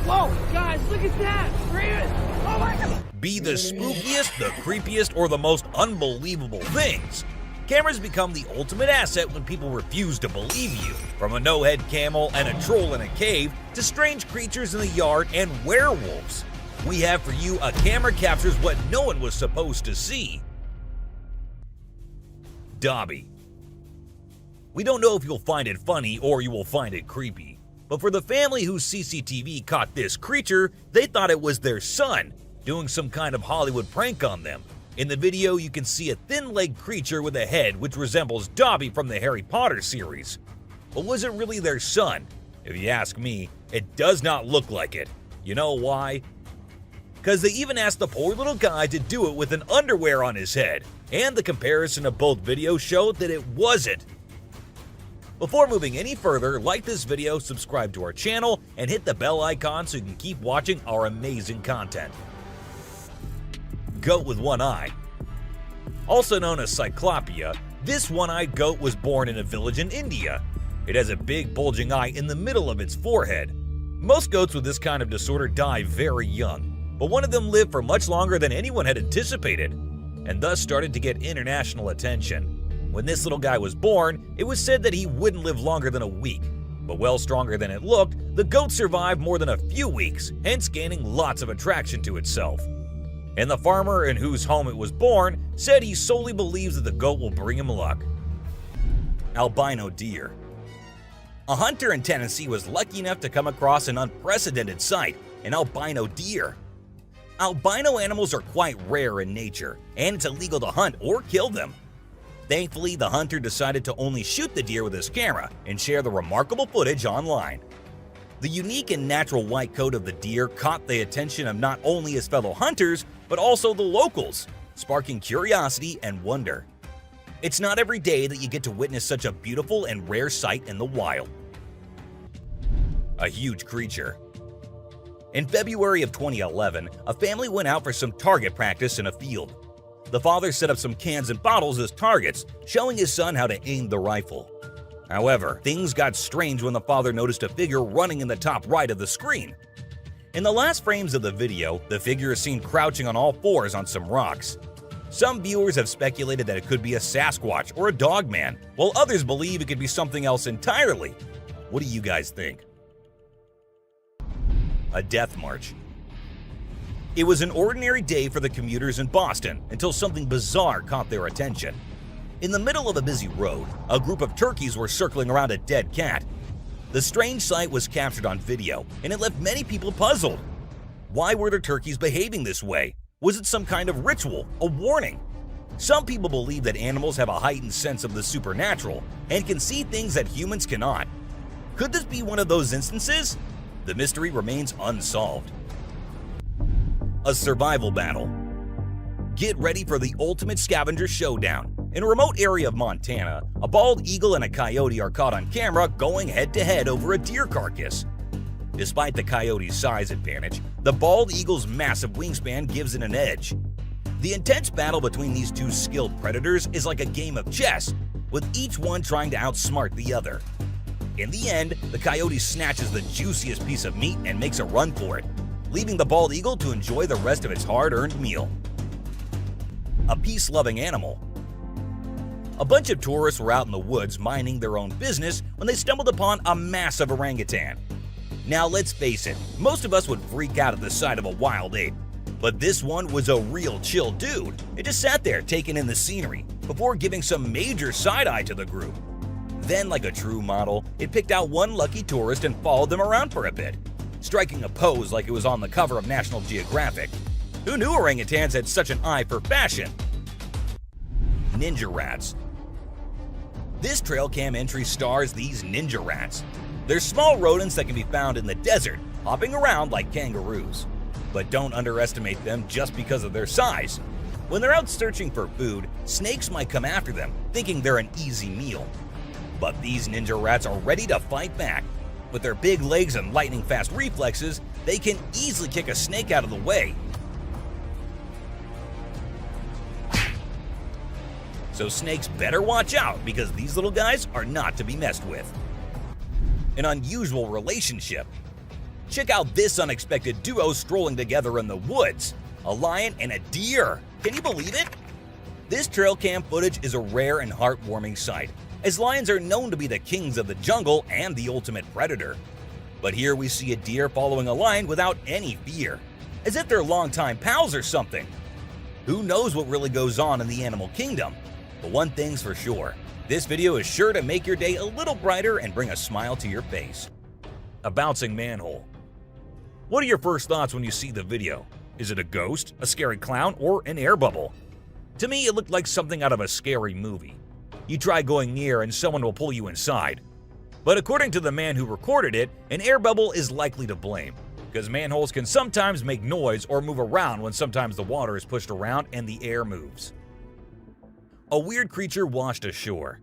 Whoa, guys, look at that! Raven! Oh my God! Be the spookiest, the creepiest, or the most unbelievable things. Cameras become the ultimate asset when people refuse to believe you. From a no-head camel and a troll in a cave to strange creatures in the yard and werewolves. We have for you a camera captures what no one was supposed to see. Dobby. We don't know if you'll find it funny or you will find it creepy, but for the family whose CCTV caught this creature, they thought it was their son, doing some kind of Hollywood prank on them. In the video, you can see a thin-legged creature with a head which resembles Dobby from the Harry Potter series. But was it really their son? If you ask me, it does not look like it. You know why? Because they even asked the poor little guy to do it with an underwear on his head, and the comparison of both videos showed that it wasn't. Before moving any further, like this video, subscribe to our channel, and hit the bell icon so you can keep watching our amazing content. Goat with one eye. Also known as Cyclopia, this one-eyed goat was born in a village in India. It has a big bulging eye in the middle of its forehead. Most goats with this kind of disorder die very young, but one of them lived for much longer than anyone had anticipated, and thus started to get international attention. When this little guy was born, it was said that he wouldn't live longer than a week, but well stronger than it looked, the goat survived more than a few weeks, hence gaining lots of attraction to itself. And the farmer in whose home it was born said he solely believes that the goat will bring him luck. Albino deer. A hunter in Tennessee was lucky enough to come across an unprecedented sight, an albino deer. Albino animals are quite rare in nature, and it's illegal to hunt or kill them. Thankfully, the hunter decided to only shoot the deer with his camera and share the remarkable footage online. The unique and natural white coat of the deer caught the attention of not only his fellow hunters, but also the locals, sparking curiosity and wonder. It's not every day that you get to witness such a beautiful and rare sight in the wild. A huge creature. In February of 2011, a family went out for some target practice in a field. The father set up some cans and bottles as targets, showing his son how to aim the rifle. However, things got strange when the father noticed a figure running in the top right of the screen. In the last frames of the video, the figure is seen crouching on all fours on some rocks. Some viewers have speculated that it could be a Sasquatch or a Dogman, while others believe it could be something else entirely. What do you guys think? A death march. It was an ordinary day for the commuters in Boston until something bizarre caught their attention. In the middle of a busy road, a group of turkeys were circling around a dead cat. The strange sight was captured on video, and it left many people puzzled. Why were the turkeys behaving this way? Was it some kind of ritual, a warning? Some people believe that animals have a heightened sense of the supernatural and can see things that humans cannot. Could this be one of those instances? The mystery remains unsolved. A survival battle. Get ready for the ultimate scavenger showdown. In a remote area of Montana, a bald eagle and a coyote are caught on camera going head-to-head over a deer carcass. Despite the coyote's size advantage, the bald eagle's massive wingspan gives it an edge. The intense battle between these two skilled predators is like a game of chess, with each one trying to outsmart the other. In the end, the coyote snatches the juiciest piece of meat and makes a run for it, leaving the bald eagle to enjoy the rest of its hard-earned meal. A peace-loving animal. A bunch of tourists were out in the woods minding their own business when they stumbled upon a massive orangutan. Now let's face it, most of us would freak out at the sight of a wild ape. But this one was a real chill dude. It just sat there taking in the scenery before giving some major side-eye to the group. Then, like a true model, it picked out one lucky tourist and followed them around for a bit, striking a pose like it was on the cover of National Geographic. Who knew orangutans had such an eye for fashion? Ninja rats. This trail cam entry stars these ninja rats. They're small rodents that can be found in the desert, hopping around like kangaroos. But don't underestimate them just because of their size. When they're out searching for food, snakes might come after them, thinking they're an easy meal. But these ninja rats are ready to fight back. With their big legs and lightning-fast reflexes, they can easily kick a snake out of the way. So snakes better watch out because these little guys are not to be messed with. An unusual relationship. Check out this unexpected duo strolling together in the woods. A lion and a deer. Can you believe it? This trail cam footage is a rare and heartwarming sight, as lions are known to be the kings of the jungle and the ultimate predator. But here we see a deer following a lion without any fear, as if they're longtime pals or something. Who knows what really goes on in the animal kingdom? But one thing's for sure, this video is sure to make your day a little brighter and bring a smile to your face. A bouncing manhole. What are your first thoughts when you see the video? Is it a ghost, a scary clown, or an air bubble? To me, it looked like something out of a scary movie. You try going near and someone will pull you inside. But according to the man who recorded it, an air bubble is likely to blame, because manholes can sometimes make noise or move around when sometimes the water is pushed around and the air moves. A weird creature washed ashore.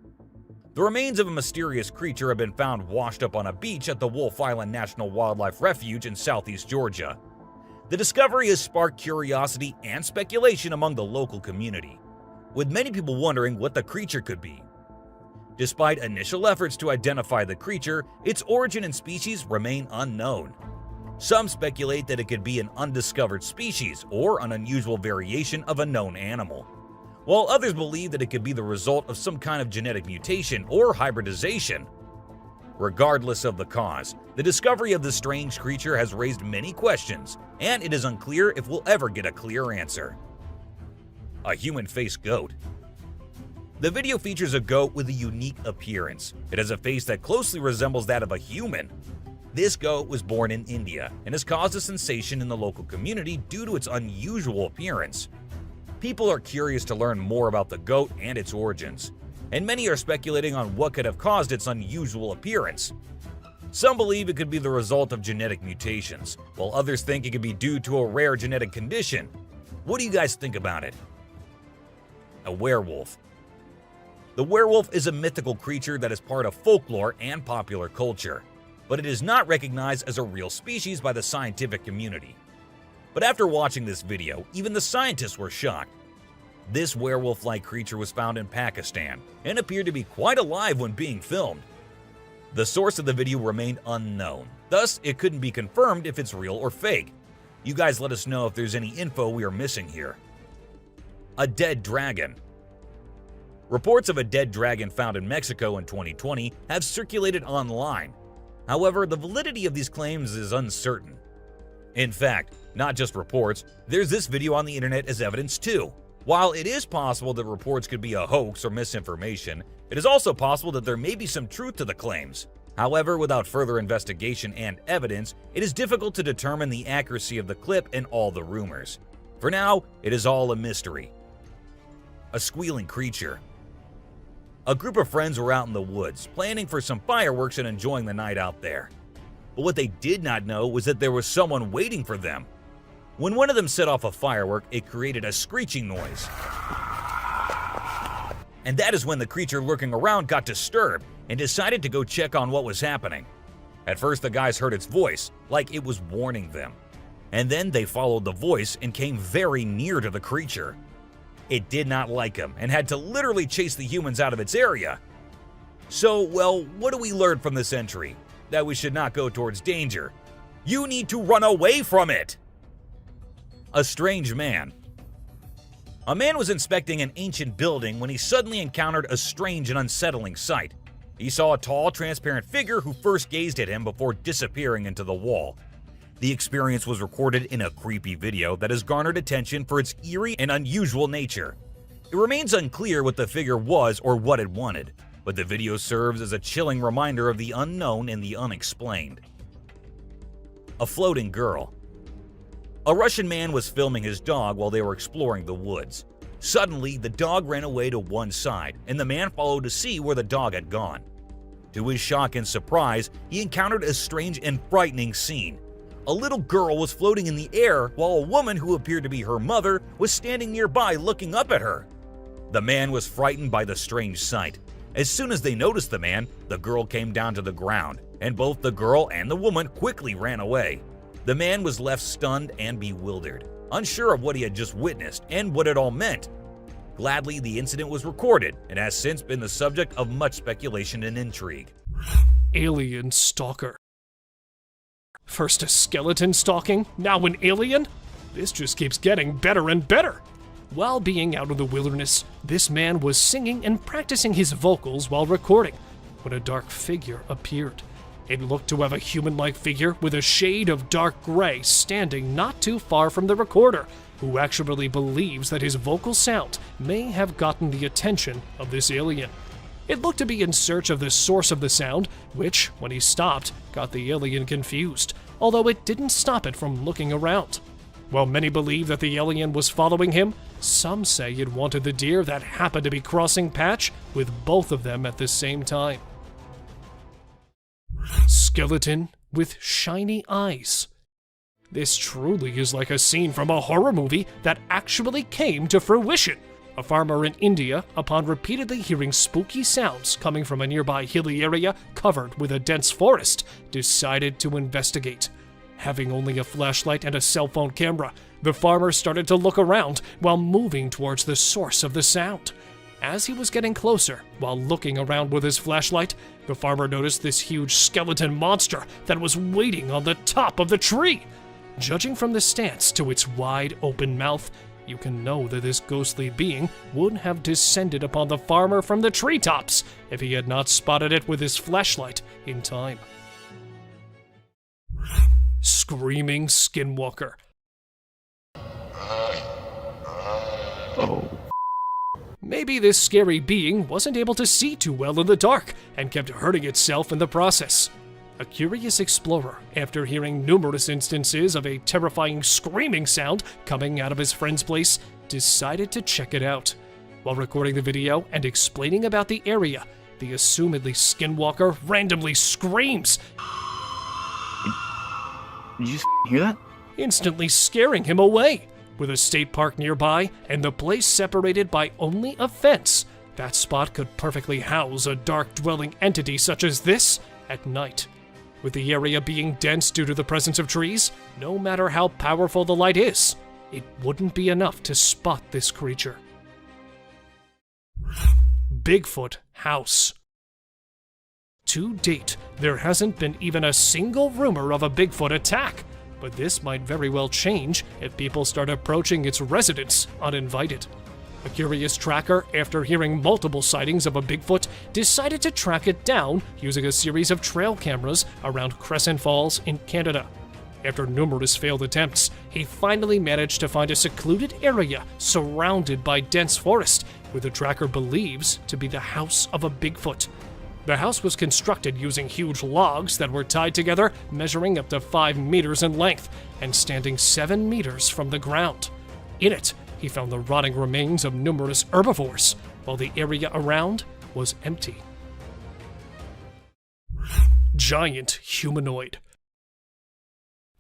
The remains of a mysterious creature have been found washed up on a beach at the Wolf Island National Wildlife Refuge in southeast Georgia. The discovery has sparked curiosity and speculation among the local community, with many people wondering what the creature could be. Despite initial efforts to identify the creature, its origin and species remain unknown. Some speculate that it could be an undiscovered species or an unusual variation of a known animal, while others believe that it could be the result of some kind of genetic mutation or hybridization. Regardless of the cause, the discovery of this strange creature has raised many questions, and it is unclear if we'll ever get a clear answer. A human-faced goat. The video features a goat with a unique appearance. It has a face that closely resembles that of a human. This goat was born in India and has caused a sensation in the local community due to its unusual appearance. People are curious to learn more about the goat and its origins, and many are speculating on what could have caused its unusual appearance. Some believe it could be the result of genetic mutations, while others think it could be due to a rare genetic condition. What do you guys think about it? A werewolf. The werewolf is a mythical creature that is part of folklore and popular culture, but it is not recognized as a real species by the scientific community. But after watching this video, even the scientists were shocked. This werewolf-like creature was found in Pakistan and appeared to be quite alive when being filmed. The source of the video remained unknown, thus it couldn't be confirmed if it's real or fake. You guys let us know if there's any info we are missing here. A dead dragon. Reports of a dead dragon found in Mexico in 2020 have circulated online. However, the validity of these claims is uncertain. In fact, not just reports, there's this video on the internet as evidence too. While it is possible that reports could be a hoax or misinformation, it is also possible that there may be some truth to the claims. However, without further investigation and evidence, it is difficult to determine the accuracy of the clip and all the rumors. For now, it is all a mystery. A squealing creature. A group of friends were out in the woods, planning for some fireworks and enjoying the night out there. But what they did not know was that there was someone waiting for them. When one of them set off a firework, it created a screeching noise. And that is when the creature lurking around got disturbed and decided to go check on what was happening. At first, the guys heard its voice, like it was warning them. And then they followed the voice and came very near to the creature. It did not like them and had to literally chase the humans out of its area. So, well, what do we learn from this entry? That we should not go towards danger. You need to run away from it! A strange man. A man was inspecting an ancient building when he suddenly encountered a strange and unsettling sight. He saw a tall, transparent figure who first gazed at him before disappearing into the wall. The experience was recorded in a creepy video that has garnered attention for its eerie and unusual nature. It remains unclear what the figure was or what it wanted, but the video serves as a chilling reminder of the unknown and the unexplained. A floating girl. A Russian man was filming his dog while they were exploring the woods. Suddenly, the dog ran away to one side, and the man followed to see where the dog had gone. To his shock and surprise, he encountered a strange and frightening scene. A little girl was floating in the air while a woman who appeared to be her mother was standing nearby looking up at her. The man was frightened by the strange sight. As soon as they noticed the man, the girl came down to the ground, and both the girl and the woman quickly ran away. The man was left stunned and bewildered, unsure of what he had just witnessed and what it all meant. Gladly, the incident was recorded and has since been the subject of much speculation and intrigue. Alien stalker. First a skeleton stalking, now an alien? This just keeps getting better and better. While being out in the wilderness, this man was singing and practicing his vocals while recording when a dark figure appeared. It looked to have a human-like figure with a shade of dark gray standing not too far from the recorder, who actually believes that his vocal sound may have gotten the attention of this alien. It looked to be in search of the source of the sound, which, when he stopped, got the alien confused, although it didn't stop it from looking around. While many believe that the alien was following him, some say it wanted the deer that happened to be crossing patch with both of them at the same time. Skeleton with shiny eyes. This truly is like a scene from a horror movie that actually came to fruition. A farmer in India, upon repeatedly hearing spooky sounds coming from a nearby hilly area covered with a dense forest, decided to investigate. Having only a flashlight and a cell phone camera, the farmer started to look around while moving towards the source of the sound. As he was getting closer, while looking around with his flashlight, the farmer noticed this huge skeleton monster that was waiting on the top of the tree. Judging from the stance to its wide open mouth, you can know that this ghostly being would have descended upon the farmer from the treetops if he had not spotted it with his flashlight in time. Screaming skinwalker. Oh. Maybe this scary being wasn't able to see too well in the dark and kept hurting itself in the process. A curious explorer, after hearing numerous instances of a terrifying screaming sound coming out of his friend's place, decided to check it out. While recording the video and explaining about the area, the assumedly skinwalker randomly screams. Did you hear that? Instantly scaring him away. With a state park nearby and the place separated by only a fence, that spot could perfectly house a dark-dwelling entity such as this at night. With the area being dense due to the presence of trees, no matter how powerful the light is, it wouldn't be enough to spot this creature. Bigfoot house. To date, there hasn't been even a single rumor of a Bigfoot attack, but this might very well change if people start approaching its residence uninvited. A curious tracker, after hearing multiple sightings of a Bigfoot, decided to track it down using a series of trail cameras around Crescent Falls in Canada. After numerous failed attempts, he finally managed to find a secluded area surrounded by dense forest, where the tracker believes to be the house of a Bigfoot. The house was constructed using huge logs that were tied together, measuring up to 5 meters in length and standing 7 meters from the ground. In it, he found the rotting remains of numerous herbivores, while the area around was empty. Giant humanoid.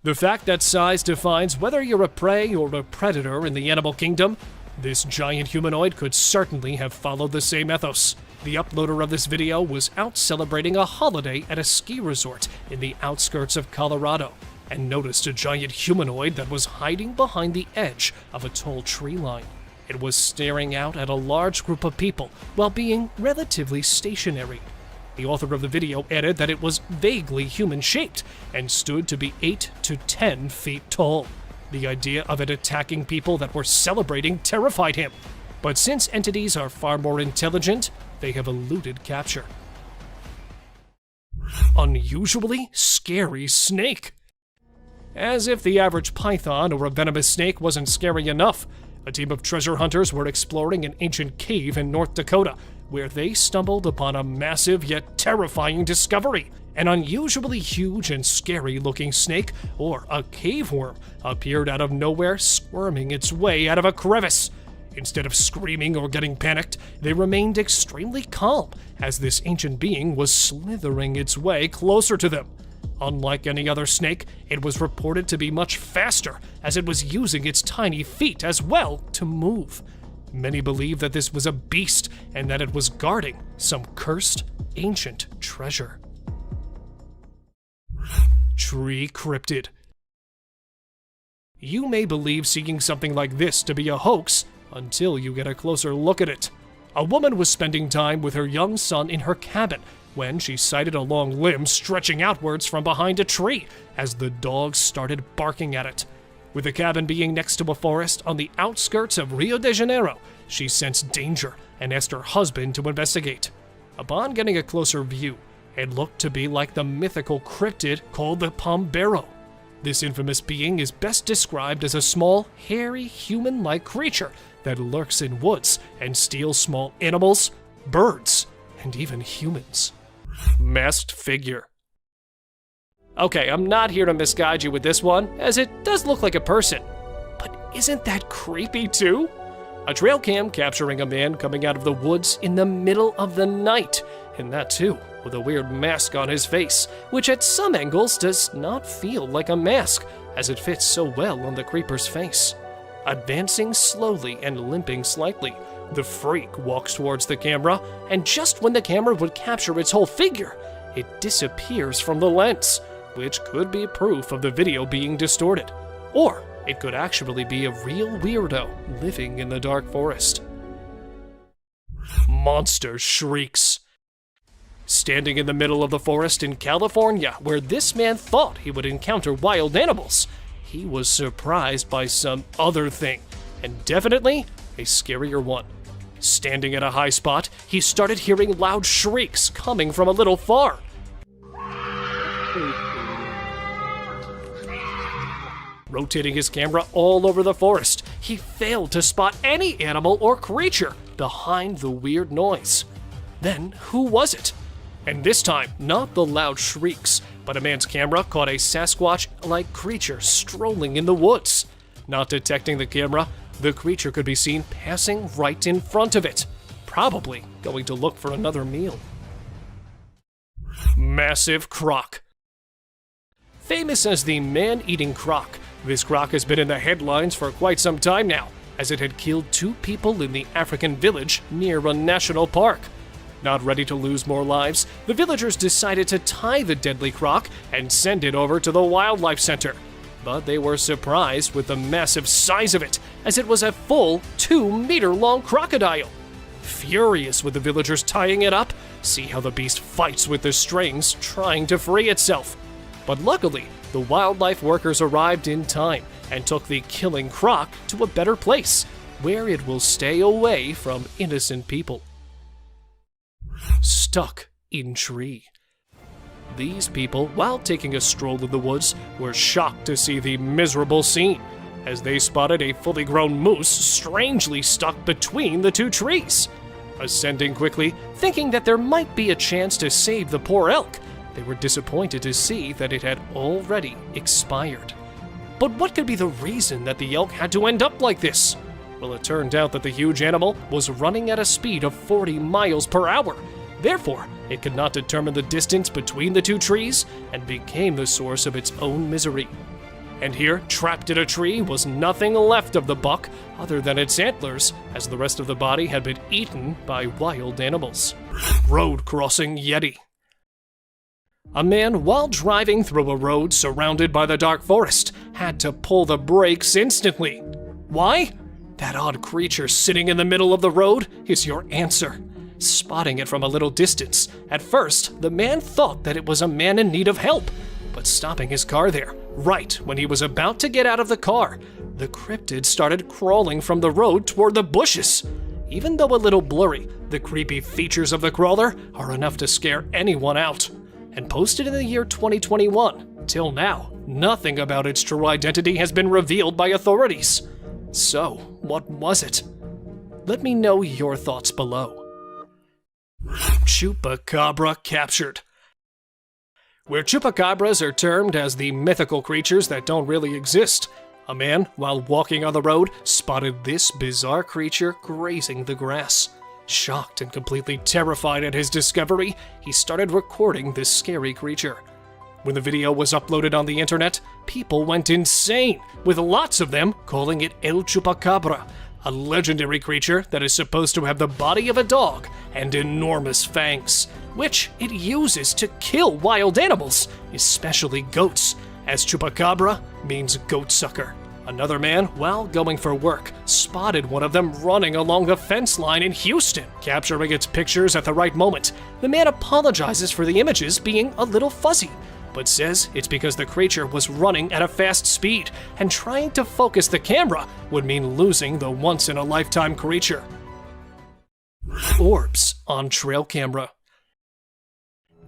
The fact that size defines whether you're a prey or a predator in the animal kingdom, this giant humanoid could certainly have followed the same ethos. The uploader of this video was out celebrating a holiday at a ski resort in the outskirts of Colorado and noticed a giant humanoid that was hiding behind the edge of a tall tree line. It was staring out at a large group of people while being relatively stationary. The author of the video added that it was vaguely human-shaped and stood to be 8 to 10 feet tall. The idea of it attacking people that were celebrating terrified him. But since entities are far more intelligent, they have eluded capture. Unusually scary snake. As if the average python or a venomous snake wasn't scary enough, a team of treasure hunters were exploring an ancient cave in North Dakota, where they stumbled upon a massive yet terrifying discovery. An unusually huge and scary-looking snake, or a cave worm, appeared out of nowhere, squirming its way out of a crevice. Instead of screaming or getting panicked, they remained extremely calm as this ancient being was slithering its way closer to them. Unlike any other snake, it was reported to be much faster, as it was using its tiny feet as well to move. Many believe that this was a beast and that it was guarding some cursed ancient treasure. Tree cryptid. You may believe seeing something like this to be a hoax until you get a closer look at it. A woman was spending time with her young son in her cabin when she sighted a long limb stretching outwards from behind a tree as the dog started barking at it. With the cabin being next to a forest on the outskirts of Rio de Janeiro, she sensed danger and asked her husband to investigate. Upon getting a closer view, it looked to be like the mythical cryptid called the Pombero. This infamous being is best described as a small, hairy, human-like creature that lurks in woods and steals small animals, birds, and even humans. Masked figure. Okay, I'm not here to misguide you with this one, as it does look like a person. But isn't that creepy too? A trail cam capturing a man coming out of the woods in the middle of the night, and that too with a weird mask on his face, which at some angles does not feel like a mask, as it fits so well on the creeper's face. Advancing slowly and limping slightly, the freak walks towards the camera, and just when the camera would capture its whole figure, it disappears from the lens, which could be proof of the video being distorted. Or it could actually be a real weirdo living in the dark forest. Monster shrieks. Standing in the middle of the forest in California, where this man thought he would encounter wild animals, he was surprised by some other thing, and definitely a scarier one. Standing at a high spot, he started hearing loud shrieks coming from a little far. Rotating his camera all over the forest, he failed to spot any animal or creature behind the weird noise. Then, who was it? And this time, not the loud shrieks, but a man's camera caught a Sasquatch-like creature strolling in the woods. Not detecting the camera, the creature could be seen passing right in front of it, probably going to look for another meal. Massive croc. Famous as the man-eating croc, this croc has been in the headlines for quite some time now, as it had killed 2 people in the African village near a national park. Not ready to lose more lives, the villagers decided to tie the deadly croc and send it over to the wildlife center. But they were surprised with the massive size of it, as it was a full 2-meter-long crocodile. Furious with the villagers tying it up, see how the beast fights with the strings, trying to free itself. But luckily, the wildlife workers arrived in time and took the killing croc to a better place, where it will stay away from innocent people. Stuck in tree. These people, while taking a stroll in the woods, were shocked to see the miserable scene, as they spotted a fully grown moose strangely stuck between the 2 trees. Ascending quickly, thinking that there might be a chance to save the poor elk, they were disappointed to see that it had already expired. But what could be the reason that the elk had to end up like this? Well, it turned out that the huge animal was running at a speed of 40 miles per hour. Therefore, it could not determine the distance between the 2 trees and became the source of its own misery. And here, trapped in a tree, was nothing left of the buck other than its antlers, as the rest of the body had been eaten by wild animals. Road crossing Yeti. A man, while driving through a road surrounded by the dark forest, had to pull the brakes instantly. Why? That odd creature sitting in the middle of the road is your answer. Spotting it from a little distance, at first, the man thought that it was a man in need of help, but stopping his car there, right when he was about to get out of the car, the cryptid started crawling from the road toward the bushes. Even though a little blurry, the creepy features of the crawler are enough to scare anyone out. And posted in the year 2021, till now, nothing about its true identity has been revealed by authorities. So, what was it? Let me know your thoughts below. Chupacabra captured. Where chupacabras are termed as the mythical creatures that don't really exist, a man, while walking on the road, spotted this bizarre creature grazing the grass. Shocked and completely terrified at his discovery, he started recording this scary creature. When the video was uploaded on the internet, people went insane, with lots of them calling it El Chupacabra, a legendary creature that is supposed to have the body of a dog and enormous fangs, which it uses to kill wild animals, especially goats, as Chupacabra means goat sucker. Another man, while going for work, spotted one of them running along the fence line in Houston. Capturing its pictures at the right moment, the man apologizes for the images being a little fuzzy, but says it's because the creature was running at a fast speed, and trying to focus the camera would mean losing the once-in-a-lifetime creature. Orbs on trail camera.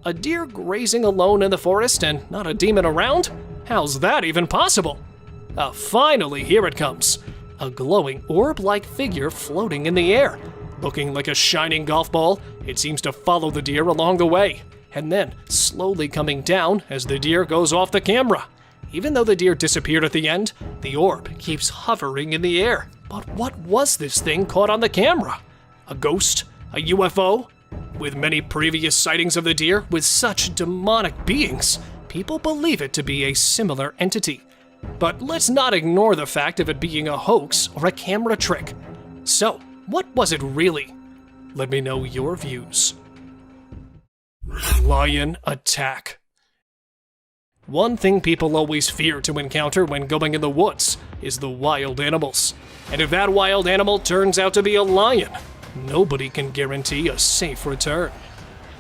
A deer grazing alone in the forest and not a demon around? How's that even possible? Finally, here it comes. A glowing orb-like figure floating in the air. Looking like a shining golf ball, it seems to follow the deer along the way, and then slowly coming down as the deer goes off the camera. Even though the deer disappeared at the end, the orb keeps hovering in the air. But what was this thing caught on the camera? A ghost? A UFO? With many previous sightings of the deer with such demonic beings, people believe it to be a similar entity. But let's not ignore the fact of it being a hoax or a camera trick. So, what was it really? Let me know your views. Lion attack. One thing people always fear to encounter when going in the woods is the wild animals. And if that wild animal turns out to be a lion, nobody can guarantee a safe return.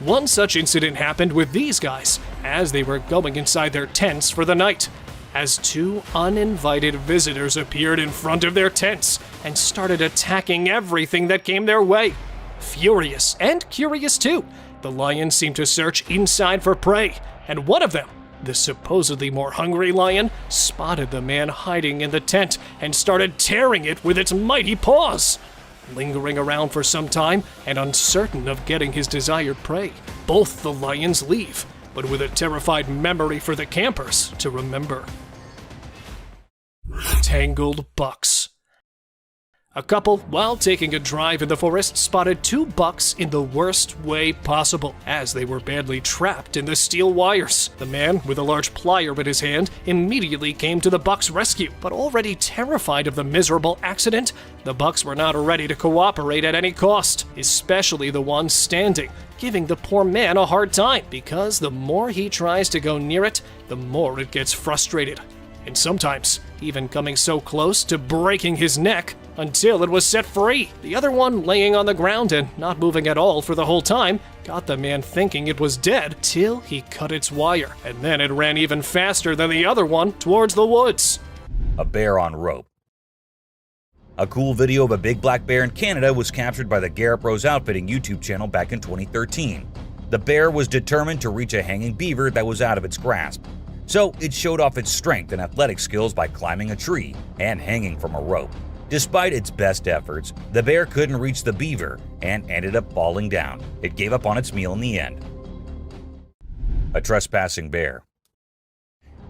One such incident happened with these guys as they were going inside their tents for the night, as two uninvited visitors appeared in front of their tents and started attacking everything that came their way. Furious and curious too, the lions seemed to search inside for prey, and one of them, the supposedly more hungry lion, spotted the man hiding in the tent and started tearing it with its mighty paws. Lingering around for some time and uncertain of getting his desired prey, both the lions leave, but with a terrified memory for the campers to remember. Tangled bucks. A couple, while taking a drive in the forest, spotted two bucks in the worst way possible, as they were badly trapped in the steel wires. The man, with a large plier in his hand, immediately came to the bucks' rescue, but already terrified of the miserable accident, the bucks were not ready to cooperate at any cost, especially the one standing, giving the poor man a hard time, because the more he tries to go near it, the more it gets frustrated, and sometimes even coming so close to breaking his neck until it was set free. The other one, laying on the ground and not moving at all for the whole time, got the man thinking it was dead till he cut its wire, and then it ran even faster than the other one towards the woods. A bear on rope. A cool video of a big black bear in Canada was captured by the Garrett Rose Outfitting YouTube channel back in 2013. The bear was determined to reach a hanging beaver that was out of its grasp, so it showed off its strength and athletic skills by climbing a tree and hanging from a rope. Despite its best efforts, the bear couldn't reach the beaver and ended up falling down. It gave up on its meal in the end. A trespassing bear.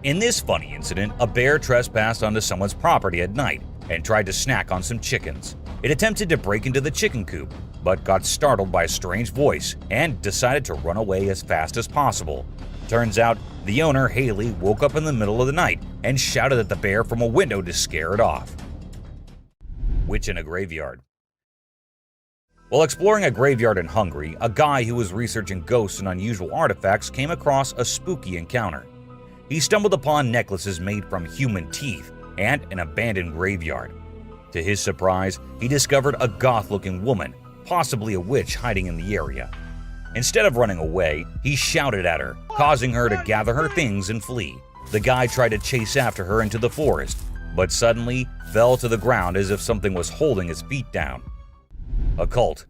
In this funny incident, a bear trespassed onto someone's property at night and tried to snack on some chickens. It attempted to break into the chicken coop, but got startled by a strange voice and decided to run away as fast as possible. Turns out, the owner, Haley, woke up in the middle of the night and shouted at the bear from a window to scare it off. Witch in a graveyard. While exploring a graveyard in Hungary, a guy who was researching ghosts and unusual artifacts came across a spooky encounter. He stumbled upon necklaces made from human teeth and an abandoned graveyard. To his surprise, he discovered a goth-looking woman, possibly a witch, hiding in the area. Instead of running away, he shouted at her, causing her to gather her things and flee. The guy tried to chase after her into the forest, but suddenly fell to the ground as if something was holding his feet down. A cult.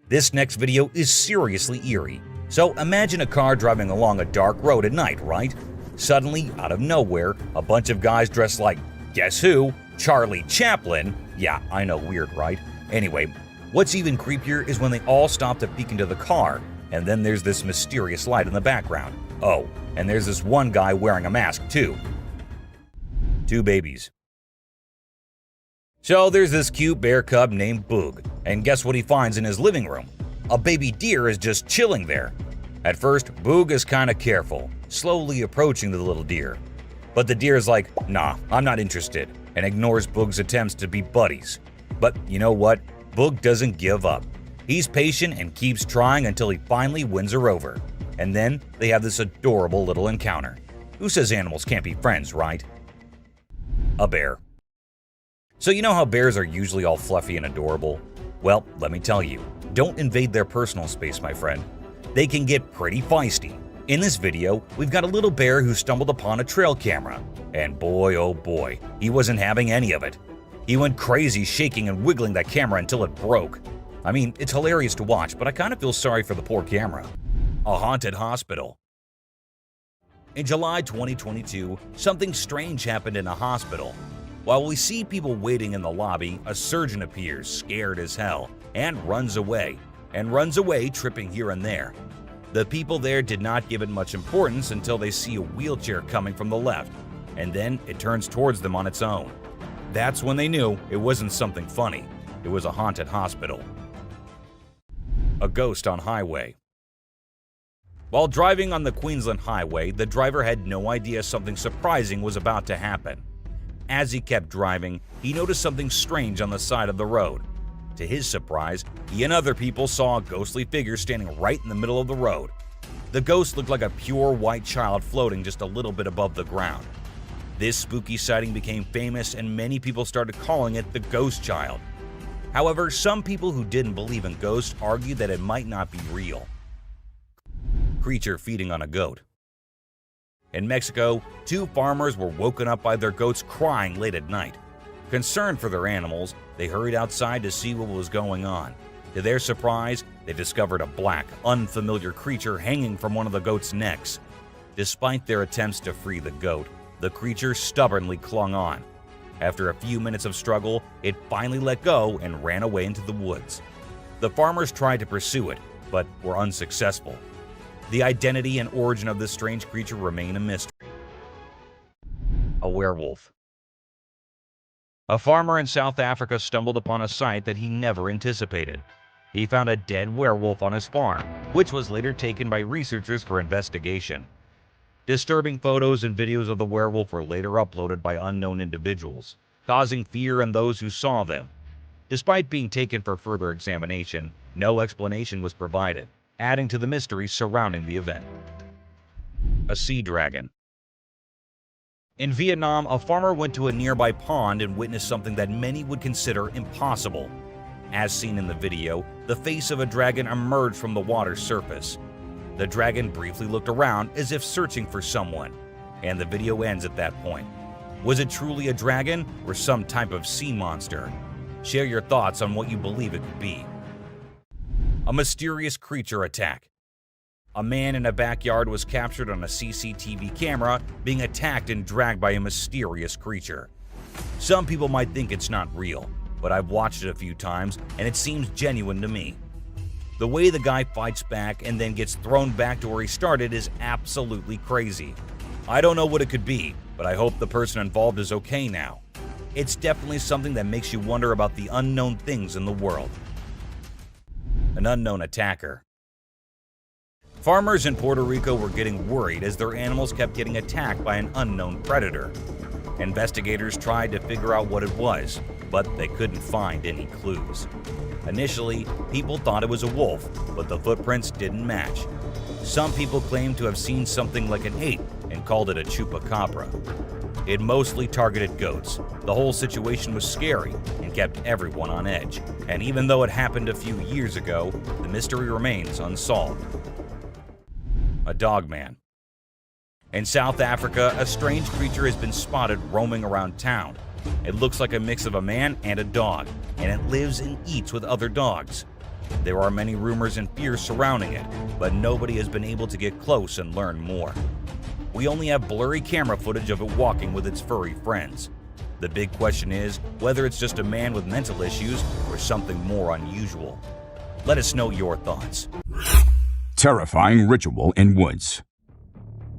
This next video is seriously eerie. So imagine a car driving along a dark road at night, right? Suddenly, out of nowhere, a bunch of guys dressed like, guess who? Charlie Chaplin. Yeah, I know, weird, right? Anyway, what's even creepier is when they all stop to peek into the car, and then there's this mysterious light in the background. Oh, and there's this one guy wearing a mask too. Two babies. So there's this cute bear cub named Boog, and guess what he finds in his living room? A baby deer is just chilling there. At first, Boog is kinda careful, slowly approaching the little deer. But the deer is like, nah, I'm not interested, and ignores Boog's attempts to be buddies. But you know what? Boog doesn't give up. He's patient and keeps trying until he finally wins her over. And then they have this adorable little encounter. Who says animals can't be friends, right? A bear. So you know how bears are usually all fluffy and adorable? Well, let me tell you, don't invade their personal space, my friend. They can get pretty feisty. In this video, we've got a little bear who stumbled upon a trail camera. And boy, oh boy, he wasn't having any of it. He went crazy shaking and wiggling that camera until it broke. I mean, it's hilarious to watch, but I kind of feel sorry for the poor camera. A haunted hospital. In July 2022, something strange happened in a hospital. While we see people waiting in the lobby, a surgeon appears, scared as hell, and runs away, tripping here and there. The people there did not give it much importance until they see a wheelchair coming from the left, and then it turns towards them on its own. That's when they knew it wasn't something funny. It was a haunted hospital. A ghost on highway. While driving on the Queensland Highway, the driver had no idea something surprising was about to happen. As he kept driving, he noticed something strange on the side of the road. To his surprise, he and other people saw a ghostly figure standing right in the middle of the road. The ghost looked like a pure white child floating just a little bit above the ground. This spooky sighting became famous and many people started calling it the ghost child. However, some people who didn't believe in ghosts argued that it might not be real. Creature feeding on a goat. In Mexico, two farmers were woken up by their goats crying late at night. Concerned for their animals, they hurried outside to see what was going on. To their surprise, they discovered a black, unfamiliar creature hanging from one of the goat's necks. Despite their attempts to free the goat, the creature stubbornly clung on. After a few minutes of struggle, it finally let go and ran away into the woods. The farmers tried to pursue it, but were unsuccessful. The identity and origin of this strange creature remain a mystery. A werewolf. A farmer in South Africa stumbled upon a sight that he never anticipated. He found a dead werewolf on his farm, which was later taken by researchers for investigation. Disturbing photos and videos of the werewolf were later uploaded by unknown individuals, causing fear in those who saw them. Despite being taken for further examination, no explanation was provided, adding to the mystery surrounding the event. A sea dragon. In Vietnam, a farmer went to a nearby pond and witnessed something that many would consider impossible. As seen in the video, the face of a dragon emerged from the water's surface. The dragon briefly looked around as if searching for someone, and the video ends at that point. Was it truly a dragon or some type of sea monster? Share your thoughts on what you believe it could be. A mysterious creature attack. A man in a backyard was captured on a CCTV camera being attacked and dragged by a mysterious creature. Some people might think it's not real, but I've watched it a few times and it seems genuine to me. The way the guy fights back and then gets thrown back to where he started is absolutely crazy. I don't know what it could be, but I hope the person involved is okay now. It's definitely something that makes you wonder about the unknown things in the world. An unknown attacker. Farmers in Puerto Rico were getting worried as their animals kept getting attacked by an unknown predator. Investigators tried to figure out what it was, but they couldn't find any clues. Initially, people thought it was a wolf, but the footprints didn't match. Some people claimed to have seen something like an ape and called it a chupacabra. It mostly targeted goats. The whole situation was scary and kept everyone on edge. And even though it happened a few years ago, the mystery remains unsolved. A dogman. In South Africa, a strange creature has been spotted roaming around town. It looks like a mix of a man and a dog, and it lives and eats with other dogs. There are many rumors and fears surrounding it, but nobody has been able to get close and learn more. We only have blurry camera footage of it walking with its furry friends. The big question is whether it's just a man with mental issues or something more unusual. Let us know your thoughts. Terrifying ritual in woods.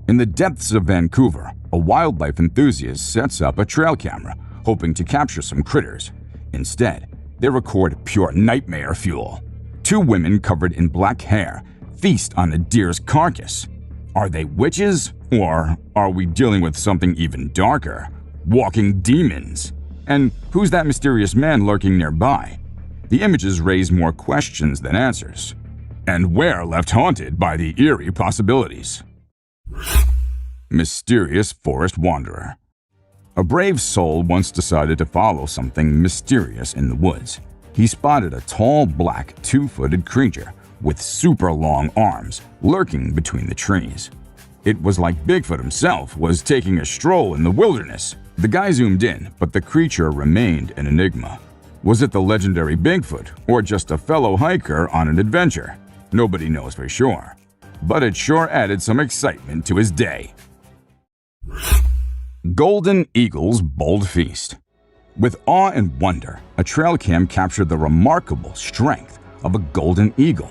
In the depths of Vancouver, a wildlife enthusiast sets up a trail camera, hoping to capture some critters. Instead, they record pure nightmare fuel. Two women covered in black hair feast on a deer's carcass. Are they witches, or are we dealing with something even darker? Walking demons? And who's that mysterious man lurking nearby? The images raise more questions than answers. And we're left haunted by the eerie possibilities. Mysterious forest wanderer. A brave soul once decided to follow something mysterious in the woods. He spotted a tall, black, two-footed creature with super long arms lurking between the trees. It was like Bigfoot himself was taking a stroll in the wilderness. The guy zoomed in, but the creature remained an enigma. Was it the legendary Bigfoot, or just a fellow hiker on an adventure? Nobody knows for sure. But it sure added some excitement to his day. Golden Eagle's Bold Feast. With awe and wonder, a trail cam captured the remarkable strength of a golden eagle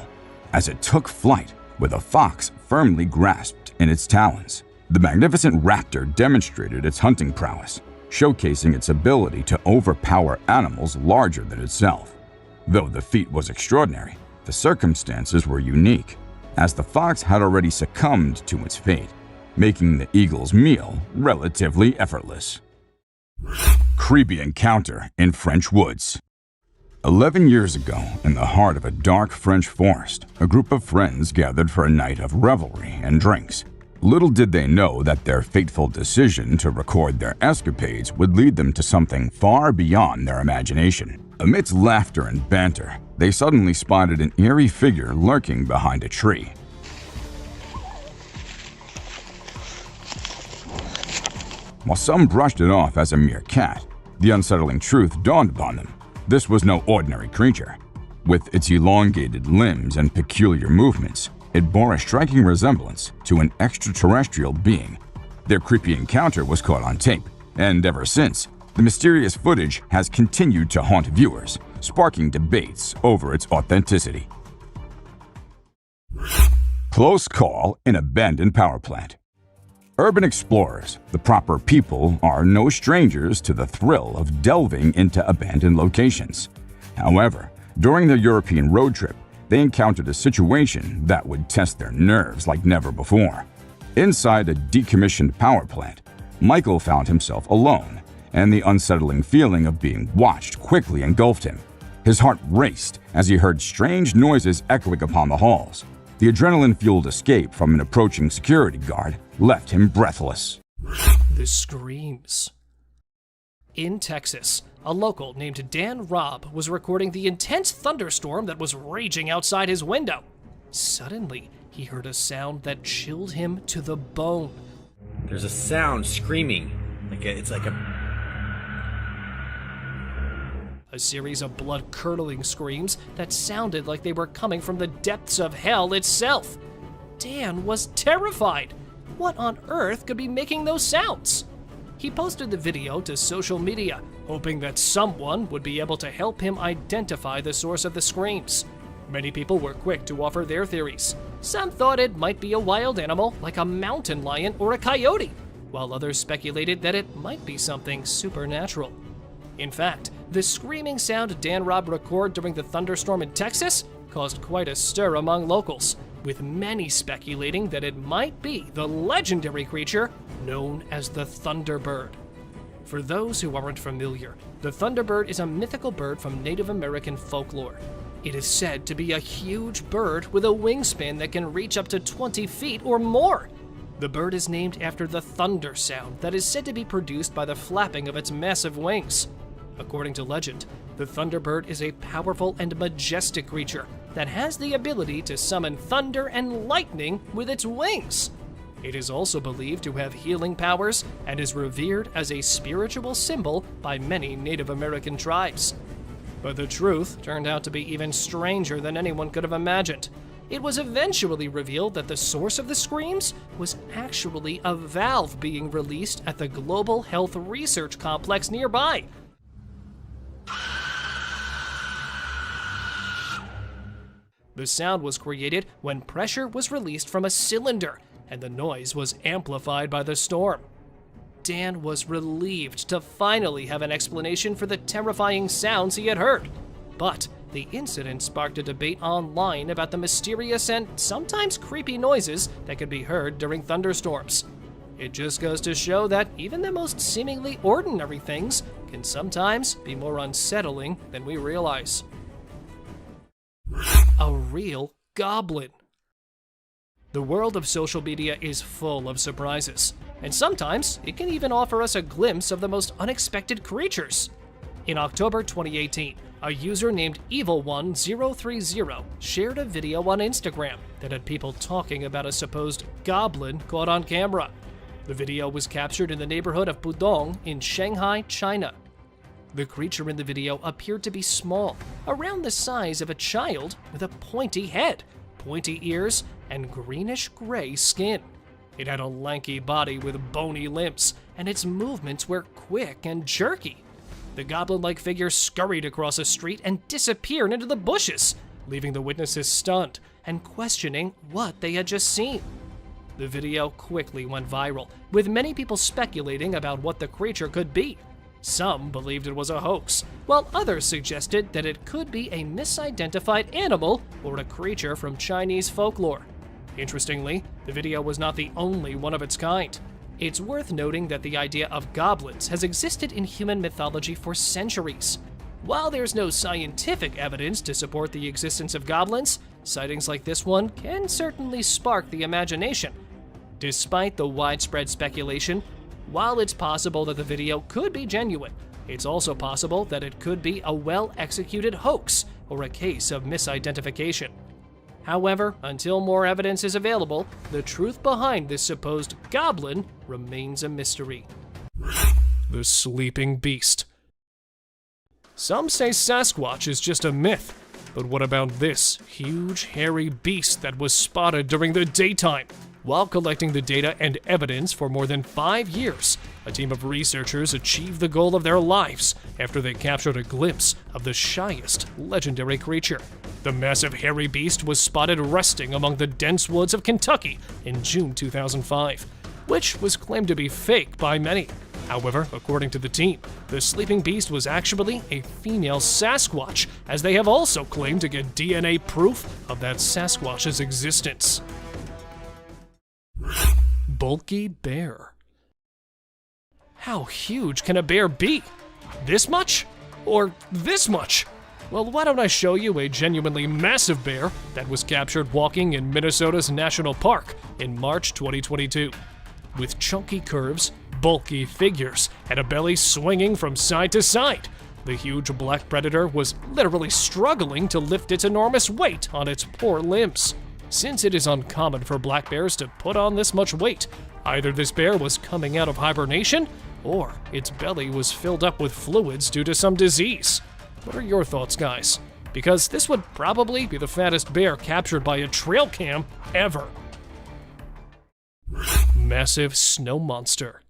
as it took flight with a fox firmly grasped in its talons. The magnificent raptor demonstrated its hunting prowess, showcasing its ability to overpower animals larger than itself. Though the feat was extraordinary, the circumstances were unique, as the fox had already succumbed to its fate, making the eagle's meal relatively effortless. Creepy encounter in French woods. 11 years ago, in the heart of a dark French forest, a group of friends gathered for a night of revelry and drinks. Little did they know that their fateful decision to record their escapades would lead them to something far beyond their imagination. Amidst laughter and banter, they suddenly spotted an eerie figure lurking behind a tree. While some brushed it off as a mere cat, the unsettling truth dawned upon them. This was no ordinary creature. With its elongated limbs and peculiar movements, it bore a striking resemblance to an extraterrestrial being. Their creepy encounter was caught on tape, and ever since, the mysterious footage has continued to haunt viewers, sparking debates over its authenticity. Close call in abandoned power plant. Urban explorers, the proper people, are no strangers to the thrill of delving into abandoned locations. However, during their European road trip, they encountered a situation that would test their nerves like never before. Inside a decommissioned power plant, Michael found himself alone, and the unsettling feeling of being watched quickly engulfed him. His heart raced as he heard strange noises echoing upon the halls. The adrenaline-fueled escape from an approaching security guard left him breathless. The screams. In Texas, a local named Dan Robb was recording the intense thunderstorm that was raging outside his window. Suddenly, he heard a sound that chilled him to the bone. There's a sound screaming. It's like A series of blood-curdling screams that sounded like they were coming from the depths of hell itself. Dan was terrified. What on earth could be making those sounds? He posted the video to social media, hoping that someone would be able to help him identify the source of the screams. Many people were quick to offer their theories. Some thought it might be a wild animal like a mountain lion or a coyote, while others speculated that it might be something supernatural. In fact, the screaming sound Dan Robb recorded during the thunderstorm in Texas caused quite a stir among locals, with many speculating that it might be the legendary creature known as the Thunderbird. For those who aren't familiar, the Thunderbird is a mythical bird from Native American folklore. It is said to be a huge bird with a wingspan that can reach up to 20 feet or more. The bird is named after the thunder sound that is said to be produced by the flapping of its massive wings. According to legend, the Thunderbird is a powerful and majestic creature that has the ability to summon thunder and lightning with its wings. It is also believed to have healing powers and is revered as a spiritual symbol by many Native American tribes. But the truth turned out to be even stranger than anyone could have imagined. It was eventually revealed that the source of the screams was actually a valve being released at the Global Health Research Complex nearby. The sound was created when pressure was released from a cylinder, and the noise was amplified by the storm. Dan was relieved to finally have an explanation for the terrifying sounds he had heard. But the incident sparked a debate online about the mysterious and sometimes creepy noises that could be heard during thunderstorms. It just goes to show that even the most seemingly ordinary things can sometimes be more unsettling than we realize. A real goblin. The world of social media is full of surprises. and sometimes it can even offer us a glimpse of the most unexpected creatures. In October 2018, a user named Evil1030 shared a video on Instagram that had people talking about a supposed goblin caught on camera. The video was captured in the neighborhood of Pudong in Shanghai, China. The creature in the video appeared to be small, around the size of a child with a pointy head, pointy ears, and greenish-gray skin. It had a lanky body with bony limbs, and its movements were quick and jerky. The goblin-like figure scurried across a street and disappeared into the bushes, leaving the witnesses stunned and questioning what they had just seen. The video quickly went viral, with many people speculating about what the creature could be. Some believed it was a hoax, while others suggested that it could be a misidentified animal or a creature from Chinese folklore. Interestingly, the video was not the only one of its kind. It's worth noting that the idea of goblins has existed in human mythology for centuries. While there's no scientific evidence to support the existence of goblins, sightings like this one can certainly spark the imagination. Despite the widespread speculation, while it's possible that the video could be genuine, it's also possible that it could be a well-executed hoax or a case of misidentification. However, until more evidence is available, the truth behind this supposed goblin remains a mystery. The sleeping beast. Some say Sasquatch is just a myth, but what about this huge, hairy beast that was spotted during the daytime? While collecting the data and evidence for more than 5 years, a team of researchers achieved the goal of their lives after they captured a glimpse of the shyest legendary creature. The massive hairy beast was spotted resting among the dense woods of Kentucky in June 2005, which was claimed to be fake by many. However, according to the team, the sleeping beast was actually a female Sasquatch, as they have also claimed to get DNA proof of that Sasquatch's existence. Bulky bear. How huge can a bear be? This much? Or this much? Well, why don't I show you a genuinely massive bear that was captured walking in Minnesota's National Park in March 2022. With chunky curves, bulky figures, and a belly swinging from side to side, the huge black predator was literally struggling to lift its enormous weight on its poor limbs. Since it is uncommon for black bears to put on this much weight, either this bear was coming out of hibernation, or its belly was filled up with fluids due to some disease. What are your thoughts, guys? Because this would probably be the fattest bear captured by a trail cam ever. Massive snow monster.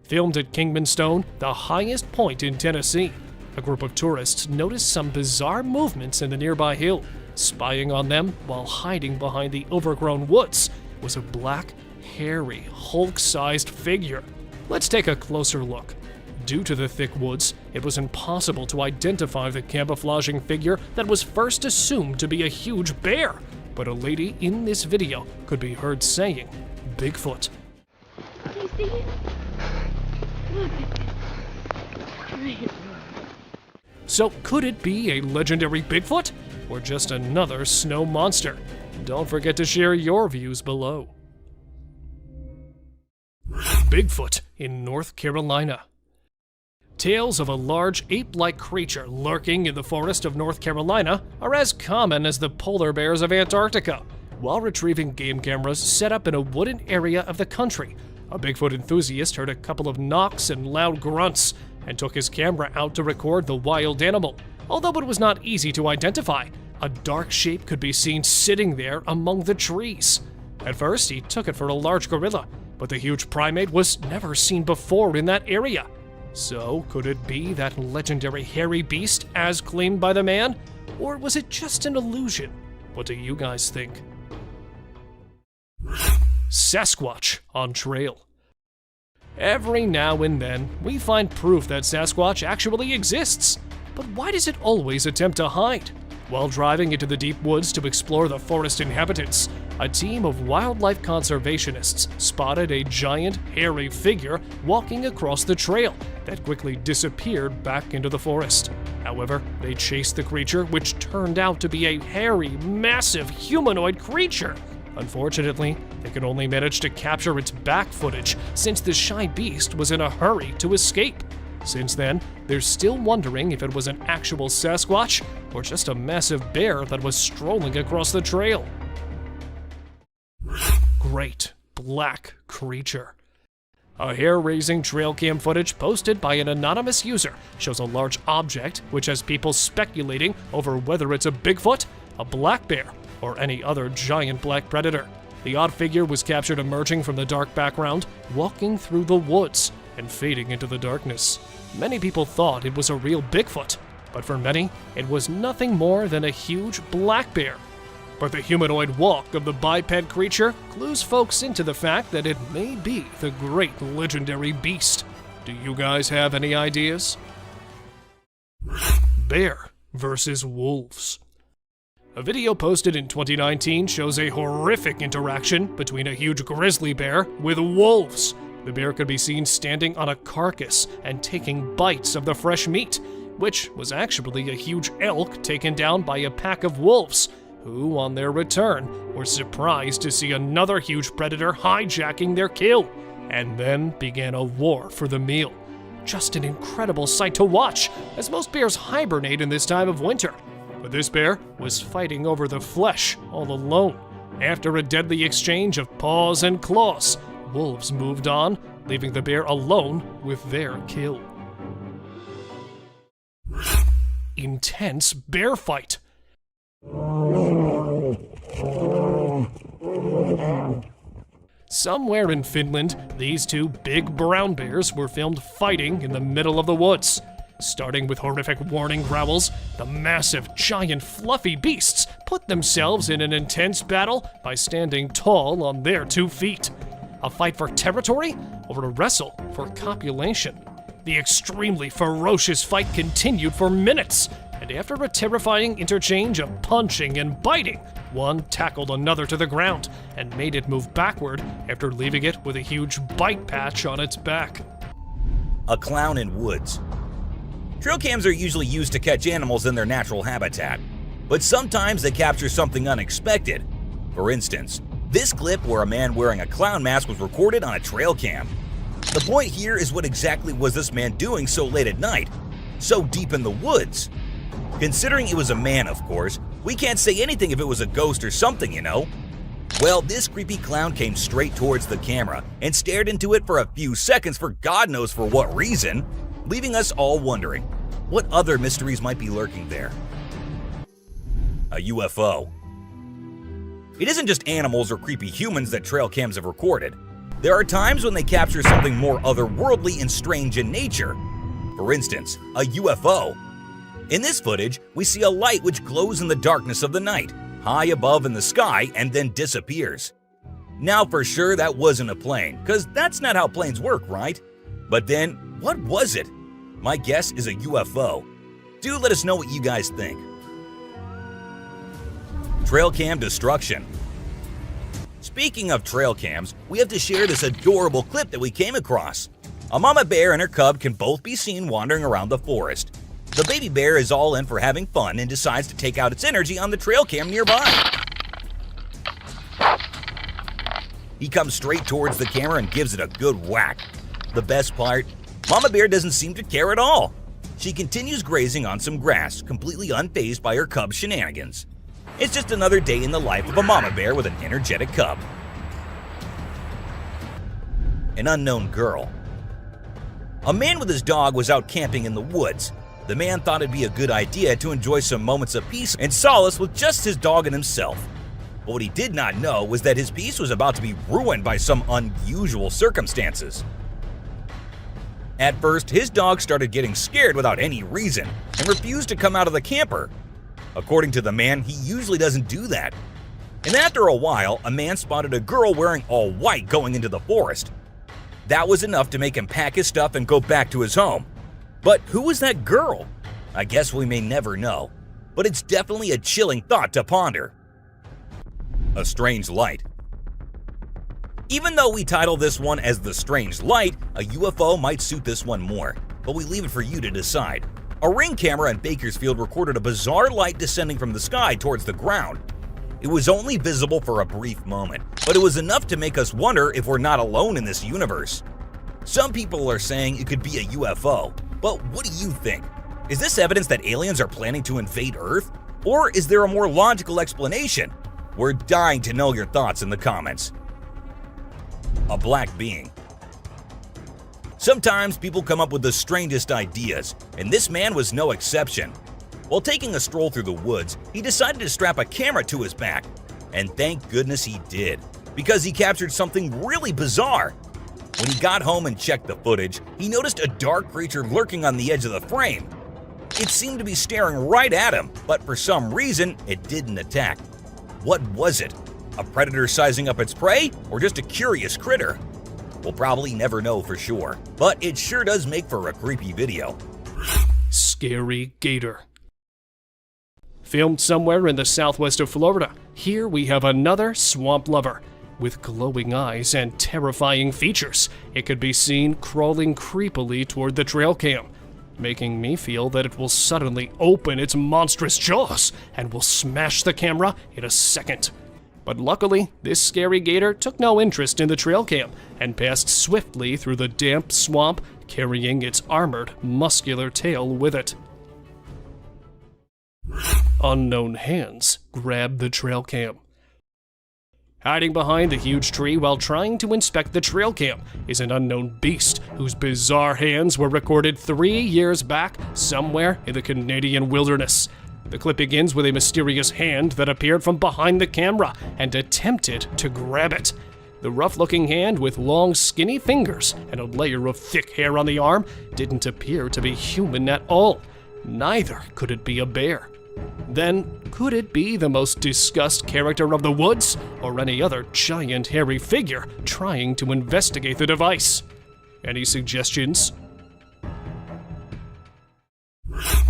Filmed at Kingman Stone, the highest point in Tennessee, a group of tourists noticed some bizarre movements in the nearby hill. Spying on them while hiding behind the overgrown woods was a black, hairy, Hulk-sized figure. Let's take a closer look. Due to the thick woods, it was impossible to identify the camouflaging figure that was first assumed to be a huge bear, but a lady in this video could be heard saying, "Bigfoot." Do you see it? Look at it. So could it be a legendary Bigfoot? Or just another snow monster? Don't forget to share your views below. Bigfoot in North Carolina. Tales of a large ape-like creature lurking in the forest of North Carolina are as common as the polar bears of Antarctica. While retrieving game cameras set up in a wooded area of the country, a Bigfoot enthusiast heard a couple of knocks and loud grunts and took his camera out to record the wild animal. Although it was not easy to identify, a dark shape could be seen sitting there among the trees. At first, he took it for a large gorilla, but the huge primate was never seen before in that area. So, could it be that legendary hairy beast as claimed by the man? Or was it just an illusion? What do you guys think? Sasquatch on trail. Every now and then, we find proof that Sasquatch actually exists. But why does it always attempt to hide? While driving into the deep woods to explore the forest inhabitants, a team of wildlife conservationists spotted a giant, hairy figure walking across the trail that quickly disappeared back into the forest. However, they chased the creature, which turned out to be a hairy, massive humanoid creature. Unfortunately, they could only manage to capture its back footage since the shy beast was in a hurry to escape. Since then, they're still wondering if it was an actual Sasquatch or just a massive bear that was strolling across the trail. Great black creature. A hair-raising trail cam footage posted by an anonymous user shows a large object which has people speculating over whether it's a Bigfoot, a black bear, or any other giant black predator. The odd figure was captured emerging from the dark background, walking through the woods and fading into the darkness. Many people thought it was a real Bigfoot, but for many, it was nothing more than a huge black bear. But the humanoid walk of the biped creature clues folks into the fact that it may be the great legendary beast. Do you guys have any ideas? Bear versus wolves. A video posted in 2019 shows a horrific interaction between a huge grizzly bear with wolves. The bear could be seen standing on a carcass and taking bites of the fresh meat, which was actually a huge elk taken down by a pack of wolves, who, on their return, were surprised to see another huge predator hijacking their kill, and then began a war for the meal. Just an incredible sight to watch, as most bears hibernate in this time of winter. But this bear was fighting over the flesh all alone. After a deadly exchange of paws and claws, wolves moved on, leaving the bear alone with their kill. Intense bear fight. Somewhere in Finland, these two big brown bears were filmed fighting in the middle of the woods. Starting with horrific warning growls, the massive, giant, fluffy beasts put themselves in an intense battle by standing tall on their 2 feet. A fight for territory or a wrestle for copulation? The extremely ferocious fight continued for minutes, and after a terrifying interchange of punching and biting, one tackled another to the ground and made it move backward after leaving it with a huge bite patch on its back. A clown in woods. Trail cams are usually used to catch animals in their natural habitat, but sometimes they capture something unexpected. For instance, this clip where a man wearing a clown mask was recorded on a trail cam. The point here is what exactly was this man doing so late at night, so deep in the woods? Considering it was a man, of course, we can't say anything if it was a ghost or something, you know? Well, this creepy clown came straight towards the camera and stared into it for a few seconds for God knows for what reason, leaving us all wondering what other mysteries might be lurking there. A UFO. It isn't just animals or creepy humans that trail cams have recorded. There are times when they capture something more otherworldly and strange in nature. For instance, a UFO. In this footage, we see a light which glows in the darkness of the night, high above in the sky, and then disappears. Now for sure that wasn't a plane, because that's not how planes work, right? But then, what was it? My guess is a UFO. Do let us know what you guys think. Trail cam destruction. Speaking of trail cams, we have to share this adorable clip that we came across. A mama bear and her cub can both be seen wandering around the forest. The baby bear is all in for having fun and decides to take out its energy on the trail cam nearby. He comes straight towards the camera and gives it a good whack. The best part, Mama Bear doesn't seem to care at all. She continues grazing on some grass, completely unfazed by her cub's shenanigans. It's just another day in the life of a mama bear with an energetic cub. An unknown girl. A man with his dog was out camping in the woods. The man thought it'd be a good idea to enjoy some moments of peace and solace with just his dog and himself. But what he did not know was that his peace was about to be ruined by some unusual circumstances. At first, his dog started getting scared without any reason and refused to come out of the camper. According to the man, he usually doesn't do that. And after a while, a man spotted a girl wearing all white going into the forest. That was enough to make him pack his stuff and go back to his home. But who was that girl? I guess we may never know, but it's definitely a chilling thought to ponder. A strange light. Even though we title this one as The Strange Light, a UFO might suit this one more, but we leave it for you to decide. A Ring camera in Bakersfield recorded a bizarre light descending from the sky towards the ground. It was only visible for a brief moment, but it was enough to make us wonder if we're not alone in this universe. Some people are saying it could be a UFO, but what do you think? Is this evidence that aliens are planning to invade Earth? Or is there a more logical explanation? We're dying to know your thoughts in the comments. A black being. Sometimes people come up with the strangest ideas, and this man was no exception. While taking a stroll through the woods, he decided to strap a camera to his back. And thank goodness he did, because he captured something really bizarre. When he got home and checked the footage, he noticed a dark creature lurking on the edge of the frame. It seemed to be staring right at him, but for some reason, it didn't attack. What was it? A predator sizing up its prey, or just a curious critter? We'll probably never know for sure, but it sure does make for a creepy video. Scary gator. Filmed somewhere in the southwest of Florida, here we have another swamp lover. With glowing eyes and terrifying features, it could be seen crawling creepily toward the trail cam, making me feel that it will suddenly open its monstrous jaws and will smash the camera in a second. But luckily, this scary gator took no interest in the trail cam and passed swiftly through the damp swamp, carrying its armored, muscular tail with it. Unknown hands grabbed the trail cam. Hiding behind a huge tree while trying to inspect the trail cam is an unknown beast whose bizarre hands were recorded 3 years back somewhere in the Canadian wilderness. The clip begins with a mysterious hand that appeared from behind the camera and attempted to grab it. The rough-looking hand with long, skinny fingers and a layer of thick hair on the arm didn't appear to be human at all. Neither could it be a bear. Then, could it be the most discussed character of the woods, or any other giant hairy figure trying to investigate the device? Any suggestions?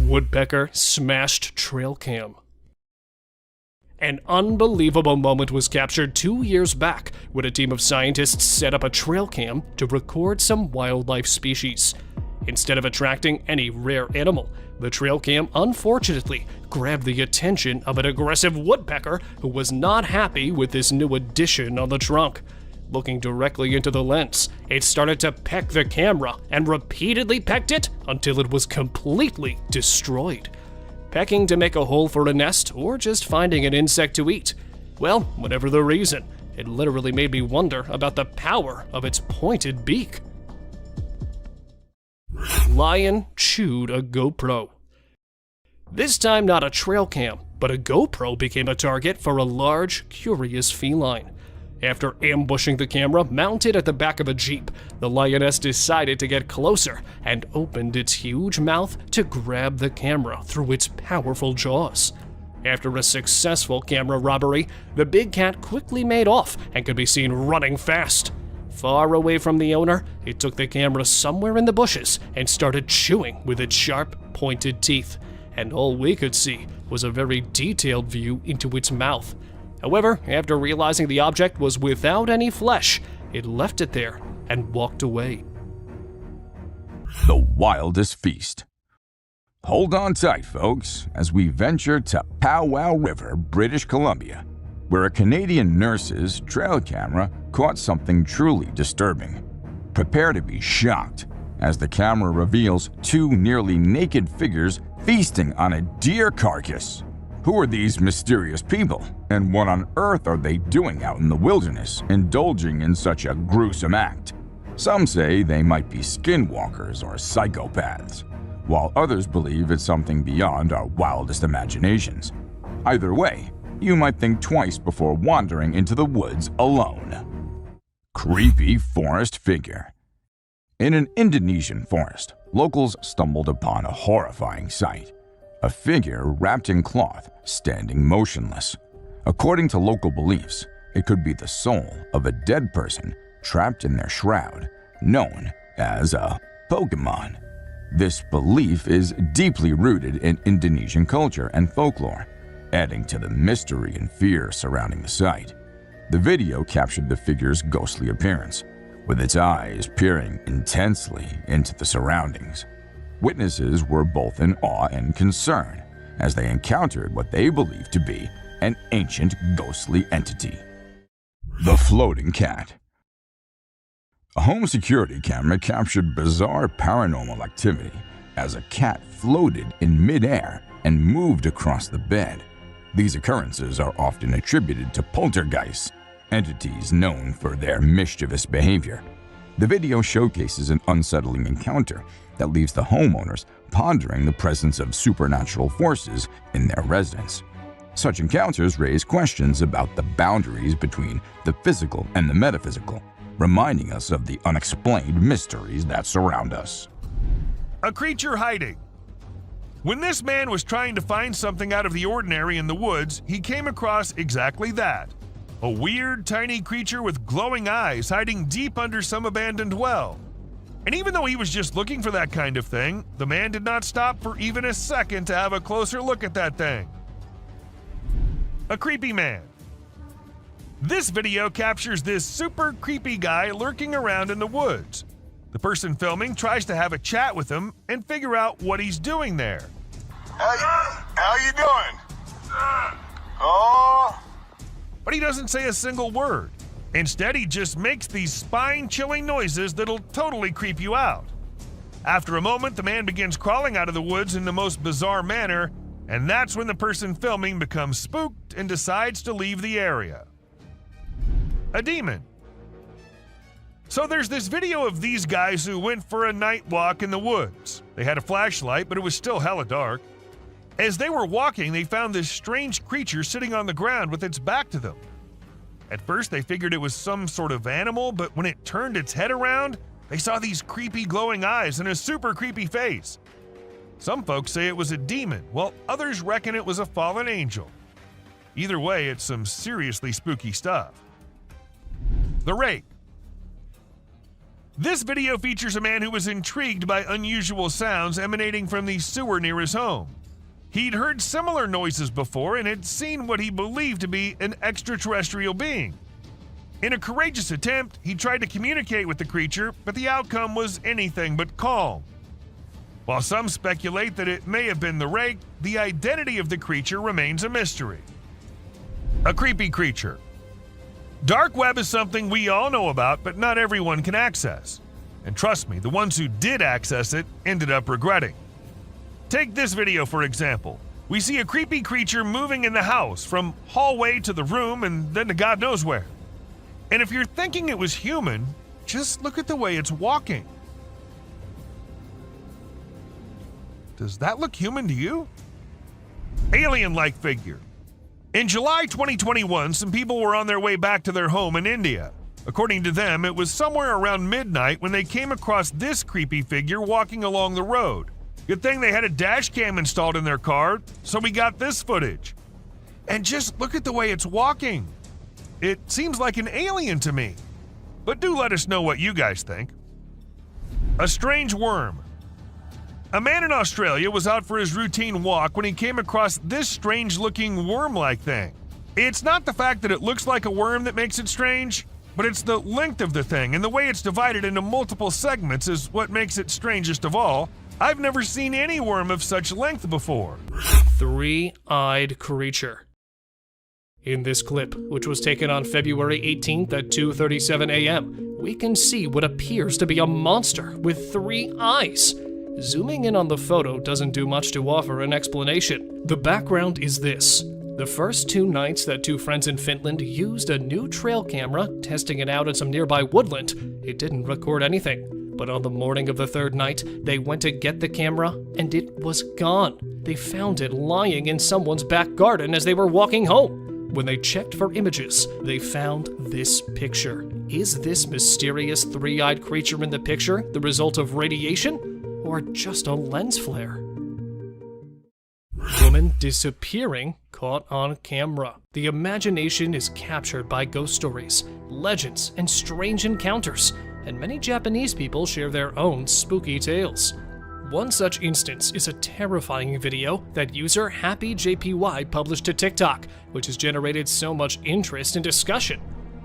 Woodpecker smashed trail cam. An unbelievable moment was captured 2 years back when a team of scientists set up a trail cam to record some wildlife species. Instead of attracting any rare animal, the trail cam unfortunately grabbed the attention of an aggressive woodpecker who was not happy with this new addition on the trunk. Looking directly into the lens, it started to peck the camera and repeatedly pecked it until it was completely destroyed. Pecking to make a hole for a nest or just finding an insect to eat? Well, whatever the reason, it literally made me wonder about the power of its pointed beak. Lion chewed a GoPro. This time not a trail cam, but a GoPro became a target for a large, curious feline. After ambushing the camera mounted at the back of a Jeep, the lioness decided to get closer and opened its huge mouth to grab the camera through its powerful jaws. After a successful camera robbery, the big cat quickly made off and could be seen running fast. Far away from the owner, it took the camera somewhere in the bushes and started chewing with its sharp, pointed teeth. And all we could see was a very detailed view into its mouth. However, after realizing the object was without any flesh, it left it there and walked away. The wildest feast. Hold on tight, folks, as we venture to Powwow River, British Columbia, where a Canadian nurse's trail camera caught something truly disturbing. Prepare to be shocked as the camera reveals 2 nearly naked figures feasting on a deer carcass. Who are these mysterious people, and what on earth are they doing out in the wilderness, indulging in such a gruesome act? Some say they might be skinwalkers or psychopaths, while others believe it's something beyond our wildest imaginations. Either way, you might think twice before wandering into the woods alone. Creepy forest figure. In an Indonesian forest, locals stumbled upon a horrifying sight. A figure wrapped in cloth, standing motionless. According to local beliefs, it could be the soul of a dead person trapped in their shroud, known as a Pokemon. This belief is deeply rooted in Indonesian culture and folklore, adding to the mystery and fear surrounding the sight. The video captured the figure's ghostly appearance, with its eyes peering intensely into the surroundings. Witnesses were both in awe and concern as they encountered what they believed to be an ancient ghostly entity. The floating cat. A home security camera captured bizarre paranormal activity as a cat floated in midair and moved across the bed. These occurrences are often attributed to poltergeists, entities known for their mischievous behavior. The video showcases an unsettling encounter that leaves the homeowners pondering the presence of supernatural forces in their residence. Such encounters raise questions about the boundaries between the physical and the metaphysical, reminding us of the unexplained mysteries that surround us. A creature hiding. When this man was trying to find something out of the ordinary in the woods, he came across exactly that. A weird, tiny creature with glowing eyes hiding deep under some abandoned well. And even though he was just looking for that kind of thing, the man did not stop for even a second to have a closer look at that thing. A creepy man. This video captures this super creepy guy lurking around in the woods. The person filming tries to have a chat with him and figure out what he's doing there. How you doing? Oh. But he doesn't say a single word. Instead, he just makes these spine-chilling noises that'll totally creep you out. After a moment, the man begins crawling out of the woods in the most bizarre manner, and that's when the person filming becomes spooked and decides to leave the area. A demon. So there's this video of these guys who went for a night walk in the woods. They had a flashlight, but it was still hella dark. As they were walking, they found this strange creature sitting on the ground with its back to them. At first, they figured it was some sort of animal, but when it turned its head around, they saw these creepy glowing eyes and a super creepy face. Some folks say it was a demon, while others reckon it was a fallen angel. Either way, it's some seriously spooky stuff. The Rake. This video features a man who was intrigued by unusual sounds emanating from the sewer near his home. He'd heard similar noises before and had seen what he believed to be an extraterrestrial being. In a courageous attempt, he tried to communicate with the creature, but the outcome was anything but calm. While some speculate that it may have been the Rake, the identity of the creature remains a mystery. A creepy creature. Dark web is something we all know about, but not everyone can access. And trust me, the ones who did access it ended up regretting. Take this video for example. We see a creepy creature moving in the house from hallway to the room and then to God knows where. And if you're thinking it was human, just look at the way it's walking. Does that look human to you? Alien-like figure. In July 2021, some people were on their way back to their home in India. According to them, it was somewhere around midnight when they came across this creepy figure walking along the road. Good thing they had a dash cam installed in their car, so we got this footage. And just look at the way it's walking. It seems like an alien to me. But do let us know what you guys think. A strange worm. A man in Australia was out for his routine walk when he came across this strange-looking worm-like thing. It's not the fact that it looks like a worm that makes it strange, but it's the length of the thing and the way it's divided into multiple segments is what makes it strangest of all. I've never seen any worm of such length before. Three-eyed creature. In this clip, which was taken on February 18th at 2:37 a.m., we can see what appears to be a monster with 3 eyes. Zooming in on the photo doesn't do much to offer an explanation. The background is this. The first 2 nights that 2 friends in Finland used a new trail camera, testing it out in some nearby woodland, it didn't record anything. But on the morning of the 3rd night, they went to get the camera, and it was gone. They found it lying in someone's back garden as they were walking home. When they checked for images, they found this picture. Is this mysterious 3-eyed creature in the picture the result of radiation? Or just a lens flare? Woman disappearing caught on camera. The imagination is captured by ghost stories, legends, and strange encounters, and many Japanese people share their own spooky tales. One such instance is a terrifying video that user HappyJPY published to TikTok, which has generated so much interest and discussion.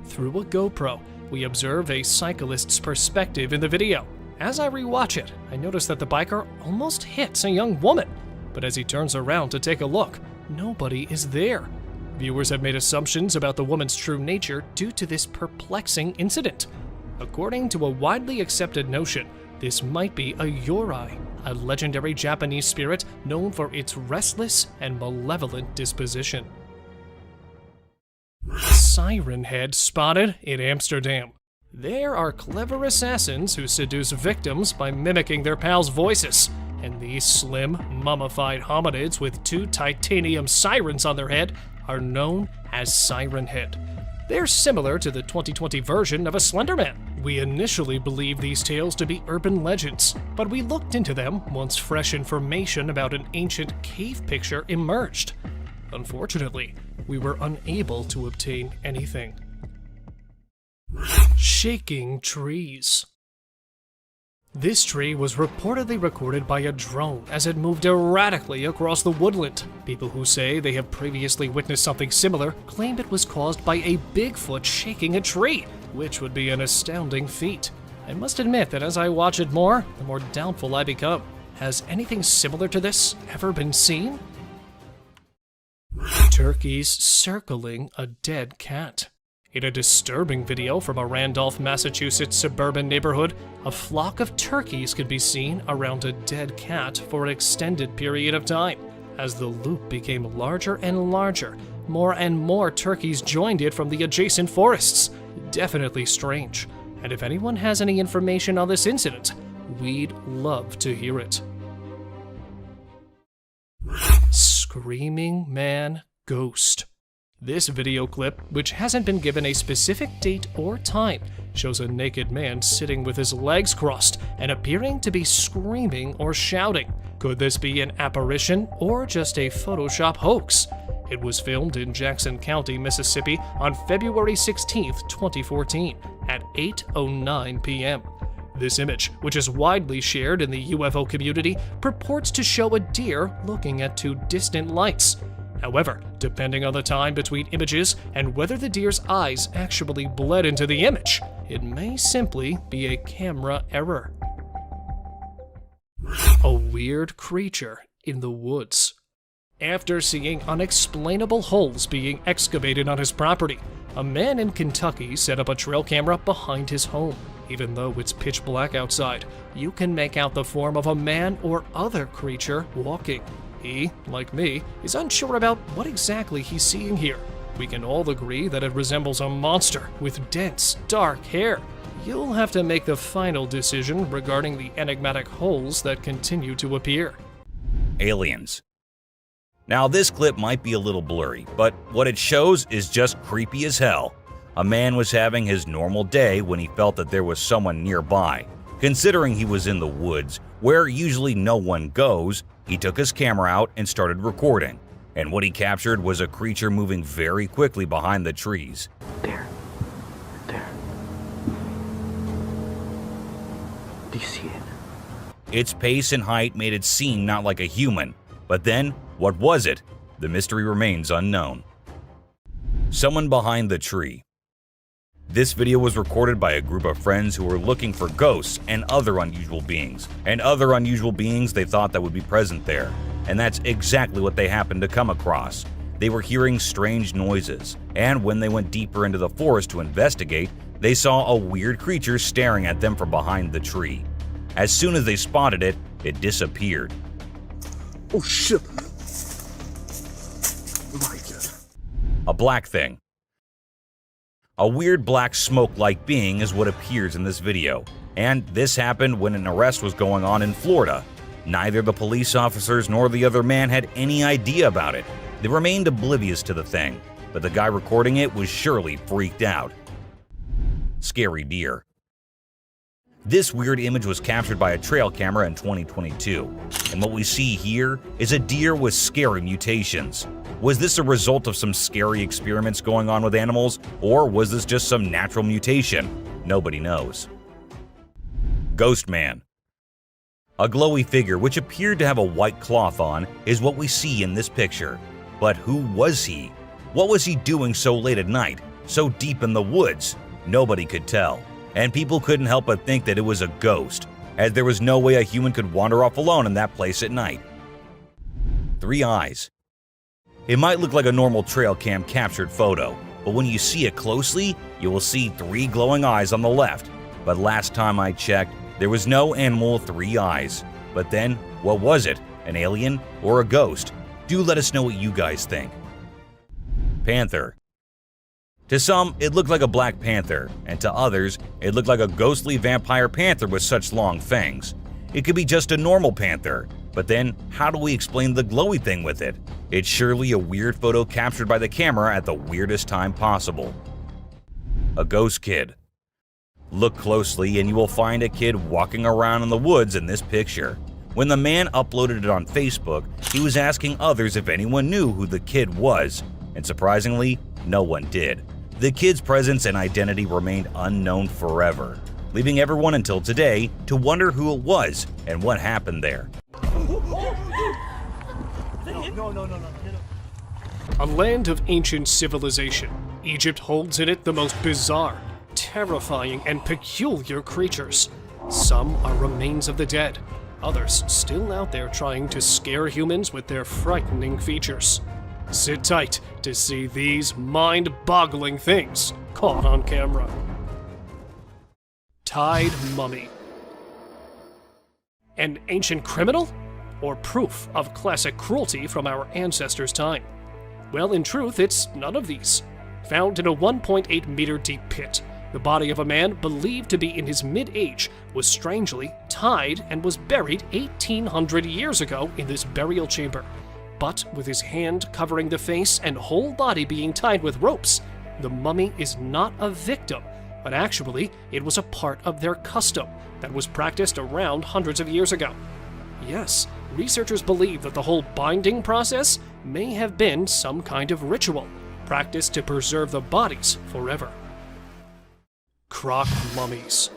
Through a GoPro, we observe a cyclist's perspective in the video. As I rewatch it, I notice that the biker almost hits a young woman, but as he turns around to take a look, nobody is there. Viewers have made assumptions about the woman's true nature due to this perplexing incident. According to a widely accepted notion, this might be a Yorai, a legendary Japanese spirit known for its restless and malevolent disposition. Siren head spotted in Amsterdam. There are clever assassins who seduce victims by mimicking their pals' voices, and these slim, mummified hominids with 2 titanium sirens on their head are known as Siren Head. They're similar to the 2020 version of a Slender Man. We initially believed these tales to be urban legends, but we looked into them once fresh information about an ancient cave picture emerged. Unfortunately, we were unable to obtain anything. Shaking trees. This tree was reportedly recorded by a drone as it moved erratically across the woodland. People who say they have previously witnessed something similar claim it was caused by a Bigfoot shaking a tree, which would be an astounding feat. I must admit that as I watch it more, the more doubtful I become. Has anything similar to this ever been seen? Turkeys circling a dead cat. In a disturbing video from a Randolph, Massachusetts suburban neighborhood, a flock of turkeys could be seen around a dead cat for an extended period of time. As the loop became larger and larger, more and more turkeys joined it from the adjacent forests. Definitely strange. And if anyone has any information on this incident, we'd love to hear it. Screaming Man Ghost. This video clip, which hasn't been given a specific date or time, shows a naked man sitting with his legs crossed and appearing to be screaming or shouting. Could this be an apparition or just a Photoshop hoax? It was filmed in Jackson County, Mississippi on February 16, 2014 at 8:09 p.m. This image, which is widely shared in the UFO community, purports to show a deer looking at 2 distant lights. However, depending on the time between images and whether the deer's eyes actually bled into the image, it may simply be a camera error. A weird creature in the woods. After seeing unexplainable holes being excavated on his property, a man in Kentucky set up a trail camera behind his home. Even though it's pitch black outside, you can make out the form of a man or other creature walking. He, like me, is unsure about what exactly he's seeing here. We can all agree that it resembles a monster with dense, dark hair. You'll have to make the final decision regarding the enigmatic holes that continue to appear. Aliens. Now this clip might be a little blurry, but what it shows is just creepy as hell. A man was having his normal day when he felt that there was someone nearby. Considering he was in the woods, where usually no one goes, he took his camera out and started recording. And what he captured was a creature moving very quickly behind the trees. There. Do you see it? Its pace and height made it seem not like a human. But then, what was it? The mystery remains unknown. Someone behind the tree. This video was recorded by a group of friends who were looking for ghosts and other unusual beings they thought that would be present there. And that's exactly what they happened to come across. They were hearing strange noises, and when they went deeper into the forest to investigate, they saw a weird creature staring at them from behind the tree. As soon as they spotted it, it disappeared. Oh shit! My God. A black thing. A weird black smoke-like being is what appears in this video, and this happened when an arrest was going on in Florida. Neither the police officers nor the other man had any idea about it. They remained oblivious to the thing, but the guy recording it was surely freaked out. Scary deer. This weird image was captured by a trail camera in 2022, and what we see here is a deer with scary mutations. Was this a result of some scary experiments going on with animals, or was this just some natural mutation? Nobody knows. Ghost Man. A glowy figure which appeared to have a white cloth on is what we see in this picture. But who was he? What was he doing so late at night, so deep in the woods? Nobody could tell, and people couldn't help but think that it was a ghost, as there was no way a human could wander off alone in that place at night. 3 eyes. It might look like a normal trail cam captured photo, but when you see it closely, you will see 3 glowing eyes on the left. But last time I checked, there was no animal with 3 eyes. But then, what was it? An alien or a ghost? Do let us know what you guys think. Panther. To some, it looked like a black panther, and to others, it looked like a ghostly vampire panther with such long fangs. It could be just a normal panther, but then how do we explain the glowy thing with it? It's surely a weird photo captured by the camera at the weirdest time possible. A ghost kid. Look closely and you will find a kid walking around in the woods in this picture. When the man uploaded it on Facebook, he was asking others if anyone knew who the kid was, and surprisingly, no one did. The kid's presence and identity remained unknown forever, leaving everyone until today to wonder who it was and what happened there. A land of ancient civilization, Egypt holds in it the most bizarre, terrifying, and peculiar creatures. Some are remains of the dead, others still out there trying to scare humans with their frightening features. Sit tight to see these mind-boggling things caught on camera. Tied mummy. An ancient criminal? Or proof of classic cruelty from our ancestors' time? Well, in truth, it's none of these. Found in a 1.8 meter deep pit, the body of a man believed to be in his mid-age was strangely tied and was buried 1,800 years ago in this burial chamber. But with his hand covering the face and whole body being tied with ropes, the mummy is not a victim, but actually it was a part of their custom that was practiced around hundreds of years ago. Yes, researchers believe that the whole binding process may have been some kind of ritual, practiced to preserve the bodies forever. Croc mummies.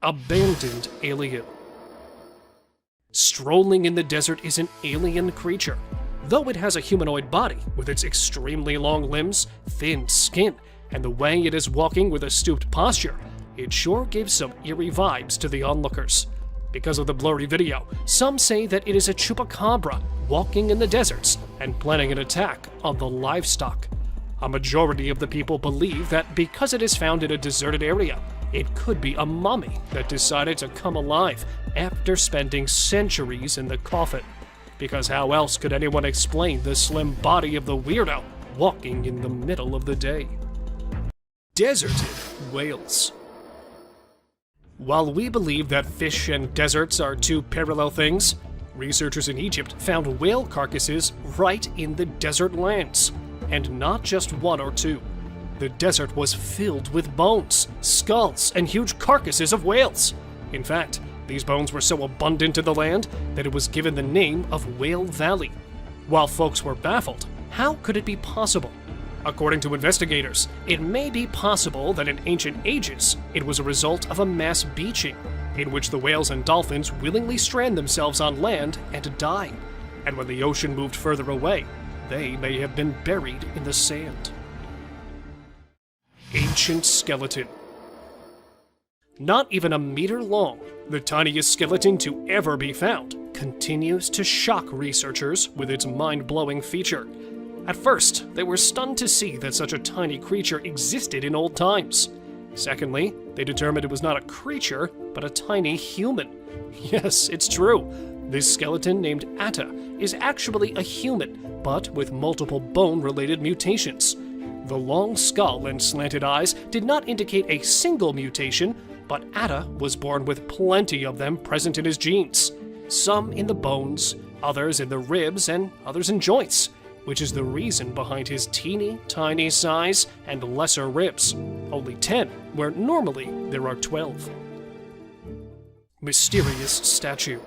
Abandoned alien. Strolling in the desert is an alien creature. Though it has a humanoid body, with its extremely long limbs, thin skin, and the way it is walking with a stooped posture, it sure gives some eerie vibes to the onlookers. Because of the blurry video, some say that it is a chupacabra walking in the deserts and planning an attack on the livestock. A majority of the people believe that because it is found in a deserted area, it could be a mummy that decided to come alive after spending centuries in the coffin. Because how else could anyone explain the slim body of the weirdo walking in the middle of the day? Deserted whales. While we believe that fish and deserts are two parallel things, researchers in Egypt found whale carcasses right in the desert lands, and not just one or two. The desert was filled with bones, skulls, and huge carcasses of whales. In fact, these bones were so abundant in the land that it was given the name of Whale Valley. While folks were baffled, how could it be possible? According to investigators, it may be possible that in ancient ages, it was a result of a mass beaching, in which the whales and dolphins willingly strand themselves on land and die. And when the ocean moved further away, they may have been buried in the sand. Ancient skeleton. Not even a meter long, the tiniest skeleton to ever be found continues to shock researchers with its mind-blowing feature. At first, they were stunned to see that such a tiny creature existed in old times. Secondly, they determined it was not a creature, but a tiny human. Yes, it's true. This skeleton, named Atta, is actually a human, but with multiple bone-related mutations. The long skull and slanted eyes did not indicate a single mutation, but Atta was born with plenty of them present in his genes. Some in the bones, others in the ribs, and others in joints. which is the reason behind his teeny tiny size and lesser ribs. Only 10, where normally there are 12. Mysterious statue.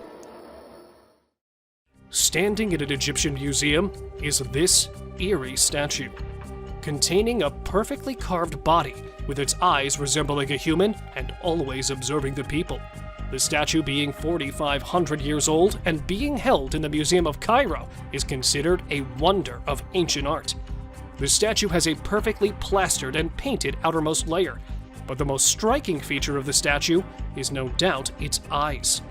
Standing in an Egyptian museum is this eerie statue, containing a perfectly carved body with its eyes resembling a human and always observing the people. The statue, being 4,500 years old and being held in the Museum of Cairo, is considered a wonder of ancient art. The statue has a perfectly plastered and painted outermost layer, but the most striking feature of the statue is no doubt its eyes.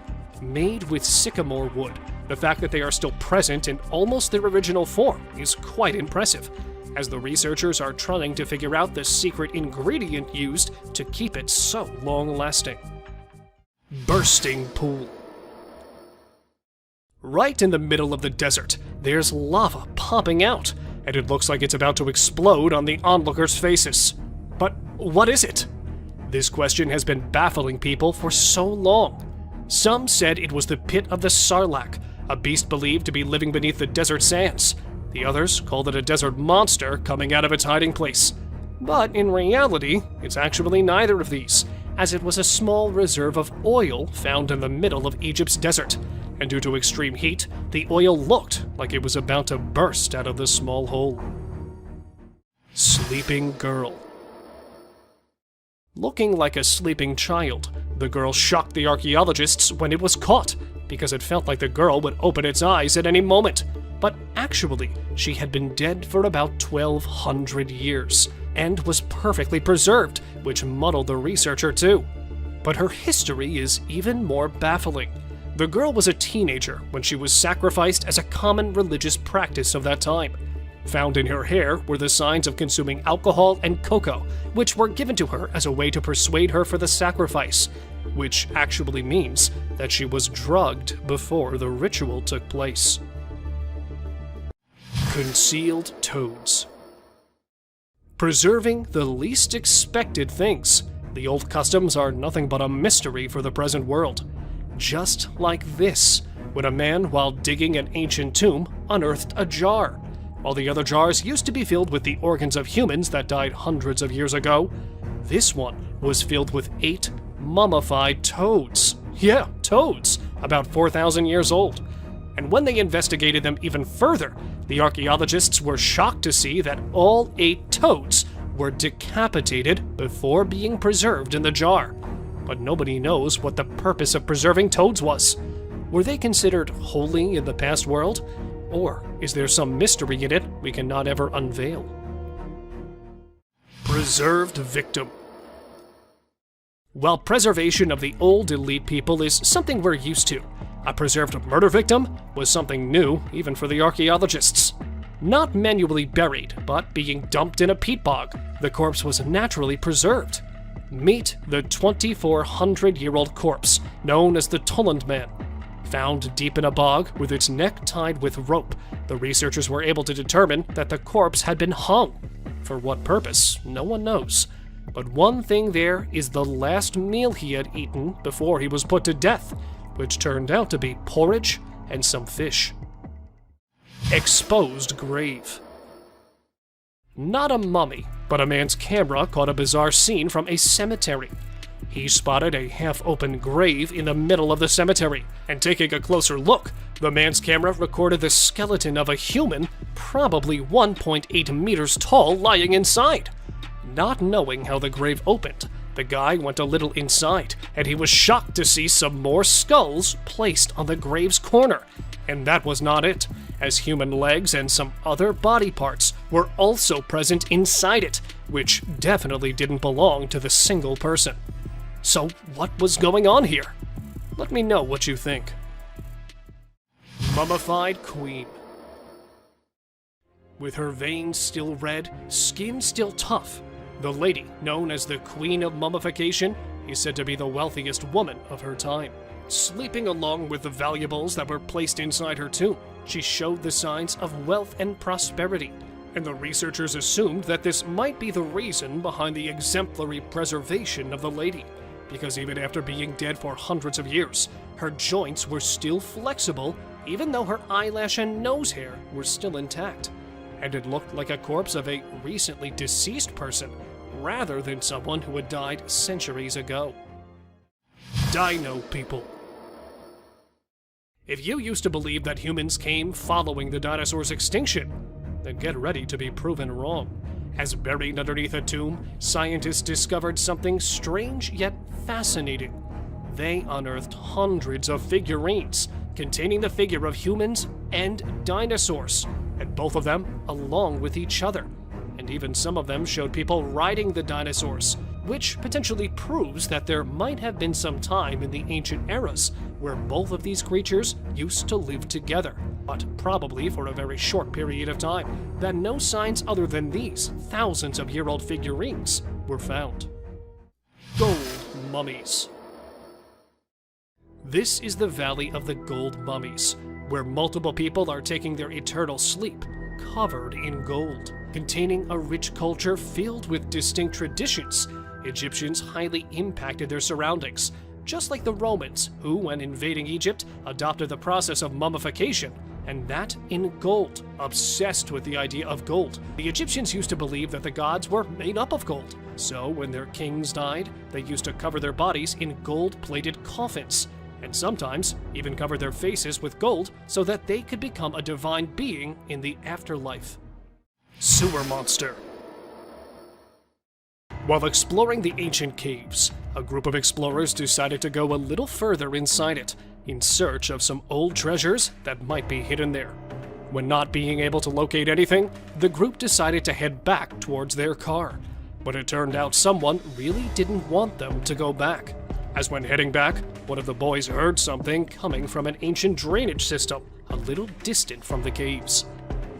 Made with sycamore wood, the fact that they are still present in almost their original form is quite impressive, as the researchers are trying to figure out the secret ingredient used to keep it so long-lasting. Bursting pool. Right in the middle of the desert, there's lava popping out, and it looks like it's about to explode on the onlookers' faces. But what is it? This question has been baffling people for so long. Some said it was the pit of the Sarlacc, a beast believed to be living beneath the desert sands. The others called it a desert monster coming out of its hiding place. But in reality, it's actually neither of these, as it was a small reserve of oil found in the middle of Egypt's desert, and due to extreme heat, the oil looked like it was about to burst out of the small hole. Sleeping girl. Looking like a sleeping child, the girl shocked the archaeologists when it was caught, because it felt like the girl would open its eyes at any moment. But actually, she had been dead for about 1,200 years, and was perfectly preserved, which muddled the researcher too. But her history is even more baffling. The girl was a teenager when she was sacrificed as a common religious practice of that time. Found in her hair were the signs of consuming alcohol and cocoa, which were given to her as a way to persuade her for the sacrifice, which actually means that she was drugged before the ritual took place. Concealed toads. Preserving the least expected things. The old customs are nothing but a mystery for the present world. Just like this, when a man, while digging an ancient tomb, unearthed a jar. While the other jars used to be filled with the organs of humans that died hundreds of years ago, this one was filled with 8 mummified toads. Yeah, toads, about 4,000 years old. And when they investigated them even further, the archaeologists were shocked to see that all 8 toads were decapitated before being preserved in the jar. But nobody knows what the purpose of preserving toads was. Were they considered holy in the past world? Or is there some mystery in it we cannot ever unveil? Preserved victim. While preservation of the old elite people is something we're used to, a preserved murder victim was something new even for the archaeologists. Not manually buried, but being dumped in a peat bog, the corpse was naturally preserved. Meet the 2,400-year-old corpse, known as the Tulland Man. Found deep in a bog with its neck tied with rope, the researchers were able to determine that the corpse had been hung. For what purpose, no one knows. But one thing there is the last meal he had eaten before he was put to death, which turned out to be porridge and some fish. Exposed grave. Not a mummy, but a man's camera caught a bizarre scene from a cemetery. He spotted a half-open grave in the middle of the cemetery, and taking a closer look, the man's camera recorded the skeleton of a human, probably 1.8 meters tall, lying inside. Not knowing how the grave opened, the guy went a little inside, and he was shocked to see some more skulls placed on the grave's corner. And that was not it, as human legs and some other body parts were also present inside it, which definitely didn't belong to the single person. So what was going on here? Let me know what you think. Mummified Queen. With her veins still red, skin still tough, the lady, known as the Queen of Mummification, is said to be the wealthiest woman of her time. Sleeping along with the valuables that were placed inside her tomb, she showed the signs of wealth and prosperity, and the researchers assumed that this might be the reason behind the exemplary preservation of the lady, because even after being dead for hundreds of years, her joints were still flexible, even though her eyelash and nose hair were still intact. and it looked like a corpse of a recently deceased person, rather than someone who had died centuries ago. Dino people. If you used to believe that humans came following the dinosaurs' extinction, then get ready to be proven wrong. As buried underneath a tomb, scientists discovered something strange yet fascinating. They unearthed hundreds of figurines containing the figure of humans and dinosaurs, and both of them along with each other. And even some of them showed people riding the dinosaurs, which potentially proves that there might have been some time in the ancient eras where both of these creatures used to live together, but probably for a very short period of time, that no signs other than these thousands-of-year-old figurines were found. Gold mummies. This is the Valley of the Gold Mummies, where multiple people are taking their eternal sleep, covered in gold. Containing a rich culture filled with distinct traditions, Egyptians highly impacted their surroundings, just like the Romans, who, when invading Egypt, adopted the process of mummification, and that in gold, obsessed with the idea of gold. The Egyptians used to believe that the gods were made up of gold, so when their kings died, they used to cover their bodies in gold-plated coffins, and sometimes even cover their faces with gold so that they could become a divine being in the afterlife. Sewer monster. While exploring the ancient caves, a group of explorers decided to go a little further inside it, in search of some old treasures that might be hidden there. When not being able to locate anything, the group decided to head back towards their car. But it turned out someone really didn't want them to go back, as when heading back, one of the boys heard something coming from an ancient drainage system a little distant from the caves.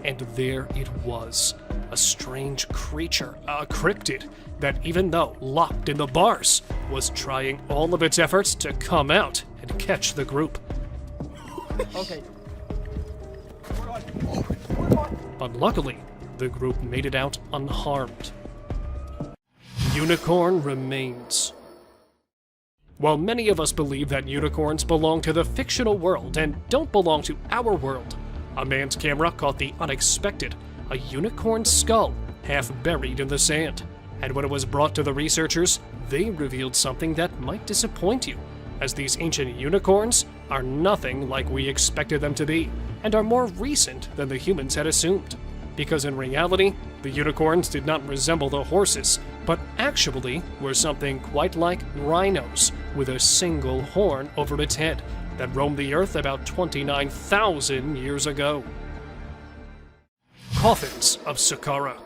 And there it was, a strange creature, a cryptid, that even though locked in the bars, was trying all of its efforts to come out and catch the group. Okay. But luckily, the group made it out unharmed. Unicorn remains. While many of us believe that unicorns belong to the fictional world and don't belong to our world, a man's camera caught the unexpected, a unicorn skull half buried in the sand. And when it was brought to the researchers, they revealed something that might disappoint you, as these ancient unicorns are nothing like we expected them to be, and are more recent than the humans had assumed. Because in reality, the unicorns did not resemble the horses, but actually were something quite like rhinos, with a single horn over its head, that roamed the earth about 29,000 years ago. Coffins of Saqqara.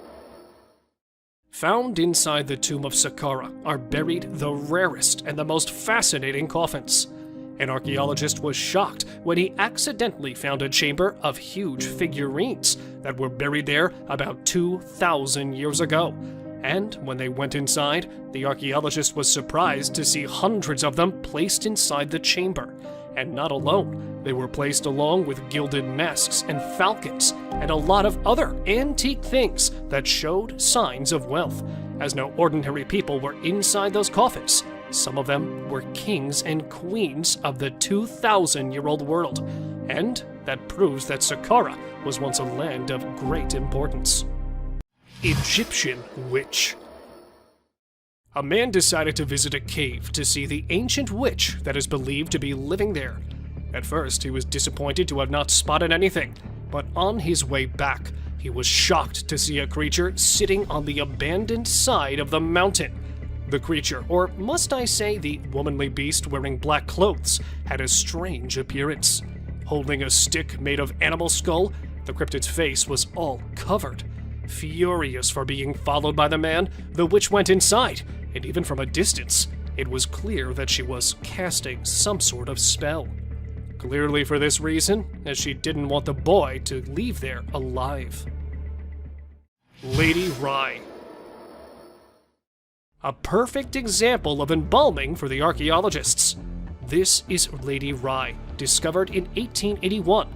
Found inside the tomb of Saqqara are buried the rarest and the most fascinating coffins. An archaeologist was shocked when he accidentally found a chamber of huge figurines that were buried there about 2,000 years ago. And when they went inside, the archaeologist was surprised to see hundreds of them placed inside the chamber. And not alone, they were placed along with gilded masks and falcons, and a lot of other antique things that showed signs of wealth, as no ordinary people were inside those coffins. Some of them were kings and queens of the 2,000-year-old world, and that proves that Saqqara was once a land of great importance. Egyptian witch. A man decided to visit a cave to see the ancient witch that is believed to be living there. At first, he was disappointed to have not spotted anything, but on his way back, he was shocked to see a creature sitting on the abandoned side of the mountain. The creature, or must I say the womanly beast wearing black clothes, had a strange appearance. Holding a stick made of animal skull, the cryptid's face was all covered. Furious for being followed by the man, the witch went inside, and even from a distance, it was clear that she was casting some sort of spell. Clearly for this reason, as she didn't want the boy to leave there alive. Lady Rye. A perfect example of embalming for the archaeologists. This is Lady Rye, discovered in 1881.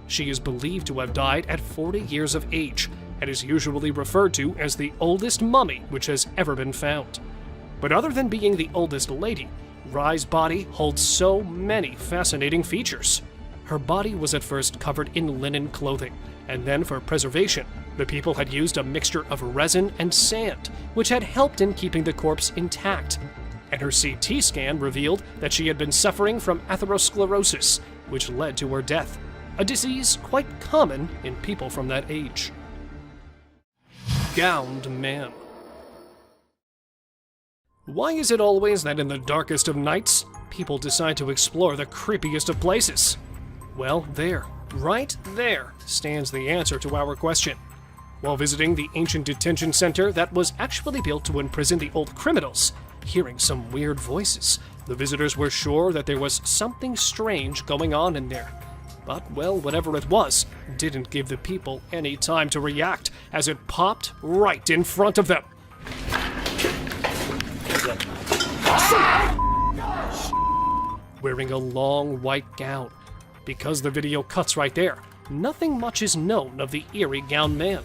She is believed to have died at 40 years of age, and is usually referred to as the oldest mummy which has ever been found. But other than being the oldest lady, Rye's body holds so many fascinating features. Her body was at first covered in linen clothing, and then for preservation, the people had used a mixture of resin and sand, which had helped in keeping the corpse intact. And her CT scan revealed that she had been suffering from atherosclerosis, which led to her death, a disease quite common in people from that age. Gowned Man. Why is it always that in the darkest of nights, people decide to explore the creepiest of places? Well, right there, stands the answer to our question. While visiting the ancient detention center that was actually built to imprison the old criminals, hearing some weird voices, the visitors were sure that there was something strange going on in there. But, well, whatever it was, didn't give the people any time to react, as it popped right in front of them. Wearing a long white gown. Because the video cuts right there, nothing much is known of the eerie gowned man.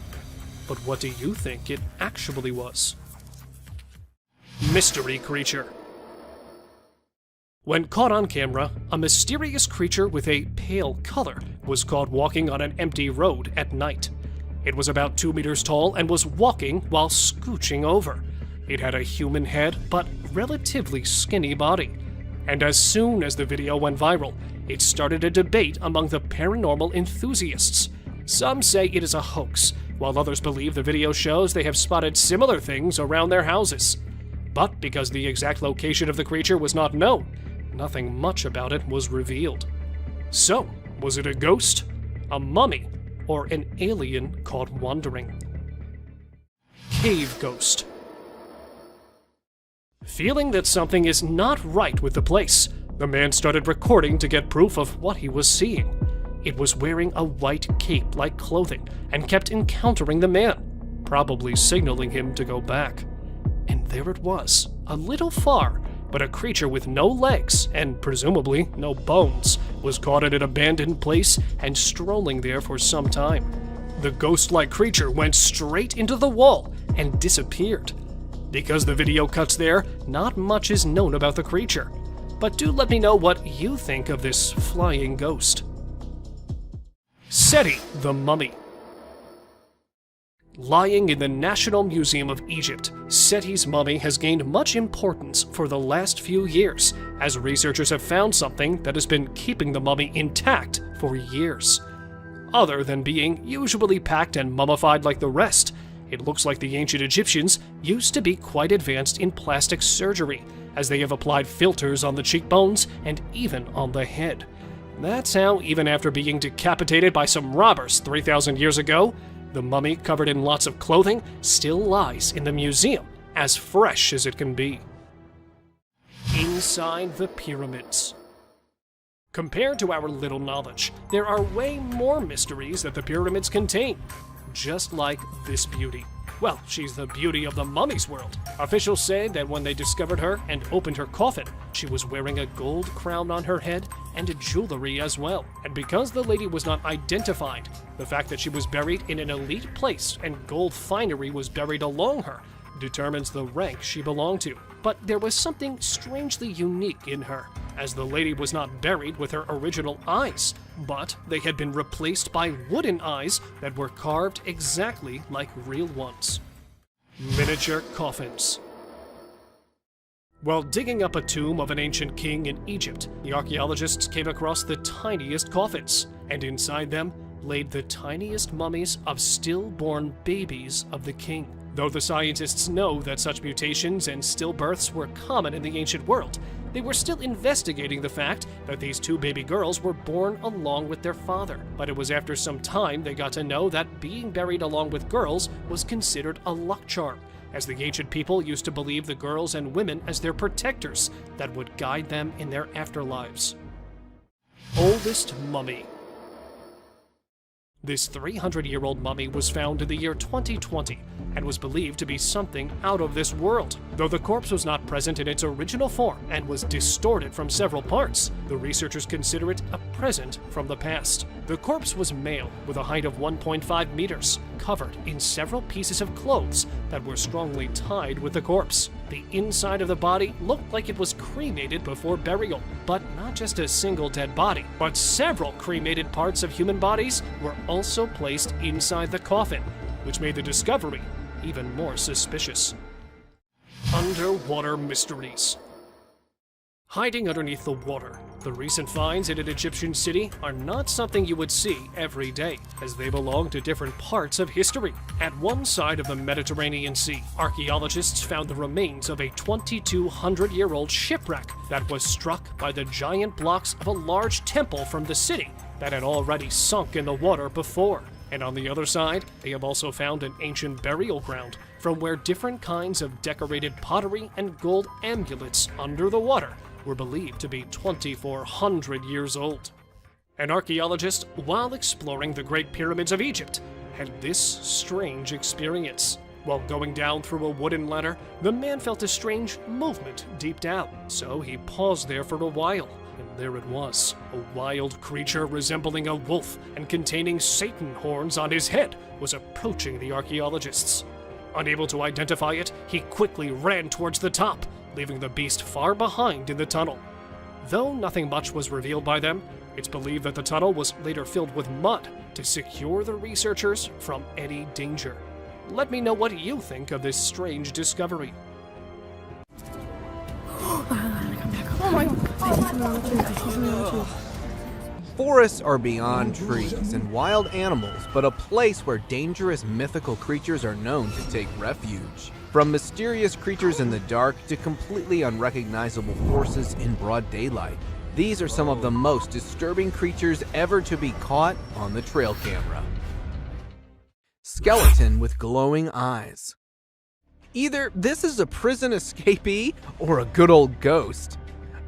But what do you think it actually was? Mystery creature. When caught on camera, a mysterious creature with a pale color was caught walking on an empty road at night. It was about 2 meters tall and was walking while scooching over. It had a human head, but relatively skinny body. And as soon as the video went viral, it started a debate among the paranormal enthusiasts. Some say it is a hoax, while others believe the video shows they have spotted similar things around their houses. But because the exact location of the creature was not known, nothing much about it was revealed. So, was it a ghost, a mummy, or an alien caught wandering? Cave ghost. Feeling that something is not right with the place, the man started recording to get proof of what he was seeing. It was wearing a white cape-like clothing and kept encountering the man, probably signaling him to go back. And there it was, a little far, but a creature with no legs and presumably no bones was caught at an abandoned place and strolling there for some time. The ghost-like creature went straight into the wall and disappeared. Because the video cuts there, not much is known about the creature. But do let me know what you think of this flying ghost. Seti the Mummy. Lying in the National Museum of Egypt, Seti's mummy has gained much importance for the last few years, as researchers have found something that has been keeping the mummy intact for years. Other than being usually packed and mummified like the rest, it looks like the ancient Egyptians used to be quite advanced in plastic surgery, as they have applied filters on the cheekbones and even on the head. That's how, even after being decapitated by some robbers 3,000 years ago, the mummy, covered in lots of clothing, still lies in the museum, as fresh as it can be. Inside the pyramids. Compared to our little knowledge, there are way more mysteries that the pyramids contain. Just like this beauty. Well, she's the beauty of the mummy's world. Officials say that when they discovered her and opened her coffin, she was wearing a gold crown on her head and jewelry as well. And because the lady was not identified, the fact that she was buried in an elite place and gold finery was buried along her determines the rank she belonged to. But there was something strangely unique in her, as the lady was not buried with her original eyes, but they had been replaced by wooden eyes that were carved exactly like real ones. Miniature coffins. While digging up a tomb of an ancient king in Egypt, the archaeologists came across the tiniest coffins, and inside them laid the tiniest mummies of stillborn babies of the king. Though the scientists know that such mutations and stillbirths were common in the ancient world, they were still investigating the fact that these two baby girls were born along with their father. But it was after some time they got to know that being buried along with girls was considered a luck charm, as the ancient people used to believe the girls and women as their protectors that would guide them in their afterlives. Oldest mummy. This 300-year-old mummy was found in the year 2020 and was believed to be something out of this world. Though the corpse was not present in its original form and was distorted from several parts, the researchers consider it a present from the past. The corpse was male with a height of 1.5 meters, covered in several pieces of clothes that were strongly tied with the corpse. The inside of the body looked like it was cremated before burial, but not just a single dead body, but several cremated parts of human bodies were also placed inside the coffin, which made the discovery even more suspicious. Underwater mysteries. Hiding underneath the water, the recent finds in an Egyptian city are not something you would see every day, as they belong to different parts of history. At one side of the Mediterranean Sea, archaeologists found the remains of a 2,200-year-old shipwreck that was struck by the giant blocks of a large temple from the city that had already sunk in the water before. And on the other side, they have also found an ancient burial ground from where different kinds of decorated pottery and gold amulets under the water were believed to be 2,400 years old. An archaeologist, while exploring the Great Pyramids of Egypt, had this strange experience. While going down through a wooden ladder, the man felt a strange movement deep down, so he paused there for a while. And there it was, a wild creature resembling a wolf and containing Satan horns on his head was approaching the archaeologists. Unable to identify it, he quickly ran towards the top, leaving the beast far behind in the tunnel. Though nothing much was revealed by them, it's believed that the tunnel was later filled with mud to secure the researchers from any danger. Let me know what you think of this strange discovery. Forests are beyond trees and wild animals, but a place where dangerous mythical creatures are known to take refuge. From mysterious creatures in the dark to completely unrecognizable forces in broad daylight, these are some of the most disturbing creatures ever to be caught on the trail camera. Skeleton with glowing eyes. Either this is a prison escapee or a good old ghost.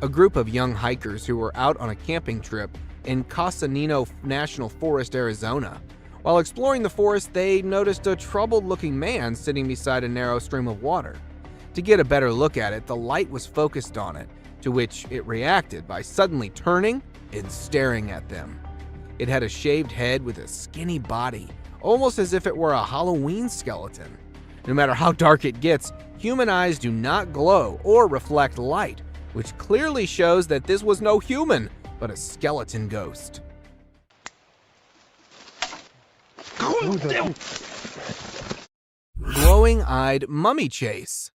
A group of young hikers who were out on a camping trip in Casanino National Forest, Arizona. While exploring the forest, they noticed a troubled-looking man sitting beside a narrow stream of water. To get a better look at it, the light was focused on it, to which it reacted by suddenly turning and staring at them. It had a shaved head with a skinny body, almost as if it were a Halloween skeleton. No matter how dark it gets, human eyes do not glow or reflect light, which clearly shows that this was no human, but a skeleton ghost. Glowing-eyed mummy chase.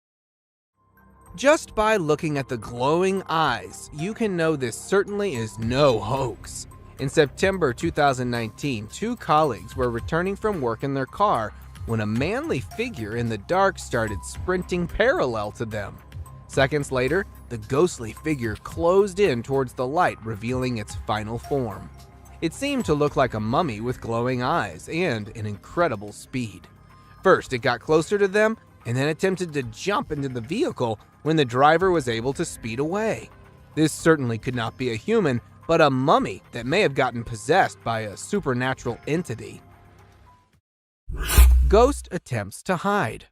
Just by looking at the glowing eyes, you can know this certainly is no hoax. In September 2019, two colleagues were returning from work in their car when a manly figure in the dark started sprinting parallel to them. Seconds later, the ghostly figure closed in towards the light, revealing its final form. It seemed to look like a mummy with glowing eyes and an incredible speed. First, it got closer to them and then attempted to jump into the vehicle when the driver was able to speed away. This certainly could not be a human, but a mummy that may have gotten possessed by a supernatural entity. Ghost attempts to hide.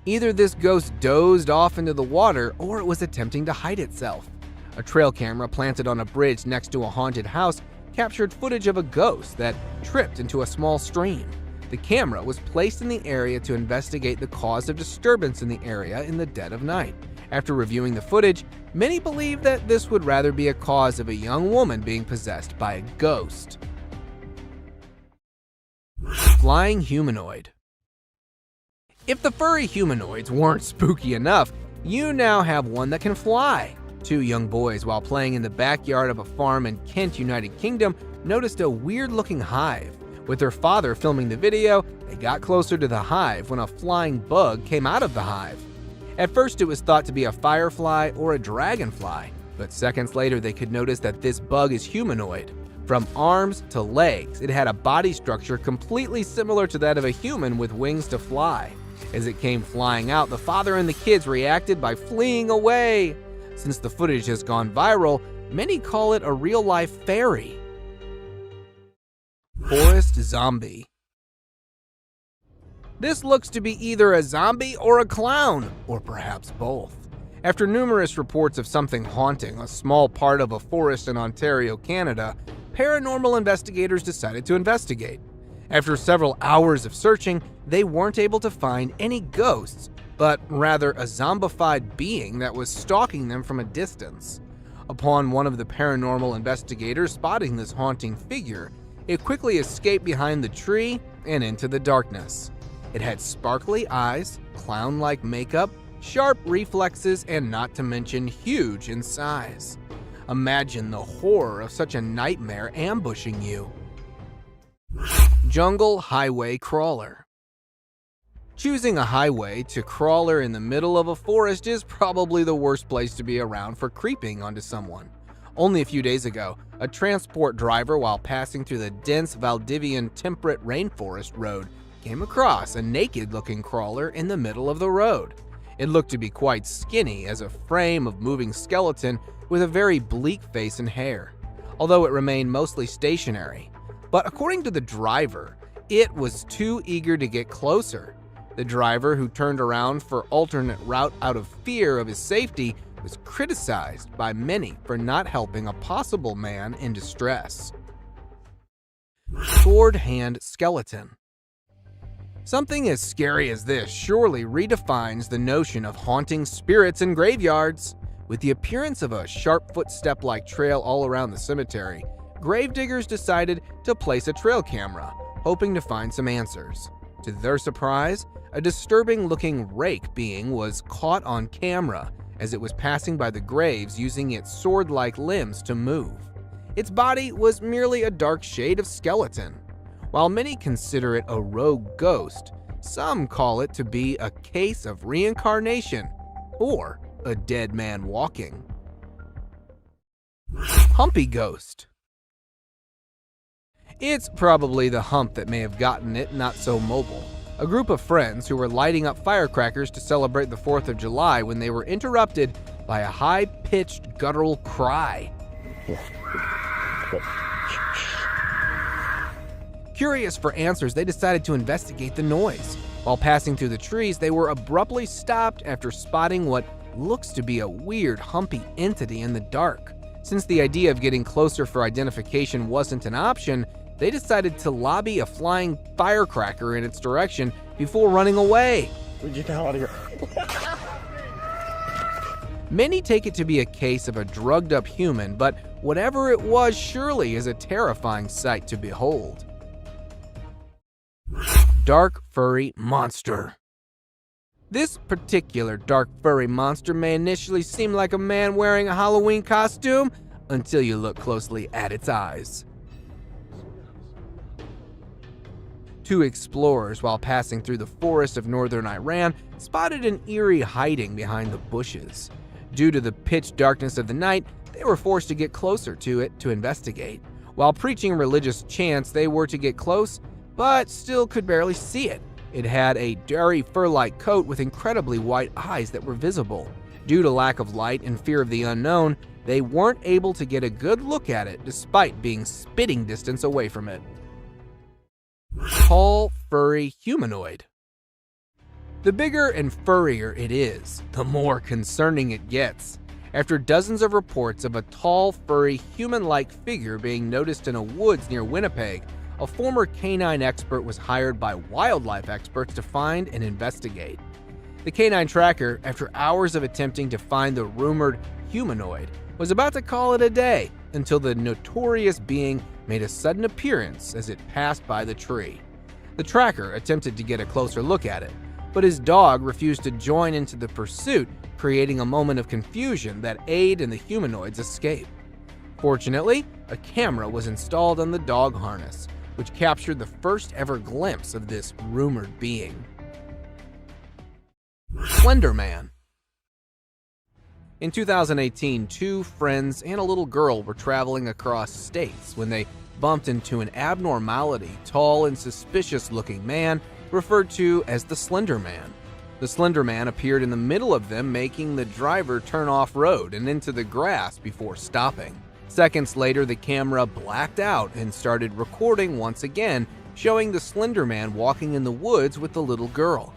Either this ghost dozed off into the water or it was attempting to hide itself. A trail camera planted on a bridge next to a haunted house captured footage of a ghost that tripped into a small stream. The camera was placed in the area to investigate the cause of disturbance in the area in the dead of night. After reviewing the footage, many believe that this would rather be a cause of a young woman being possessed by a ghost. Flying humanoid. If the furry humanoids weren't spooky enough, you now have one that can fly. Two young boys, while playing in the backyard of a farm in Kent, United Kingdom, noticed a weird-looking hive. With their father filming the video, they got closer to the hive when a flying bug came out of the hive. At first, it was thought to be a firefly or a dragonfly, but seconds later they could notice that this bug is humanoid. From arms to legs, it had a body structure completely similar to that of a human with wings to fly. As it came flying out, the father and the kids reacted by fleeing away. Since the footage has gone viral, many call it a real-life fairy. Forest zombie. This looks to be either a zombie or a clown, or perhaps both. After numerous reports of something haunting a small part of a forest in Ontario, Canada, paranormal investigators decided to investigate. After several hours of searching, they weren't able to find any ghosts, but rather a zombified being that was stalking them from a distance. Upon one of the paranormal investigators spotting this haunting figure, it quickly escaped behind the tree and into the darkness. It had sparkly eyes, clown-like makeup, sharp reflexes, and not to mention huge in size. Imagine the horror of such a nightmare ambushing you. Jungle Highway Crawler. Choosing a highway to crawler in the middle of a forest is probably the worst place to be around for creeping onto someone. Only a few days ago, a transport driver, while passing through the dense Valdivian temperate rainforest road, came across a naked-looking crawler in the middle of the road. It looked to be quite skinny as a frame of moving skeleton with a very bleak face and hair, although it remained mostly stationary. But according to the driver, it was too eager to get closer. The driver, who turned around for alternate route out of fear of his safety, was criticized by many for not helping a possible man in distress. Sword Hand Skeleton. Something as scary as this surely redefines the notion of haunting spirits in graveyards. With the appearance of a sharp footstep-like trail all around the cemetery, gravediggers decided to place a trail camera, hoping to find some answers. To their surprise, a disturbing-looking rake being was caught on camera as it was passing by the graves using its sword-like limbs to move. Its body was merely a dark shade of skeleton. While many consider it a rogue ghost, some call it to be a case of reincarnation or a dead man walking. Humpy Ghost. It's probably the hump that may have gotten it not so mobile. A group of friends who were lighting up firecrackers to celebrate the 4th of July when they were interrupted by a high-pitched guttural cry. Curious for answers, they decided to investigate the noise. While passing through the trees, they were abruptly stopped after spotting what looks to be a weird, humpy entity in the dark. Since the idea of getting closer for identification wasn't an option, they decided to lobby a flying firecracker in its direction before running away. Get the hell out of here. Many take it to be a case of a drugged-up human, but whatever it was surely is a terrifying sight to behold. Dark Furry Monster. This particular dark furry monster may initially seem like a man wearing a Halloween costume until you look closely at its eyes. Two explorers, while passing through the forest of northern Iran, spotted an eerie hiding behind the bushes. Due to the pitch darkness of the night, they were forced to get closer to it to investigate. While preaching religious chants, they were to get close, but still could barely see it. It had a dirty fur-like coat with incredibly white eyes that were visible. Due to lack of light and fear of the unknown, they weren't able to get a good look at it despite being spitting distance away from it. Tall, furry humanoid. The bigger and furrier it is, the more concerning it gets. After dozens of reports of a tall, furry, human-like figure being noticed in a woods near Winnipeg, a former canine expert was hired by wildlife experts to find and investigate. The canine tracker, after hours of attempting to find the rumored humanoid, was about to call it a day until the notorious being made a sudden appearance as it passed by the tree. The tracker attempted to get a closer look at it, but his dog refused to join into the pursuit, creating a moment of confusion that aided in the humanoid's escape. Fortunately, a camera was installed on the dog harness, which captured the first ever glimpse of this rumored being. Slender Man. In 2018, two friends and a little girl were traveling across states when they bumped into an abnormality, tall and suspicious-looking man referred to as the Slender Man. The Slender Man appeared in the middle of them, making the driver turn off-road and into the grass before stopping. Seconds later, the camera blacked out and started recording once again, showing the Slender Man walking in the woods with the little girl.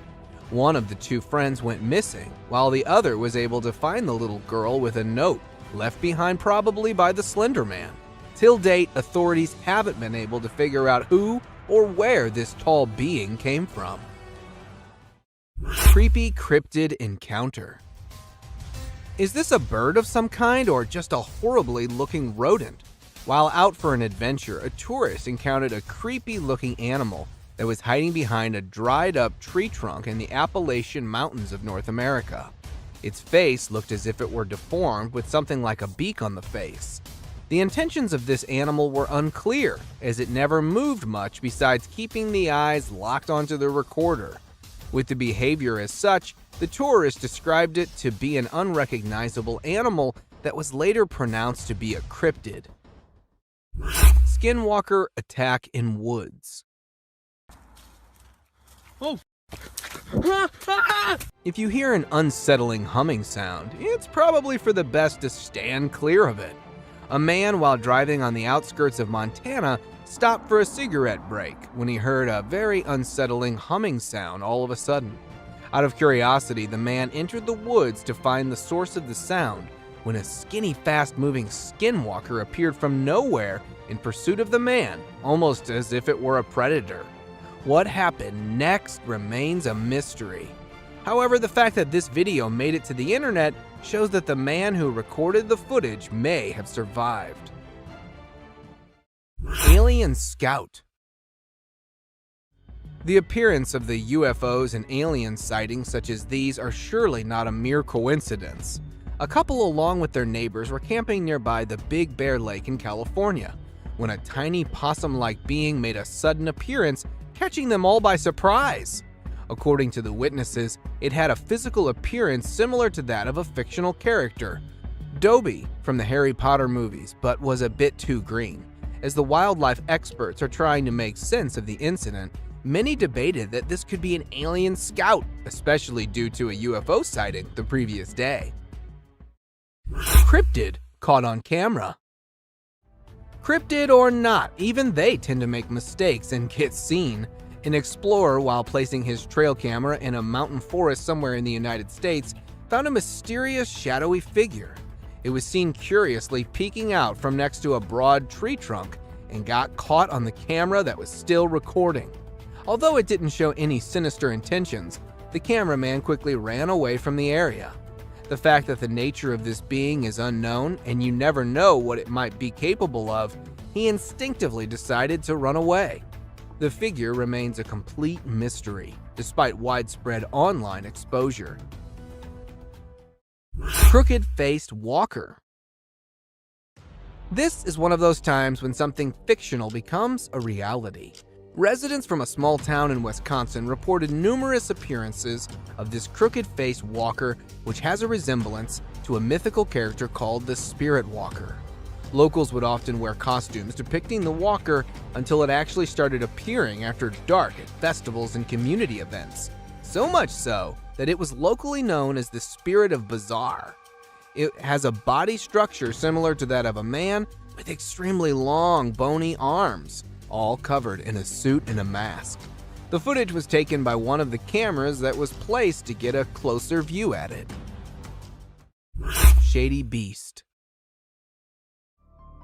One of the two friends went missing, while the other was able to find the little girl with a note left behind probably by the Slender Man. Till date, authorities haven't been able to figure out who or where this tall being came from. Creepy cryptid encounter. Is this a bird of some kind or just a horribly looking rodent? While out for an adventure, a tourist encountered a creepy looking animal that was hiding behind a dried up tree trunk in the Appalachian Mountains of North America. Its face looked as if it were deformed with something like a beak on the face. The intentions of this animal were unclear, as it never moved much besides keeping the eyes locked onto the recorder. With the behavior as such, the tourist described it to be an unrecognizable animal that was later pronounced to be a cryptid. Skinwalker attack in woods. Oh. If you hear an unsettling humming sound, it's probably for the best to stand clear of it. A man, while driving on the outskirts of Montana, stopped for a cigarette break when he heard a very unsettling humming sound all of a sudden. Out of curiosity, the man entered the woods to find the source of the sound when a skinny, fast-moving skinwalker appeared from nowhere in pursuit of the man, almost as if it were a predator. What happened next remains a mystery. However, the fact that this video made it to the internet shows that the man who recorded the footage may have survived. Alien Scout. The appearance of the UFOs and alien sightings such as these are surely not a mere coincidence. A couple along with their neighbors were camping nearby the Big Bear Lake in California when a tiny possum-like being made a sudden appearance, catching them all by surprise. According to the witnesses, it had a physical appearance similar to that of a fictional character, Dobby from the Harry Potter movies, but was a bit too green. As the wildlife experts are trying to make sense of the incident, many debated that this could be an alien scout, especially due to a UFO sighting the previous day. Cryptid caught on camera. Cryptid or not, even they tend to make mistakes and get seen. An explorer, while placing his trail camera in a mountain forest somewhere in the United States, found a mysterious shadowy figure. It was seen curiously peeking out from next to a broad tree trunk and got caught on the camera that was still recording. Although it didn't show any sinister intentions, the cameraman quickly ran away from the area. The fact that the nature of this being is unknown and you never know what it might be capable of, he instinctively decided to run away. The figure remains a complete mystery, despite widespread online exposure. Crooked-faced walker. This is one of those times when something fictional becomes a reality. Residents from a small town in Wisconsin reported numerous appearances of this crooked-faced walker, which has a resemblance to a mythical character called the Spirit Walker. Locals would often wear costumes depicting the walker until it actually started appearing after dark at festivals and community events. So much so that it was locally known as the Spirit of Bizarre. It has a body structure similar to that of a man with extremely long, bony arms, all covered in a suit and a mask. The footage was taken by one of the cameras that was placed to get a closer view at it. Shady Beast.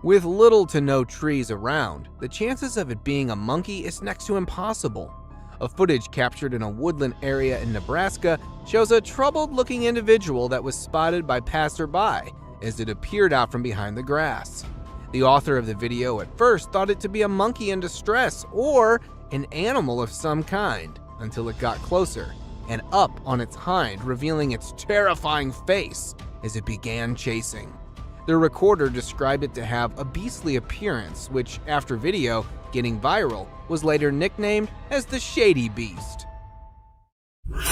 With little to no trees around, the chances of it being a monkey is next to impossible. A footage captured in a woodland area in Nebraska shows a troubled-looking individual that was spotted by passerby as it appeared out from behind the grass. The author of the video at first thought it to be a monkey in distress or an animal of some kind until it got closer and up on its hind, revealing its terrifying face as it began chasing. The recorder described it to have a beastly appearance, which, after video getting viral, was later nicknamed as the Shady Beast.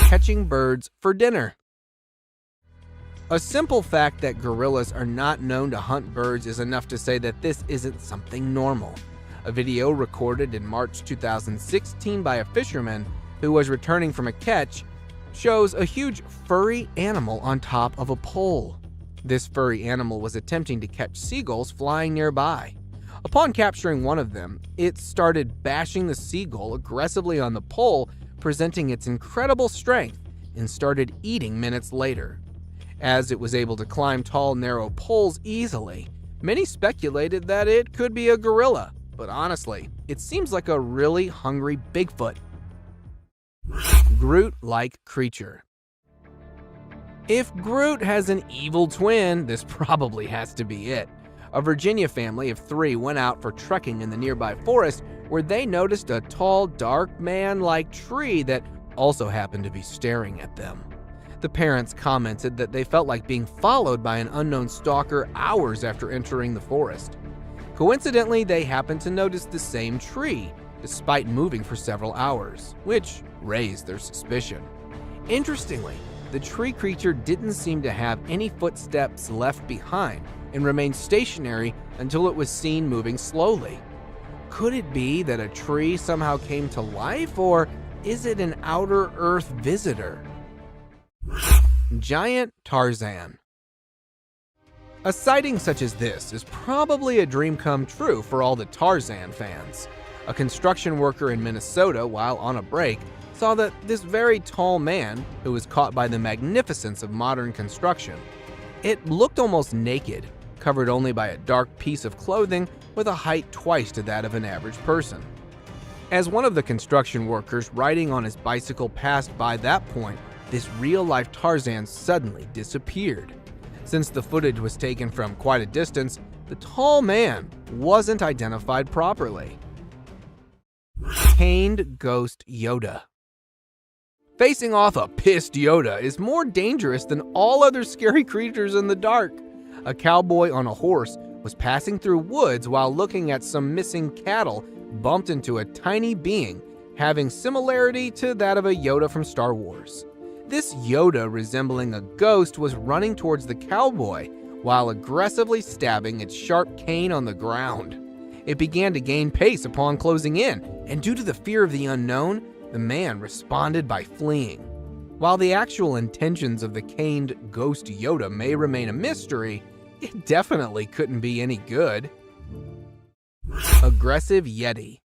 Catching birds for dinner. A simple fact that gorillas are not known to hunt birds is enough to say that this isn't something normal. A video recorded in March 2016 by a fisherman who was returning from a catch shows a huge furry animal on top of a pole. This furry animal was attempting to catch seagulls flying nearby. Upon capturing one of them, it started bashing the seagull aggressively on the pole, presenting its incredible strength, and started eating minutes later. As it was able to climb tall, narrow poles easily, many speculated that it could be a gorilla, but honestly, it seems like a really hungry Bigfoot. Groot-like creature. If Groot has an evil twin, this probably has to be it. A Virginia family of 3 went out for trekking in the nearby forest where they noticed a tall, dark man-like tree that also happened to be staring at them. The parents commented that they felt like being followed by an unknown stalker hours after entering the forest. Coincidentally, they happened to notice the same tree, despite moving for several hours, which raised their suspicion. Interestingly, the tree creature didn't seem to have any footsteps left behind and remained stationary until it was seen moving slowly. Could it be that a tree somehow came to life, or is it an outer Earth visitor? Giant Tarzan. A sighting such as this is probably a dream come true for all the Tarzan fans. A construction worker in Minnesota, while on a break, saw that this very tall man, who was caught by the magnificence of modern construction, it looked almost naked, covered only by a dark piece of clothing with a height twice to that of an average person. As one of the construction workers riding on his bicycle passed by that point, this real-life Tarzan suddenly disappeared. Since the footage was taken from quite a distance, the tall man wasn't identified properly. Caned Ghost Yoda. Facing off a pissed Yoda is more dangerous than all other scary creatures in the dark. A cowboy on a horse was passing through woods while looking at some missing cattle, bumped into a tiny being having similarity to that of a Yoda from Star Wars. This Yoda, resembling a ghost, was running towards the cowboy while aggressively stabbing its sharp cane on the ground. It began to gain pace upon closing in, and due to the fear of the unknown, the man responded by fleeing. While the actual intentions of the caned ghost Yoda may remain a mystery, it definitely couldn't be any good. Aggressive Yeti.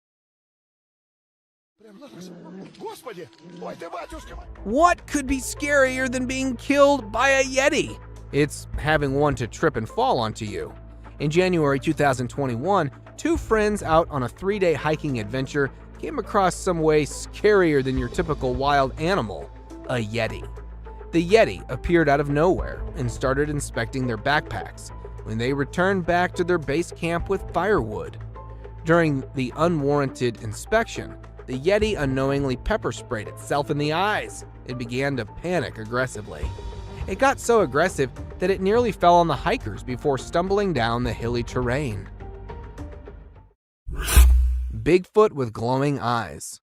What could be scarier than being killed by a Yeti? It's having one to trip and fall onto you. In January 2021, 2 friends out on a 3-day hiking adventure came across some way scarier than your typical wild animal, a Yeti. The Yeti appeared out of nowhere and started inspecting their backpacks when they returned back to their base camp with firewood. During the unwarranted inspection, the Yeti unknowingly pepper sprayed itself in the eyes. It began to panic aggressively. It got so aggressive that it nearly fell on the hikers before stumbling down the hilly terrain. Bigfoot with glowing eyes.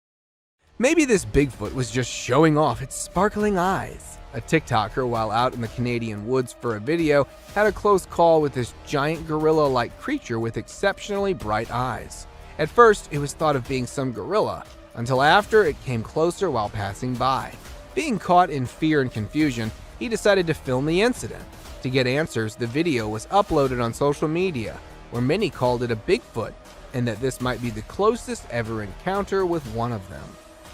Maybe this Bigfoot was just showing off its sparkling eyes. A TikToker, while out in the Canadian woods for a video, had a close call with this giant gorilla-like creature with exceptionally bright eyes. At first, it was thought of being some gorilla, until after it came closer while passing by. Being caught in fear and confusion, he decided to film the incident. To get answers, the video was uploaded on social media, where many called it a Bigfoot, and that this might be the closest ever encounter with one of them.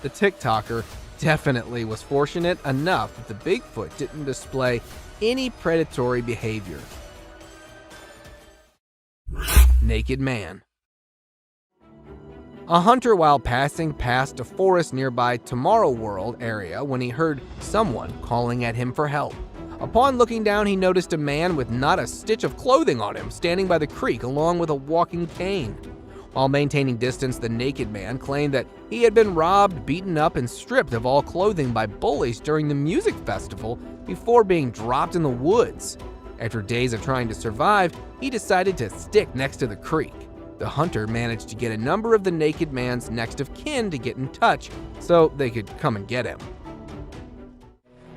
The TikToker definitely was fortunate enough that the Bigfoot didn't display any predatory behavior. Naked man. A hunter, while passing past a forest nearby Tomorrow World area, when he heard someone calling at him for help. Upon looking down, he noticed a man with not a stitch of clothing on him standing by the creek along with a walking cane. While maintaining distance, the naked man claimed that he had been robbed, beaten up, and stripped of all clothing by bullies during the music festival before being dropped in the woods. After days of trying to survive, he decided to stick next to the creek. The hunter managed to get a number of the naked man's next of kin to get in touch so they could come and get him.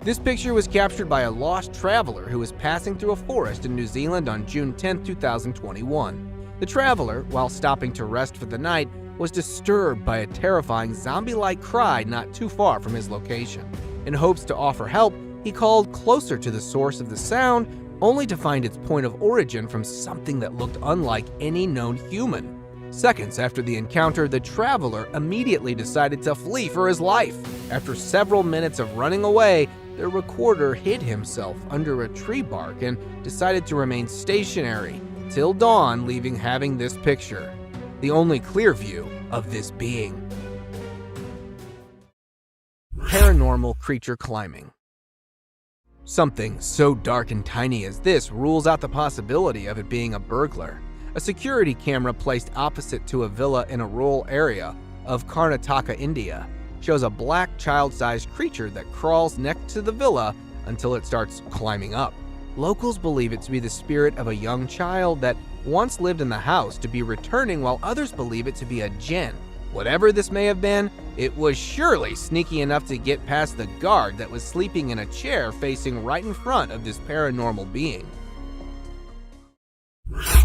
This picture was captured by a lost traveler who was passing through a forest in New Zealand on June 10, 2021. The traveler, while stopping to rest for the night, was disturbed by a terrifying zombie-like cry not too far from his location. In hopes to offer help, he called closer to the source of the sound, only to find its point of origin from something that looked unlike any known human. Seconds after the encounter, the traveler immediately decided to flee for his life. After several minutes of running away, the recorder hid himself under a tree bark and decided to remain stationary till dawn, leaving having this picture, the only clear view of this being. paranormal creature climbing. Something so dark and tiny as this rules out the possibility of it being a burglar. A security camera placed opposite to a villa in a rural area of Karnataka, India, shows a black child-sized creature that crawls next to the villa until it starts climbing up. Locals believe it to be the spirit of a young child that once lived in the house to be returning, while others believe it to be a djinn. Whatever this may have been, it was surely sneaky enough to get past the guard that was sleeping in a chair facing right in front of this paranormal being.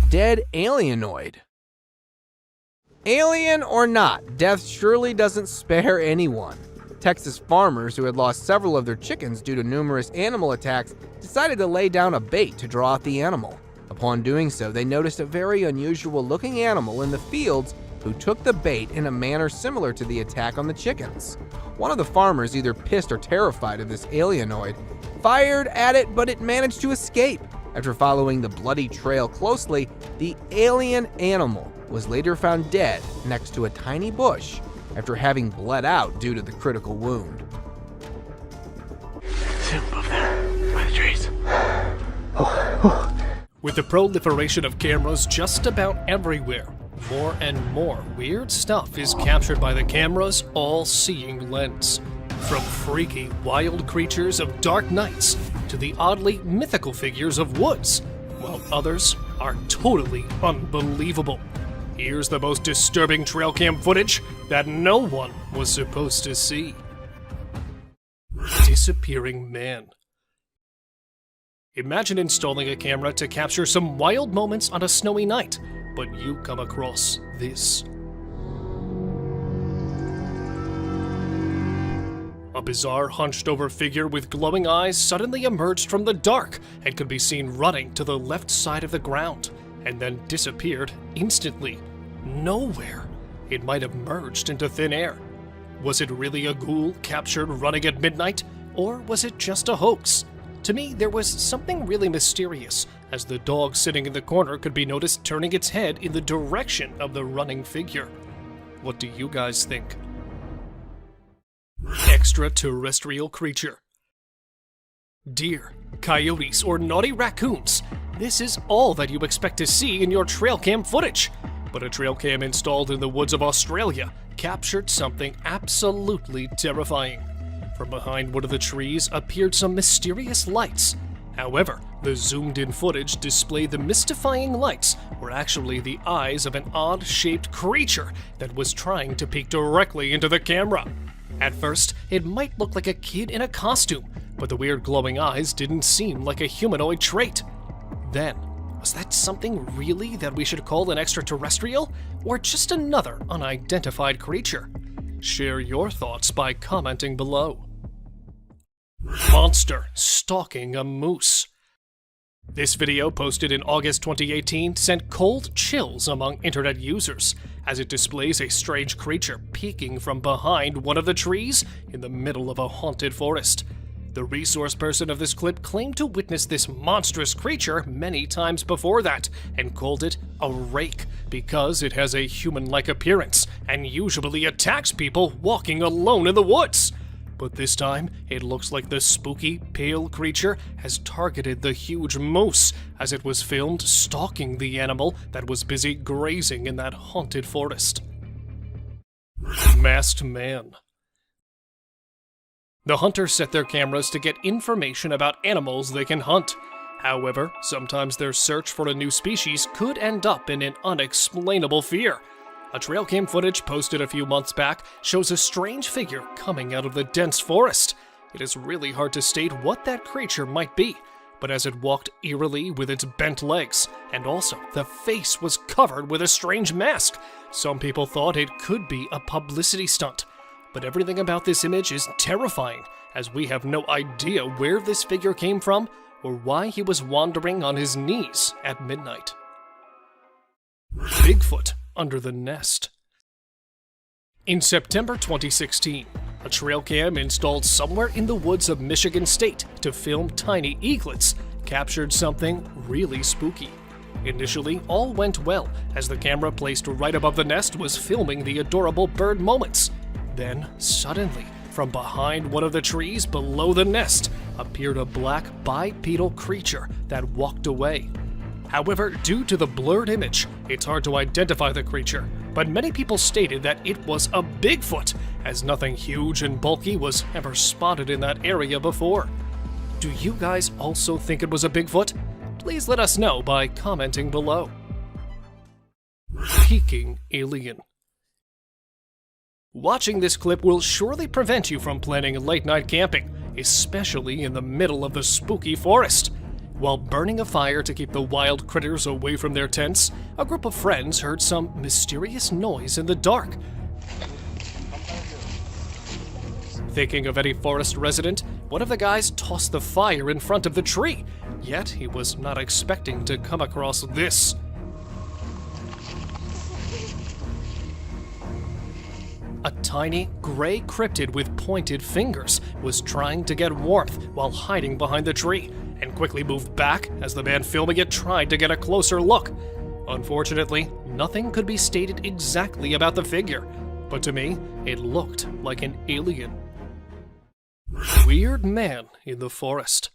Dead alienoid. Alien or not, death surely doesn't spare anyone. Texas farmers who had lost several of their chickens due to numerous animal attacks decided to lay down a bait to draw out the animal. Upon doing so, they noticed a very unusual looking animal in the fields who took the bait in a manner similar to the attack on the chickens. One of the farmers, either pissed or terrified of this alienoid, fired at it, but it managed to escape. After following the bloody trail closely, the alien animal was later found dead next to a tiny bush after having bled out due to the critical wound. Above there, by the trees. With the proliferation of cameras just about everywhere, more and more weird stuff is captured by the camera's all-seeing lens. From freaky, wild creatures of dark nights to the oddly mythical figures of woods, while others are totally unbelievable. Here's the most disturbing trail cam footage that no one was supposed to see. Disappearing man. Imagine installing a camera to capture some wild moments on a snowy night, but you come across this. A bizarre hunched-over figure with glowing eyes suddenly emerged from the dark and could be seen running to the left side of the ground, and then disappeared instantly. Nowhere. It might have merged into thin air. Was it really a ghoul captured running at midnight, or was it just a hoax? To me, there was something really mysterious, as the dog sitting in the corner could be noticed turning its head in the direction of the running figure. What do you guys think? Extraterrestrial creature. Deer, coyotes, or naughty raccoons. This is all that you expect to see in your trail cam footage. But a trail cam installed in the woods of Australia captured something absolutely terrifying. From behind one of the trees appeared some mysterious lights. However, the zoomed-in footage displayed the mystifying lights were actually the eyes of an odd-shaped creature that was trying to peek directly into the camera. At first, it might look like a kid in a costume, but the weird glowing eyes didn't seem like a humanoid trait. Then, was that something really that we should call an extraterrestrial, or just another unidentified creature? Share your thoughts by commenting below. Monster stalking a moose. This video, posted in August 2018, sent cold chills among internet users, as it displays a strange creature peeking from behind one of the trees in the middle of a haunted forest. The resource person of this clip claimed to witness this monstrous creature many times before that, and called it a rake because it has a human-like appearance and usually attacks people walking alone in the woods. But this time, it looks like the spooky, pale creature has targeted the huge moose as it was filmed stalking the animal that was busy grazing in that haunted forest. Masked man. The hunters set their cameras to get information about animals they can hunt. However, sometimes their search for a new species could end up in an unexplainable fear. A trail cam footage posted a few months back shows a strange figure coming out of the dense forest. It is really hard to state what that creature might be, but as it walked eerily with its bent legs, and also the face was covered with a strange mask, some people thought it could be a publicity stunt. But everything about this image is terrifying, as we have no idea where this figure came from or why he was wandering on his knees at midnight. Bigfoot under the nest. In September 2016, a trail cam installed somewhere in the woods of Michigan State to film tiny eaglets captured something really spooky. Initially, all went well, as the camera placed right above the nest was filming the adorable bird moments. Then, suddenly, from behind one of the trees below the nest appeared a black bipedal creature that walked away. However, due to the blurred image, it's hard to identify the creature, but many people stated that it was a Bigfoot, as nothing huge and bulky was ever spotted in that area before. Do you guys also think it was a Bigfoot? Please let us know by commenting below. Peeking alien. Watching this clip will surely prevent you from planning late-night camping, especially in the middle of the spooky forest. While burning a fire to keep the wild critters away from their tents, a group of friends heard some mysterious noise in the dark. Thinking of any forest resident, one of the guys tossed the fire in front of the tree, yet he was not expecting to come across this. A tiny, gray cryptid with pointed fingers was trying to get warmth while hiding behind the tree, and quickly moved back as the man filming it tried to get a closer look. Unfortunately, nothing could be stated exactly about the figure, but to me, it looked like an alien. Weird man in the forest.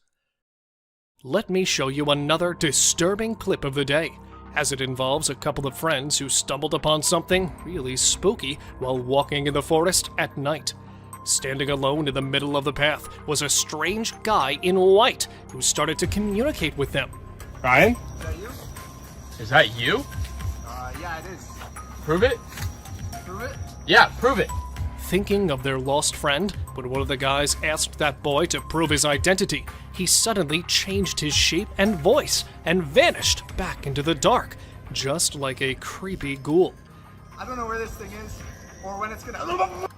Let me show you another disturbing clip of the day, as it involves a couple of friends who stumbled upon something really spooky while walking in the forest at night. Standing alone in the middle of the path was a strange guy in white who started to communicate with them. Ryan? Is that you? Is that you? Yeah, it is. Prove it? Prove it? Yeah, prove it. Thinking of their lost friend, when one of the guys asked that boy to prove his identity, he suddenly changed his shape and voice and vanished back into the dark, just like a creepy ghoul. I don't know where this thing is, or when it's gonna...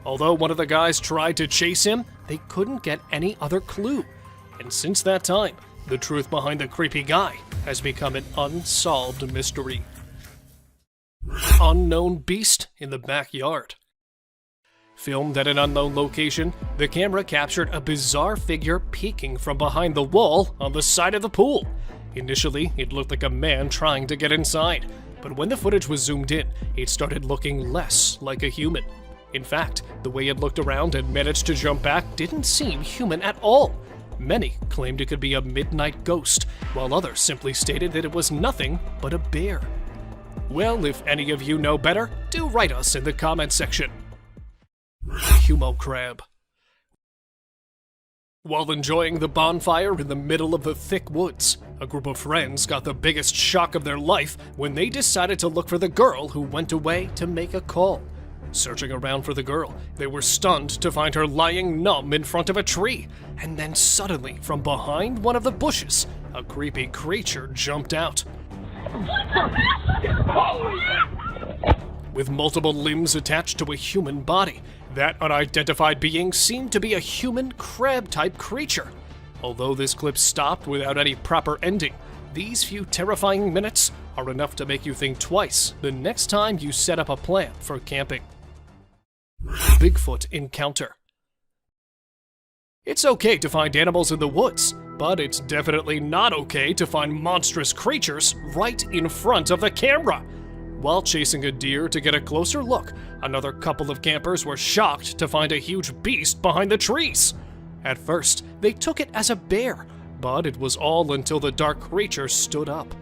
Although one of the guys tried to chase him, they couldn't get any other clue. And since that time, the truth behind the creepy guy has become an unsolved mystery. Unknown beast in the backyard. Filmed at an unknown location, the camera captured a bizarre figure peeking from behind the wall on the side of the pool. Initially, it looked like a man trying to get inside, but when the footage was zoomed in, it started looking less like a human. In fact, the way it looked around and managed to jump back didn't seem human at all. Many claimed it could be a midnight ghost, while others simply stated that it was nothing but a bear. Well, if any of you know better, do write us in the comment section. Humo crab. While enjoying the bonfire in the middle of the thick woods, a group of friends got the biggest shock of their life when they decided to look for the girl who went away to make a call. Searching around for the girl, they were stunned to find her lying numb in front of a tree, and then suddenly, from behind one of the bushes, a creepy creature jumped out. With multiple limbs attached to a human body, that unidentified being seemed to be a human crab-type creature. Although this clip stopped without any proper ending, these few terrifying minutes are enough to make you think twice the next time you set up a plan for camping. Bigfoot encounter. It's okay to find animals in the woods, but it's definitely not okay to find monstrous creatures right in front of the camera. While chasing a deer to get a closer look, another couple of campers were shocked to find a huge beast behind the trees. At first, they took it as a bear, but it was all until the dark creature stood up.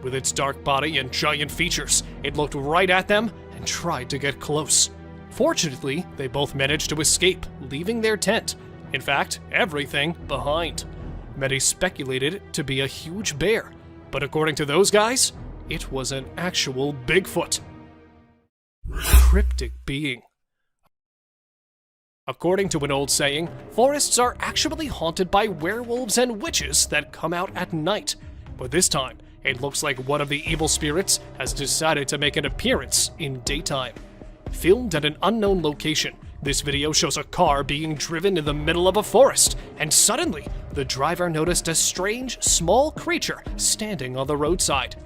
With its dark body and giant features, it looked right at them and tried to get close. Fortunately, they both managed to escape, leaving their tent. In fact, everything behind. Many speculated it to be a huge bear, but according to those guys, it was an actual Bigfoot. Cryptic being. According to an old saying, forests are actually haunted by werewolves and witches that come out at night. But this time, it looks like one of the evil spirits has decided to make an appearance in daytime. Filmed at an unknown location, this video shows a car being driven in the middle of a forest, and suddenly, the driver noticed a strange, small creature standing on the roadside.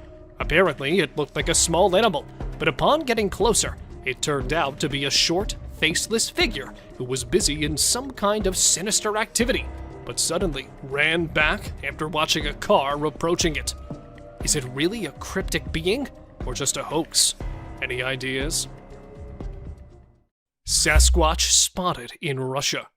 Apparently, it looked like a small animal, but upon getting closer, it turned out to be a short, faceless figure who was busy in some kind of sinister activity, but suddenly ran back after watching a car approaching it. Is it really a cryptic being, or just a hoax? Any ideas? Sasquatch spotted in Russia.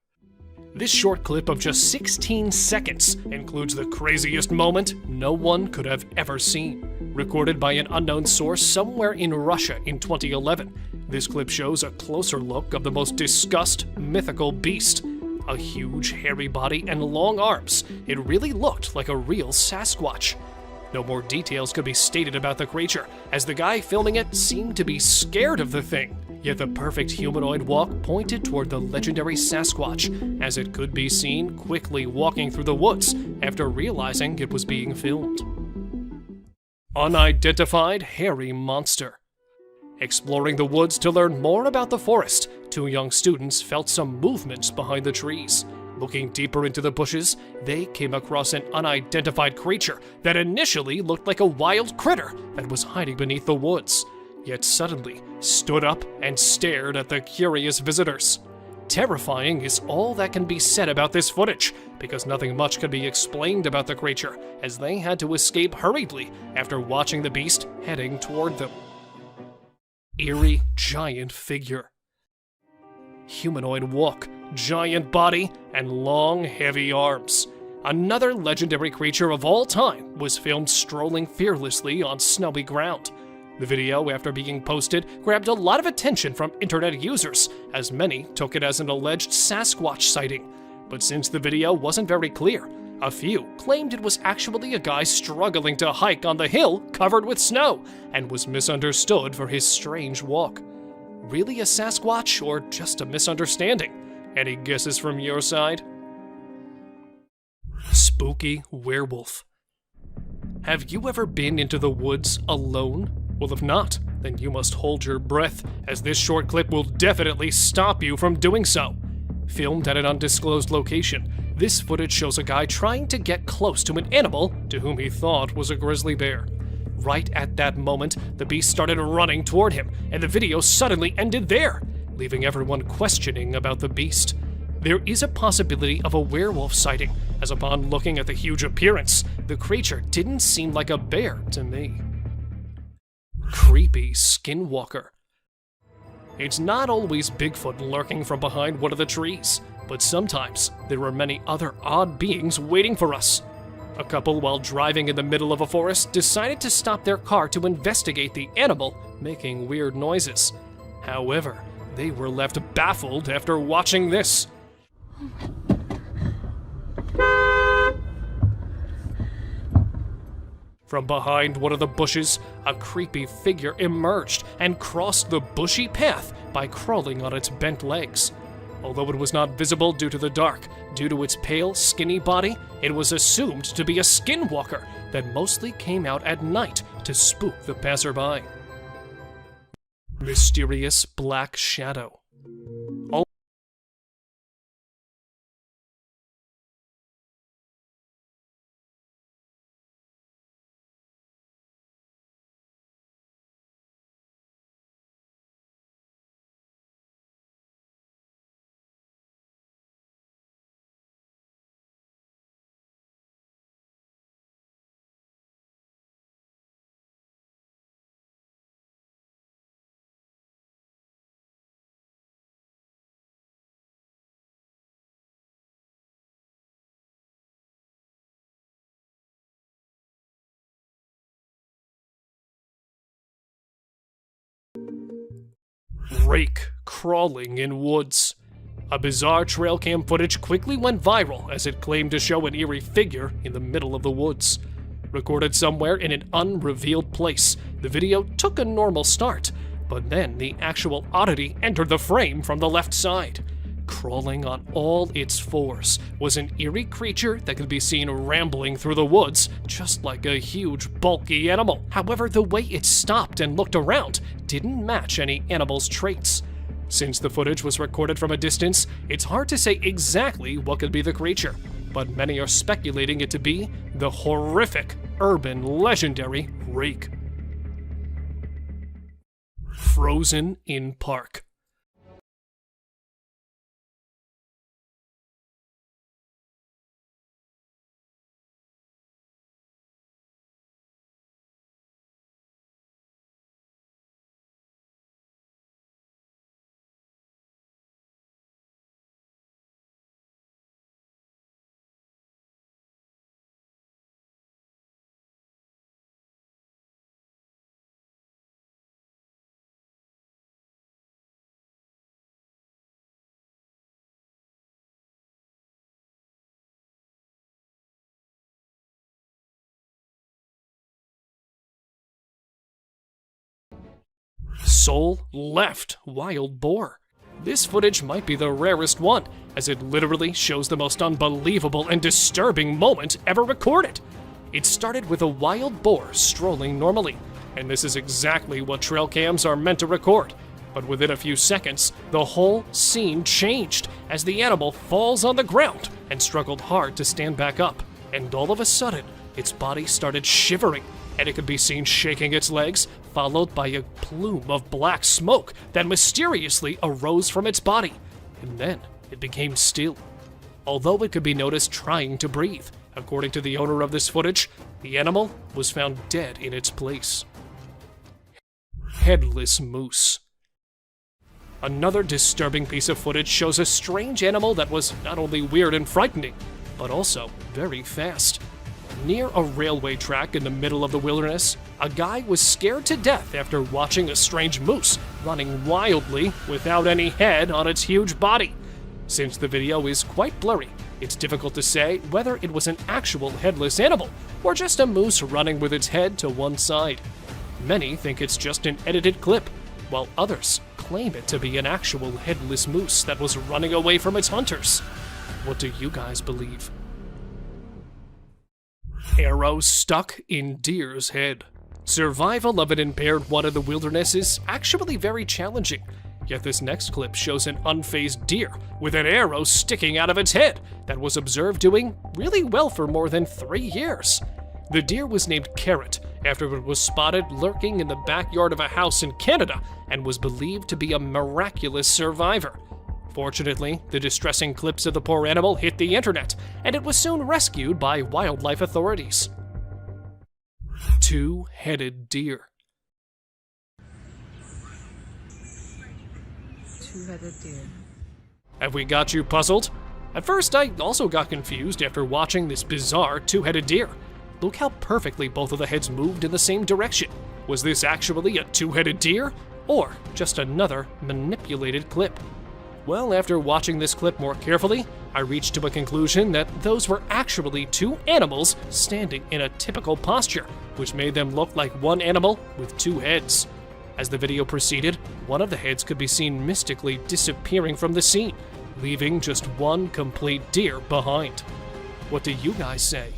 This short clip of just 16 seconds includes the craziest moment no one could have ever seen. Recorded by an unknown source somewhere in Russia in 2011, this clip shows a closer look of the most discussed mythical beast. A huge, hairy body and long arms. It really looked like a real Sasquatch. No more details could be stated about the creature, as the guy filming it seemed to be scared of the thing. Yet the perfect humanoid walk pointed toward the legendary Sasquatch, as it could be seen quickly walking through the woods after realizing it was being filmed. Unidentified hairy monster. Exploring the woods to learn more about the forest, two young students felt some movements behind the trees. Looking deeper into the bushes, they came across an unidentified creature that initially looked like a wild critter that was hiding beneath the woods, yet suddenly stood up and stared at the curious visitors. Terrifying is all that can be said about this footage, because nothing much could be explained about the creature, as they had to escape hurriedly after watching the beast heading toward them. Eerie giant figure. Humanoid walk, giant body, and long, heavy arms. Another legendary creature of all time was filmed strolling fearlessly on snowy ground. The video, after being posted, grabbed a lot of attention from internet users, as many took it as an alleged Sasquatch sighting. But since the video wasn't very clear, a few claimed it was actually a guy struggling to hike on the hill covered with snow, and was misunderstood for his strange walk. Really a Sasquatch, or just a misunderstanding? Any guesses from your side? Spooky werewolf. Have you ever been into the woods alone? Well, if not, then you must hold your breath, as this short clip will definitely stop you from doing so. Filmed at an undisclosed location, this footage shows a guy trying to get close to an animal to whom he thought was a grizzly bear. Right at that moment, the beast started running toward him, and the video suddenly ended there, leaving everyone questioning about the beast. There is a possibility of a werewolf sighting, as upon looking at the huge appearance, the creature didn't seem like a bear to me. Creepy skinwalker. It's not always Bigfoot lurking from behind one of the trees, but sometimes there are many other odd beings waiting for us. A couple, while driving in the middle of a forest, decided to stop their car to investigate the animal making weird noises. However, they were left baffled after watching this. From behind one of the bushes, a creepy figure emerged and crossed the bushy path by crawling on its bent legs. Although it was not visible due to the dark, due to its pale, skinny body, it was assumed to be a skinwalker that mostly came out at night to spook the passerby. Mysterious black shadow. Rake crawling in woods. A bizarre trail cam footage quickly went viral as it claimed to show an eerie figure in the middle of the woods. Recorded somewhere in an unrevealed place, the video took a normal start, but then the actual oddity entered the frame from the left side. Crawling on all its fours was an eerie creature that could be seen rambling through the woods, just like a huge, bulky animal. However, the way it stopped and looked around didn't match any animal's traits. Since the footage was recorded from a distance, it's hard to say exactly what could be the creature, but many are speculating it to be the horrific, urban, legendary Rake. Frozen in park. soul left wild boar. This footage might be the rarest one, as it literally shows the most unbelievable and disturbing moment ever recorded. It started with a wild boar strolling normally, and this is exactly what trail cams are meant to record. But within a few seconds, the whole scene changed as the animal falls on the ground and struggled hard to stand back up. And all of a sudden, its body started shivering, and it could be seen shaking its legs, followed by a plume of black smoke that mysteriously arose from its body. And then it became still, although it could be noticed trying to breathe. According to the owner of this footage, the animal was found dead in its place. Headless moose. Another disturbing piece of footage shows a strange animal that was not only weird and frightening, but also very fast. Near a railway track in the middle of the wilderness, a guy was scared to death after watching a strange moose running wildly without any head on its huge body. Since the video is quite blurry, it's difficult to say whether it was an actual headless animal or just a moose running with its head to one side. Many think it's just an edited clip, while others claim it to be an actual headless moose that was running away from its hunters. What do you guys believe? Arrow stuck in deer's head. Survival of an impaired one in the wilderness is actually very challenging. Yet this next clip shows an unfazed deer with an arrow sticking out of its head that was observed doing really well for more than 3 years. The deer was named Carrot after it was spotted lurking in the backyard of a house in Canada and was believed to be a miraculous survivor. Fortunately, the distressing clips of the poor animal hit the internet, and it was soon rescued by wildlife authorities. Two-headed deer. Two-headed deer. Have we got you puzzled? At first, I also got confused after watching this bizarre two-headed deer. Look how perfectly both of the heads moved in the same direction. Was this actually a two-headed deer, or just another manipulated clip? Well, after watching this clip more carefully, I reached to a conclusion that those were actually two animals standing in a typical posture, which made them look like one animal with two heads. As the video proceeded, one of the heads could be seen mystically disappearing from the scene, leaving just one complete deer behind. What do you guys say?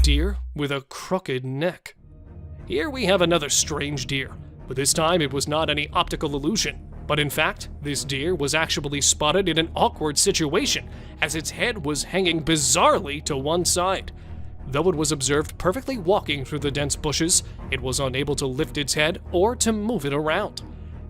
Deer with a crooked neck. Here we have another strange deer, but this time it was not any optical illusion. But in fact, this deer was actually spotted in an awkward situation, as its head was hanging bizarrely to one side. Though it was observed perfectly walking through the dense bushes, it was unable to lift its head or to move it around.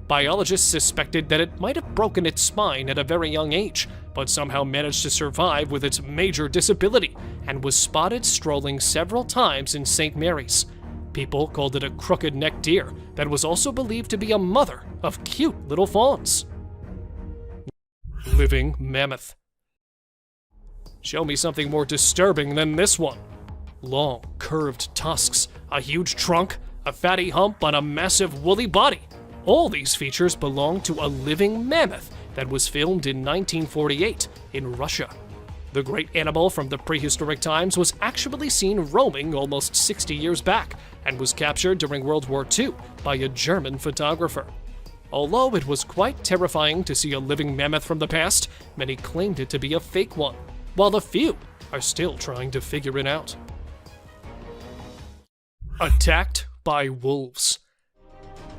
Biologists suspected that it might have broken its spine at a very young age, but somehow managed to survive with its major disability, and was spotted strolling several times in St. Mary's. People called it a crooked-necked deer that was also believed to be a mother of cute little fawns. Living mammoth. Show me something more disturbing than this one. Long, curved tusks, a huge trunk, a fatty hump on a massive woolly body. All these features belong to a living mammoth that was filmed in 1948 in Russia. The great animal from the prehistoric times was actually seen roaming almost 60 years back and was captured during World War II by a German photographer. Although it was quite terrifying to see a living mammoth from the past, many claimed it to be a fake one, while a few are still trying to figure it out. Attacked by wolves.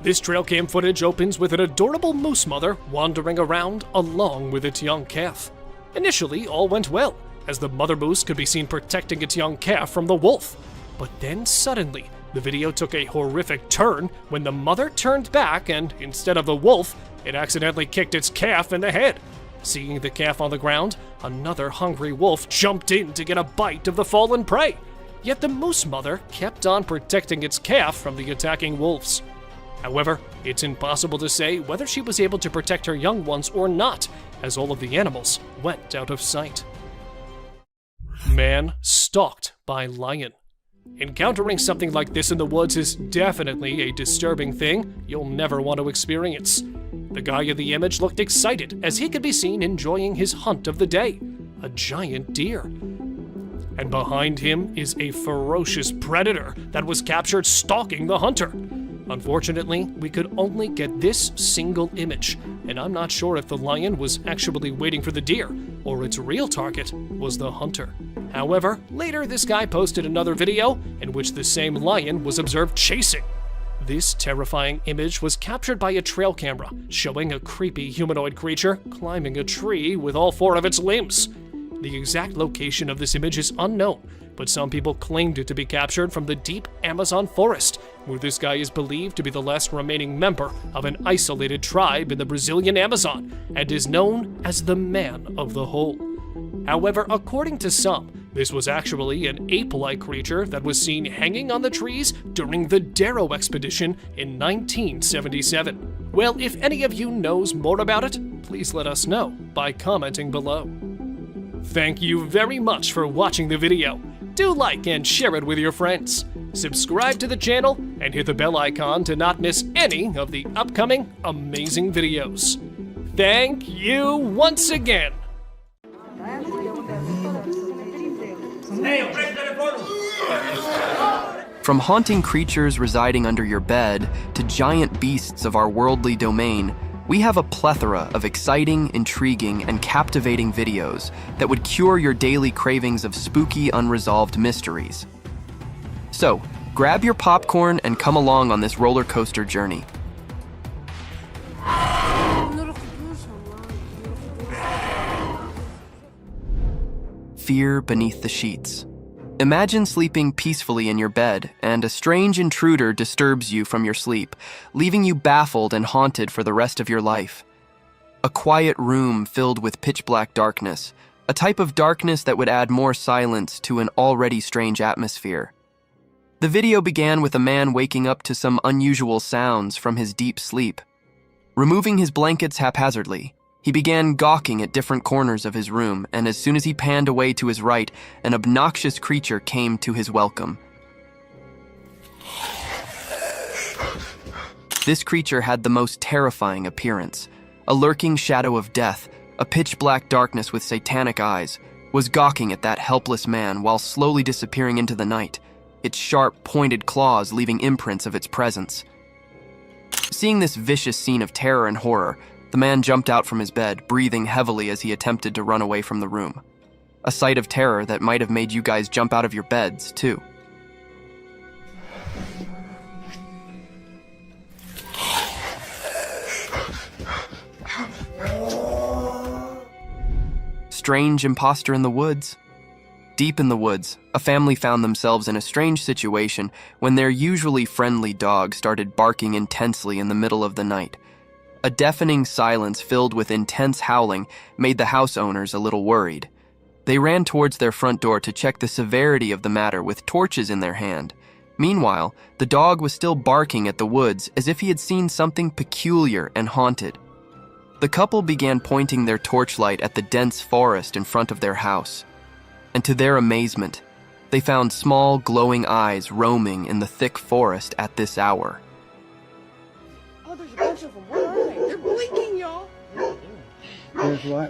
This trail cam footage opens with an adorable moose mother wandering around along with its young calf. Initially, all went well, as the mother moose could be seen protecting its young calf from the wolf. But then suddenly, the video took a horrific turn when the mother turned back and, instead of the wolf, it accidentally kicked its calf in the head. Seeing the calf on the ground, another hungry wolf jumped in to get a bite of the fallen prey. Yet the moose mother kept on protecting its calf from the attacking wolves. However, it's impossible to say whether she was able to protect her young ones or not, as all of the animals went out of sight. Man stalked by lion. Encountering something like this in the woods is definitely a disturbing thing you'll never want to experience. The guy in the image looked excited as he could be seen enjoying his hunt of the day, a giant deer. And behind him is a ferocious predator that was captured stalking the hunter. Unfortunately, we could only get this single image, and I'm not sure if the lion was actually waiting for the deer, or its real target was the hunter. However, later this guy posted another video in which the same lion was observed chasing. This terrifying image was captured by a trail camera, showing a creepy humanoid creature climbing a tree with all 4 of its limbs. The exact location of this image is unknown, but some people claimed it to be captured from the deep Amazon forest, where this guy is believed to be the last remaining member of an isolated tribe in the Brazilian Amazon, and is known as the Man of the Hole. However, according to some, this was actually an ape-like creature that was seen hanging on the trees during the Darrow expedition in 1977. Well, if any of you knows more about it, please let us know by commenting below. Thank you very much for watching the video. Do like and share it with your friends. Subscribe to the channel and hit the bell icon to not miss any of the upcoming amazing videos. Thank you once again. From haunting creatures residing under your bed to giant beasts of our worldly domain, we have a plethora of exciting, intriguing, and captivating videos that would cure your daily cravings of spooky, unresolved mysteries. So, grab your popcorn and come along on this roller coaster journey. Fear beneath the sheets. Imagine sleeping peacefully in your bed, and a strange intruder disturbs you from your sleep, leaving you baffled and haunted for the rest of your life. A quiet room filled with pitch-black darkness, a type of darkness that would add more silence to an already strange atmosphere. The video began with a man waking up to some unusual sounds from his deep sleep. Removing his blankets haphazardly, he began gawking at different corners of his room, and as soon as he panned away to his right, an obnoxious creature came to his welcome. This creature had the most terrifying appearance. A lurking shadow of death, a pitch-black darkness with satanic eyes, was gawking at that helpless man while slowly disappearing into the night, its sharp, pointed claws leaving imprints of its presence. Seeing this vicious scene of terror and horror, the man jumped out from his bed, breathing heavily as he attempted to run away from the room. A sight of terror that might have made you guys jump out of your beds, too. Strange imposter in the woods. Deep in the woods, a family found themselves in a strange situation when their usually friendly dog started barking intensely in the middle of the night. A deafening silence filled with intense howling made the house owners a little worried. They ran towards their front door to check the severity of the matter with torches in their hand. Meanwhile, the dog was still barking at the woods as if he had seen something peculiar and haunted. The couple began pointing their torchlight at the dense forest in front of their house. And to their amazement, they found small, glowing eyes roaming in the thick forest at this hour. Oh, there's a bunch of them. Where are they? They're blinking, y'all.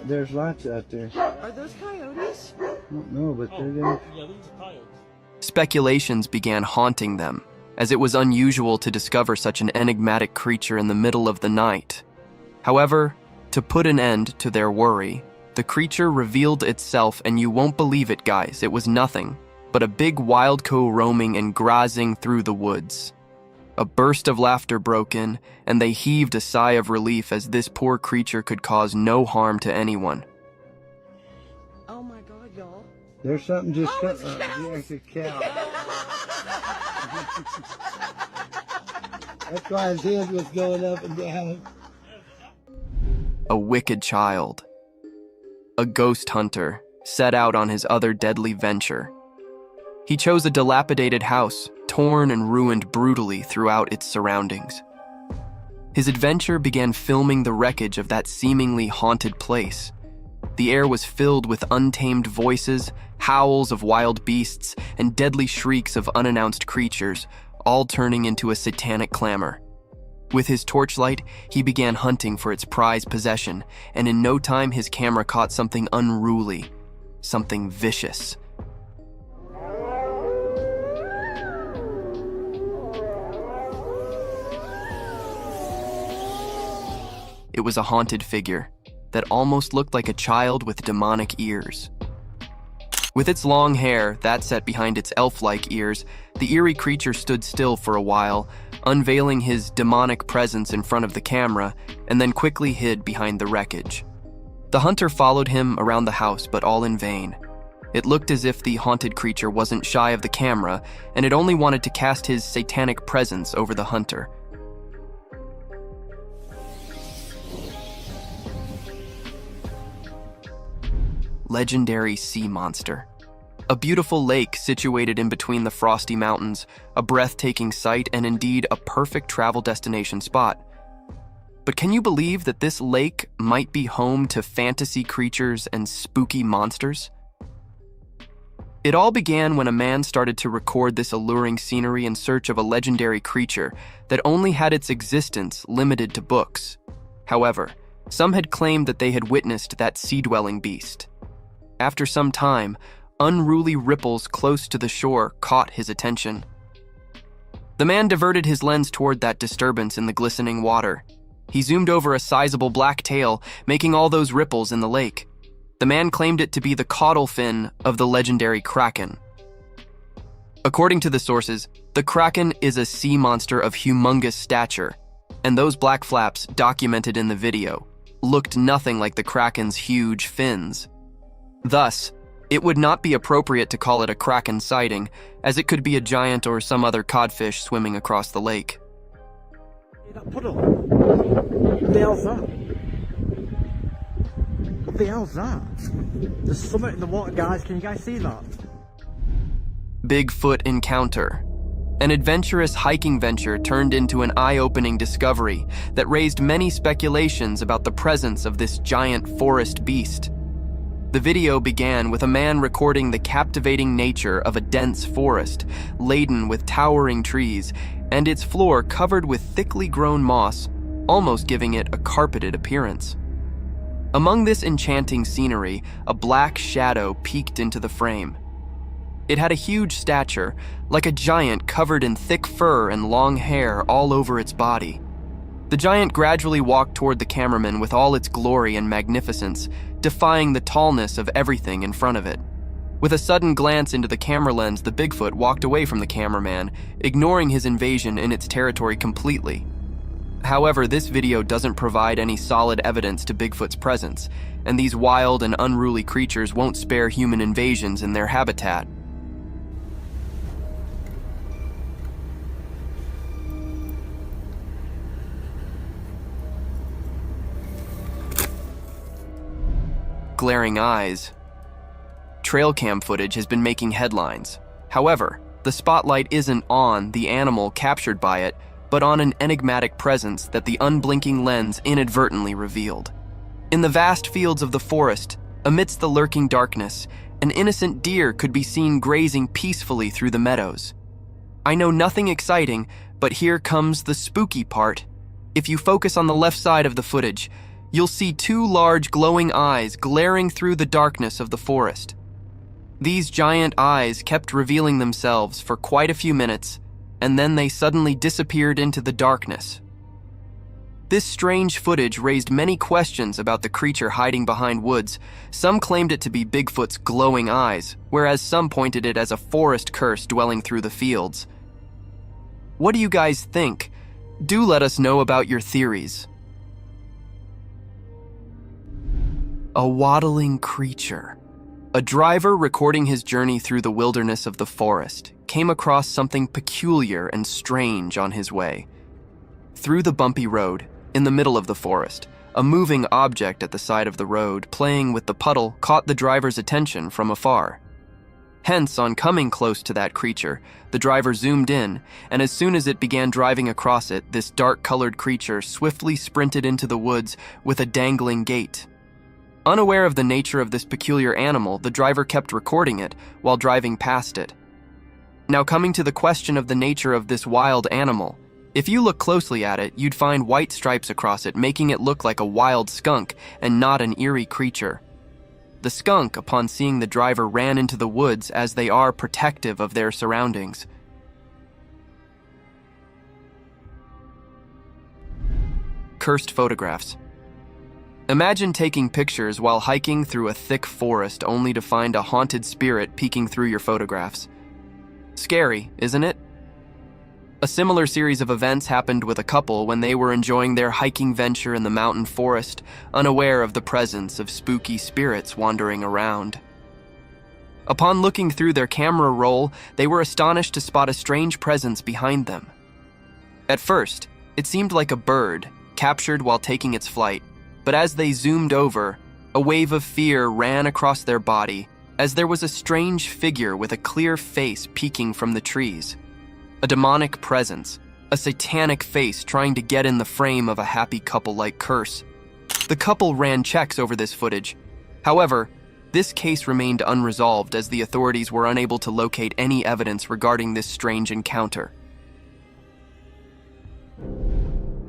There's lots out there. Are those coyotes? I don't know, but they're there. Speculations began haunting them, as it was unusual to discover such an enigmatic creature in the middle of the night. However, to put an end to their worry, the creature revealed itself, and you won't believe it, guys, it was nothing but a big wild cow roaming and grazing through the woods. A burst of laughter broke in, and they heaved a sigh of relief as this poor creature could cause no harm to anyone. Oh my God, y'all. There's something just it's it's a cow. That's why his head was going up and down. A wicked child. A ghost hunter set out on his other deadly venture. He chose a dilapidated house, torn and ruined brutally throughout its surroundings. His adventure began filming the wreckage of that seemingly haunted place. The air was filled with untamed voices, howls of wild beasts, and deadly shrieks of unannounced creatures, all turning into a satanic clamor. With his torchlight, he began hunting for its prized possession, and in no time his camera caught something unruly, something vicious. It was a haunted figure that almost looked like a child with demonic ears. With its long hair that set behind its elf-like ears, the eerie creature stood still for a while, unveiling his demonic presence in front of the camera, and then quickly hid behind the wreckage. The hunter followed him around the house, but all in vain. It looked as if the haunted creature wasn't shy of the camera, and it only wanted to cast his satanic presence over the hunter. Legendary sea monster. A beautiful lake situated in between the frosty mountains, a breathtaking sight, and indeed a perfect travel destination spot. But can you believe that this lake might be home to fantasy creatures and spooky monsters? It all began when a man started to record this alluring scenery in search of a legendary creature that only had its existence limited to books. However, some had claimed that they had witnessed that sea-dwelling beast. After some time, unruly ripples close to the shore caught his attention. The man diverted his lens toward that disturbance in the glistening water. He zoomed over a sizable black tail, making all those ripples in the lake. The man claimed it to be the caudal fin of the legendary kraken. According to the sources, the kraken is a sea monster of humongous stature, and those black flaps documented in the video looked nothing like the kraken's huge fins. Thus, it would not be appropriate to call it a kraken sighting, as it could be a giant or some other codfish swimming across the lake. That puddle. What the hell's that? What the hell's that? There's something in the water, guys. Can you guys see that? Bigfoot encounter. An adventurous hiking venture turned into an eye-opening discovery that raised many speculations about the presence of this giant forest beast. The video began with a man recording the captivating nature of a dense forest, laden with towering trees, and its floor covered with thickly grown moss, almost giving it a carpeted appearance. Among this enchanting scenery, a black shadow peeked into the frame. It had a huge stature, like a giant covered in thick fur and long hair all over its body. The giant gradually walked toward the cameraman with all its glory and magnificence, defying the tallness of everything in front of it. With a sudden glance into the camera lens, the Bigfoot walked away from the cameraman, ignoring his invasion in its territory completely. However, this video doesn't provide any solid evidence to Bigfoot's presence, and these wild and unruly creatures won't spare human invasions in their habitat. Glaring eyes. Trail cam footage has been making headlines. However, the spotlight isn't on the animal captured by it, but on an enigmatic presence that the unblinking lens inadvertently revealed. In the vast fields of the forest, amidst the lurking darkness, an innocent deer could be seen grazing peacefully through the meadows. I know nothing exciting, but here comes the spooky part. If you focus on the left side of the footage, you'll see two large glowing eyes glaring through the darkness of the forest. These giant eyes kept revealing themselves for quite a few minutes, and then they suddenly disappeared into the darkness. This strange footage raised many questions about the creature hiding behind woods. Some claimed it to be Bigfoot's glowing eyes, whereas some pointed it as a forest curse dwelling through the fields. What do you guys think? Do let us know about your theories. A waddling creature. A driver recording his journey through the wilderness of the forest came across something peculiar and strange on his way. Through the bumpy road, in the middle of the forest, a moving object at the side of the road playing with the puddle caught the driver's attention from afar. Hence, on coming close to that creature, the driver zoomed in, and as soon as it began driving across it, this dark-colored creature swiftly sprinted into the woods with a dangling gait. Unaware of the nature of this peculiar animal, the driver kept recording it while driving past it. Now, coming to the question of the nature of this wild animal, if you look closely at it, you'd find white stripes across it, making it look like a wild skunk and not an eerie creature. The skunk, upon seeing the driver, ran into the woods as they are protective of their surroundings. Cursed photographs. Imagine taking pictures while hiking through a thick forest only to find a haunted spirit peeking through your photographs. Scary, isn't it? A similar series of events happened with a couple when they were enjoying their hiking venture in the mountain forest, unaware of the presence of spooky spirits wandering around. Upon looking through their camera roll, they were astonished to spot a strange presence behind them. At first, it seemed like a bird, captured while taking its flight, but as they zoomed over, a wave of fear ran across their body as there was a strange figure with a clear face peeking from the trees. A demonic presence, a satanic face trying to get in the frame of a happy couple-like curse. The couple ran checks over this footage. However, this case remained unresolved as the authorities were unable to locate any evidence regarding this strange encounter.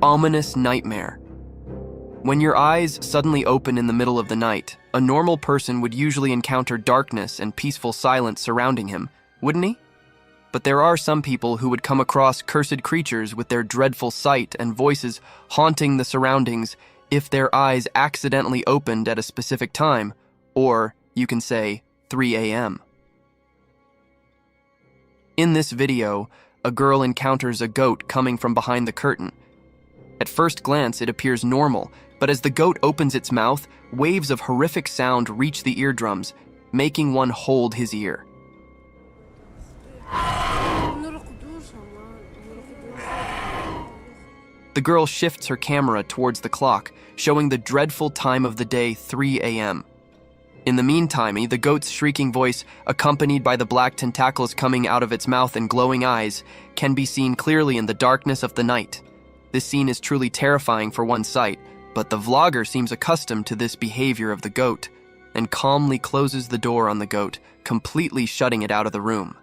Ominous nightmare. When your eyes suddenly open in the middle of the night, a normal person would usually encounter darkness and peaceful silence surrounding him, wouldn't he? But there are some people who would come across cursed creatures with their dreadful sight and voices haunting the surroundings if their eyes accidentally opened at a specific time, or you can say 3 a.m. In this video, a girl encounters a goat coming from behind the curtain. At first glance, it appears normal, but as the goat opens its mouth, waves of horrific sound reach the eardrums, making one hold his ear. The girl shifts her camera towards the clock, showing the dreadful time of the day, 3 a.m. In the meantime, the goat's shrieking voice, accompanied by the black tentacles coming out of its mouth and glowing eyes, can be seen clearly in the darkness of the night. This scene is truly terrifying for one sight, but the vlogger seems accustomed to this behavior of the goat and calmly closes the door on the goat, completely shutting it out of the room.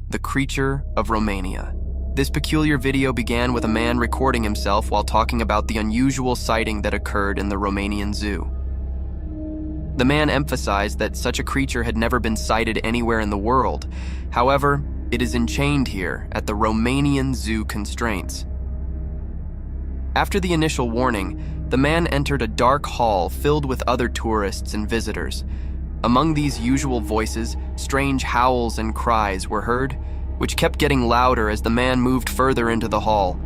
The creature of Romania. This peculiar video began with a man recording himself while talking about the unusual sighting that occurred in the Romanian zoo. The man emphasized that such a creature had never been sighted anywhere in the world. However, it is enchained here at the Romanian zoo constraints. After the initial warning, the man entered a dark hall filled with other tourists and visitors. Among these usual voices, strange howls and cries were heard, which kept getting louder as the man moved further into the hall.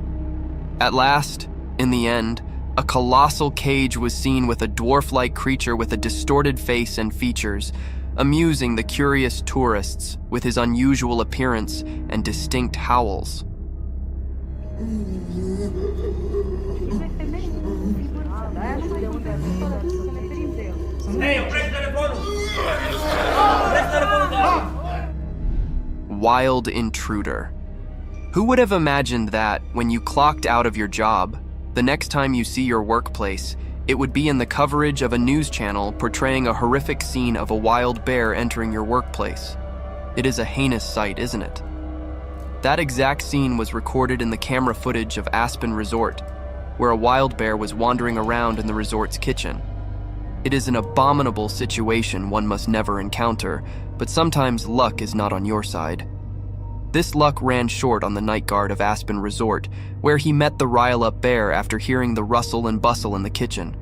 At last, in the end, a colossal cage was seen with a dwarf-like creature with a distorted face and features, amusing the curious tourists with his unusual appearance and distinct howls. Wild intruder. Who would have imagined that, when you clocked out of your job, the next time you see your workplace, it would be in the coverage of a news channel portraying a horrific scene of a wild bear entering your workplace? It is a heinous sight, isn't it? That exact scene was recorded in the camera footage of Aspen Resort, where a wild bear was wandering around in the resort's kitchen. It is an abominable situation one must never encounter, but sometimes luck is not on your side. This luck ran short on the night guard of Aspen Resort, where he met the rile-up bear after hearing the rustle and bustle in the kitchen.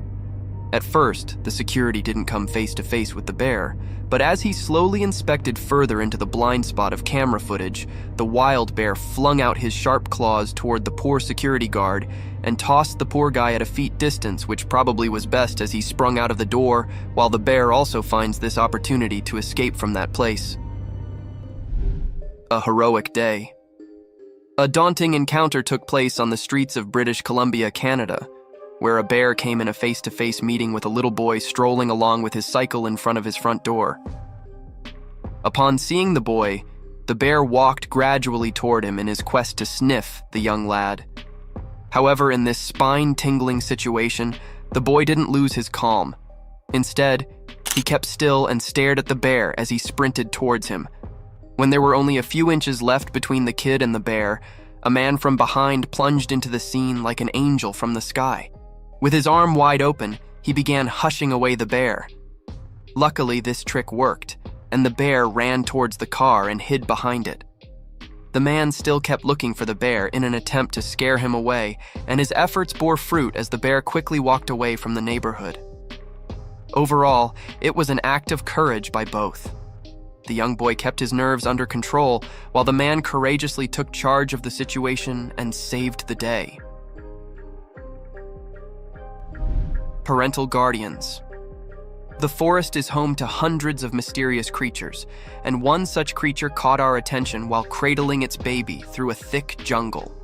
At first, the security didn't come face-to-face with the bear, but as he slowly inspected further into the blind spot of camera footage, the wild bear flung out his sharp claws toward the poor security guard and tossed the poor guy at a feet distance, which probably was best as he sprung out of the door, while the bear also finds this opportunity to escape from that place. A heroic day. A daunting encounter took place on the streets of British Columbia, Canada, where a bear came in a face-to-face meeting with a little boy strolling along with his cycle in front of his front door. Upon seeing the boy, the bear walked gradually toward him in his quest to sniff the young lad. However, in this spine-tingling situation, the boy didn't lose his calm. Instead, he kept still and stared at the bear as he sprinted towards him. When there were only a few inches left between the kid and the bear, a man from behind plunged into the scene like an angel from the sky. With his arm wide open, he began hushing away the bear. Luckily, this trick worked, and the bear ran towards the car and hid behind it. The man still kept looking for the bear in an attempt to scare him away, and his efforts bore fruit as the bear quickly walked away from the neighborhood. Overall, it was an act of courage by both. The young boy kept his nerves under control, while the man courageously took charge of the situation and saved the day. Parental guardians. The forest is home to hundreds of mysterious creatures, and one such creature caught our attention while cradling its baby through a thick jungle.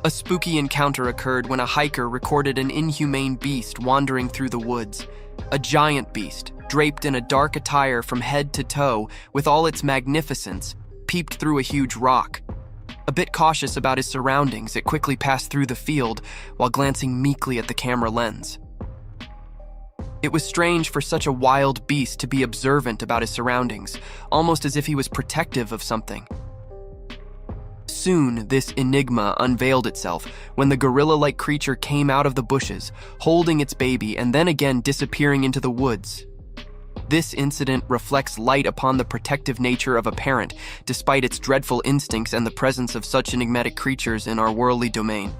A spooky encounter occurred when a hiker recorded an inhumane beast wandering through the woods. A giant beast, draped in a dark attire from head to toe with all its magnificence, peeped through a huge rock. A bit cautious about his surroundings, it quickly passed through the field while glancing meekly at the camera lens. It was strange for such a wild beast to be observant about his surroundings, almost as if he was protective of something. Soon, this enigma unveiled itself when the gorilla-like creature came out of the bushes, holding its baby and then again disappearing into the woods. This incident reflects light upon the protective nature of a parent, despite its dreadful instincts and the presence of such enigmatic creatures in our worldly domain.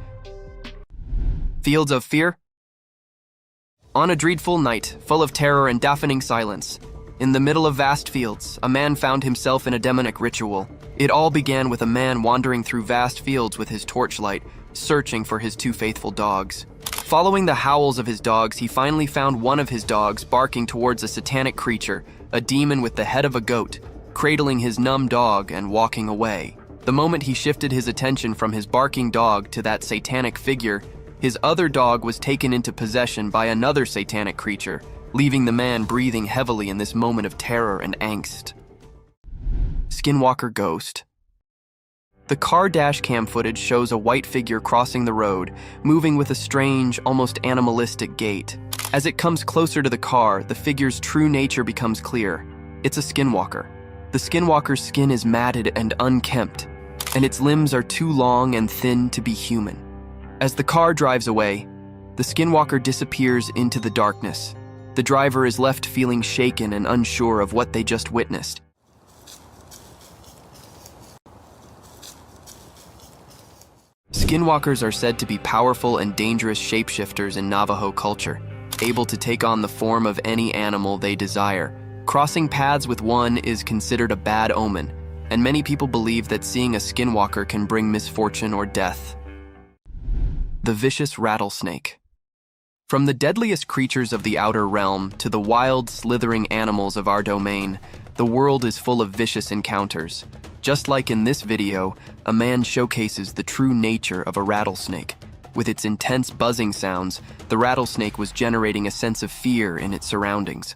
Fields of fear? On a dreadful night, full of terror and deafening silence, in the middle of vast fields, a man found himself in a demonic ritual. It all began with a man wandering through vast fields with his torchlight, searching for his two faithful dogs. Following the howls of his dogs, he finally found one of his dogs barking towards a satanic creature, a demon with the head of a goat, cradling his numb dog and walking away. The moment he shifted his attention from his barking dog to that satanic figure, his other dog was taken into possession by another satanic creature, leaving the man breathing heavily in this moment of terror and angst. Skinwalker Ghost. The car dash cam footage shows a white figure crossing the road, moving with a strange, almost animalistic gait. As it comes closer to the car, the figure's true nature becomes clear. It's a skinwalker. The skinwalker's skin is matted and unkempt, and its limbs are too long and thin to be human. As the car drives away, the skinwalker disappears into the darkness. The driver is left feeling shaken and unsure of what they just witnessed. Skinwalkers are said to be powerful and dangerous shapeshifters in Navajo culture, able to take on the form of any animal they desire. Crossing paths with one is considered a bad omen, and many people believe that seeing a skinwalker can bring misfortune or death. The vicious rattlesnake. From the deadliest creatures of the outer realm to the wild, slithering animals of our domain, the world is full of vicious encounters. Just like in this video, a man showcases the true nature of a rattlesnake. With its intense buzzing sounds, the rattlesnake was generating a sense of fear in its surroundings.